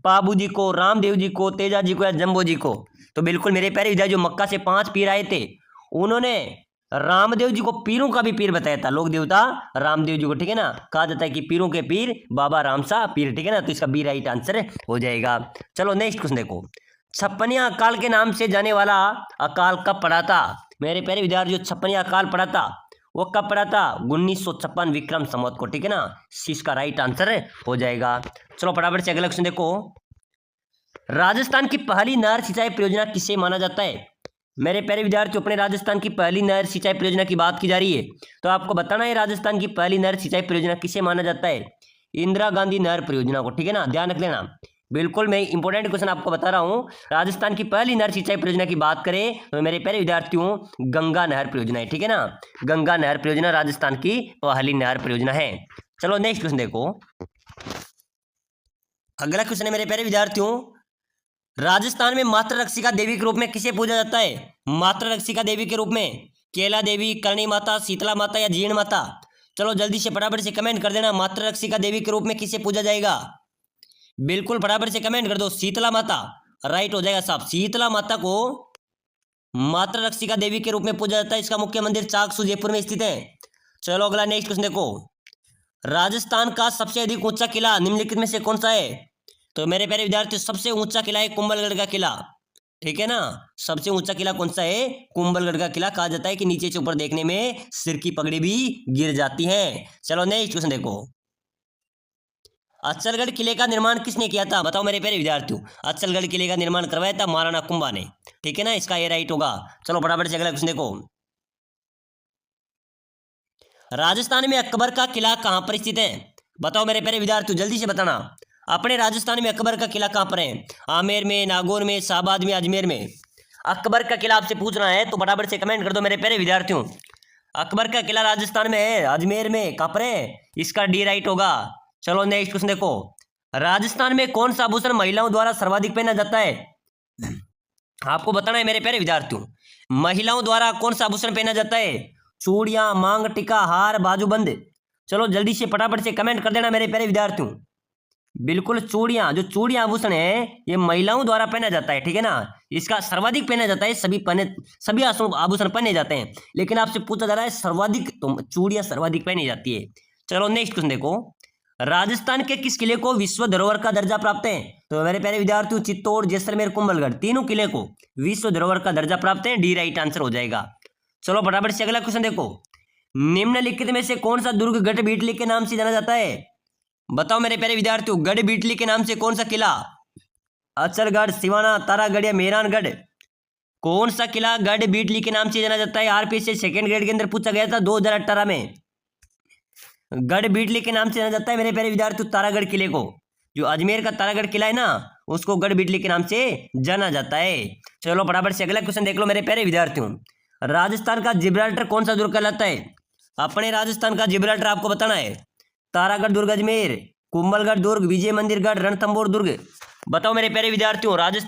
बाबू जी को, रामदेव जी को, तेजा जी को या जम्बो जी को? तो बिल्कुल मेरे प्यारे विद्यार्थियों, मक्का से 5 पीर आए थे, उन्होंने रामदेव जी को पीरों का भी पीर बताया था। लोक देवता रामदेव जी को, ठीक है ना। कहा जाता है कि पीरों के पीर बाबा रामसा पीर, ठीक है ना। तो इसका बी राइट आंसर हो जाएगा। चलो नेक्स्ट क्वेश्चन देखो। छप्पनिया अकाल के नाम से जाने वाला अकाल कब पड़ा था? मेरे प्यारे विद्यार्थियों, छप्पनिया अकाल पड़ा था, वो कब पड़ा था? 1956 विक्रम संवत को, ठीक है ना। इसका राइट आंसर हो जाएगा। चलो फटाफट से अगला क्वेश्चन देखो। राजस्थान की पहली नहर सिंचाई परियोजना किसे माना जाता है? मेरे प्यारे विद्यार्थियों, अपने राजस्थान की पहली नहर सिंचाई परियोजना की बात की जा रही है, तो आपको बताना है राजस्थान की पहली नहर सिंचाई परियोजना किसे माना जाता है? इंदिरा गांधी नहर परियोजना को, ठीक है ना। ध्यान रख लेना, बिल्कुल मैं इंपॉर्टेंट क्वेश्चन आपको बता रहा हूं। राजस्थान की पहली नहर सिंचाई परियोजना की बात करें तो मेरे प्यारे विद्यार्थियों, गंगा नहर परियोजना है, ठीक है ना। गंगा नहर परियोजना राजस्थान की पहली नहर परियोजना है। चलो नेक्स्ट क्वेश्चन देखो। अगला क्वेश्चन है मेरे प्यारे विद्यार्थियों, राजस्थान में मातृ रक्षिका देवी के रूप में किसे पूजा जाता है? मातृ रक्षिका देवी के रूप में केला देवी, करणी माता, शीतला माता या जीर्ण माता? चलो जल्दी से फटाफट से कमेंट कर देना, मातृ रक्षिका देवी के रूप में किसे पूजा जाएगा? बिल्कुल फटाफट से कमेंट कर दो, शीतला माता राइट हो जाएगा साहब। शीतला माता को मातृ रक्षिका देवी के रूप में पूजा जाता है। इसका मुख्य मंदिर चाकसू जयपुर में स्थित है। चलो अगला नेक्स्ट क्वेश्चन देखो। राजस्थान का सबसे अधिक ऊंचा किला निम्नलिखित में से कौन सा है? तो मेरे प्यारे विद्यार्थी, सबसे ऊंचा किला है कुंभलगढ़ का किला, ठीक है ना। सबसे ऊंचा किला कौन सा है? कुंभलगढ़ का किला। कहा जाता है कि नीचे से ऊपर देखने में सिर की पगड़ी भी गिर जाती है। चलो नेक्स्ट क्वेश्चन देखो। अचलगढ़ किले का निर्माण किसने किया था? बताओ मेरे प्यारे विद्यार्थियों, अचलगढ़ किले का निर्माण करवाया था महाराणा कुंभा ने, ठीक है ना। इसका ये राइट होगा। चलो फटाफट से अगला क्वेश्चन देखो। राजस्थान में अकबर का किला कहां पर स्थित है? बताओ मेरे प्यारे विद्यार्थियों, जल्दी से बताना। अपने राजस्थान में अकबर का किला कहां पर है? आमेर में, नागौर में, शाहबाद में, अजमेर में? अकबर का किला आपसे पूछ रहा है, तो फटाफट से कमेंट कर दो मेरे प्यारे विद्यार्थियों। अकबर का किला राजस्थान में है, अजमेर में, कहां पर है? इसका डी राइट होगा। चलो नेक्स्ट क्वेश्चन देखो। राजस्थान में कौन सा आभूषण महिलाओं द्वारा सर्वाधिक पहना जाता है? आपको बताना है मेरे प्यारे विद्यार्थियों, महिलाओं द्वारा कौन सा आभूषण पहना जाता है? चूड़ियां, मांग टीका, हार, बाजूबंद? चलो जल्दी से फटाफट से कमेंट कर देना मेरे प्यारे विद्यार्थियों। बिल्कुल चूड़ियां, जो चूड़ियां आभूषण है ये महिलाओं द्वारा पहना जाता है, ठीक है ना। इसका सर्वाधिक पहना जाता है, सभी आभूषण पहने जाते हैं, लेकिन आपसे पूछा जा रहा है सर्वाधिक, तो चूड़ियां सर्वाधिक पहनी जाती है। चलो नेक्स्ट क्वेश्चन देखो। राजस्थान के किस किले को विश्व धरोहर का दर्जा प्राप्त है? तो मेरे प्यारे विद्यार्थियों, चित्तौड़, जैसलमेर, कुंभलगढ़, तीनों किले को विश्व धरोहर का दर्जा प्राप्त है। डी राइट आंसर हो जाएगा। चलो फटाफट से अगला क्वेश्चन देखो। निम्नलिखित में से कौन सा दुर्ग गढ़ बीटली के नाम से जाना जाता है? बताओ मेरे प्यारे विद्यार्थियों, गढ़ बीटली के नाम से कौन सा किला? अचलगढ़, सिवाना, तारागढ़ या मेहरानगढ़? कौन सा किला गढ़ बीटली के नाम से जाना जाता है? आरपीएस से सेकंड ग्रेड के अंदर पूछा गया था 2018 में। गढ़ बीटली के नाम से जाना जाता है मेरे प्यारे विद्यार्थियों तारागढ़ किले को। जो अजमेर का तारागढ़ किला है ना, उसको गढ़ बीटली के नाम से जाना जाता है। चलो फटाफट से अगला क्वेश्चन देख लो मेरे प्यारे विद्यार्थियों। राजस्थान का जिब्राल्टर कौन सा दुर्ग कहलाता है? अपने राजस्थान का जिब्राल्टर आपको बताना है। तारागढ़ दुर्ग अजमेर, कुंभलगढ़ दुर्ग, विजय मंदिर गढ़, रणथंभौर दुर्ग। बताओ मेरे प्यारे विद्यार्थियों, राजस्थान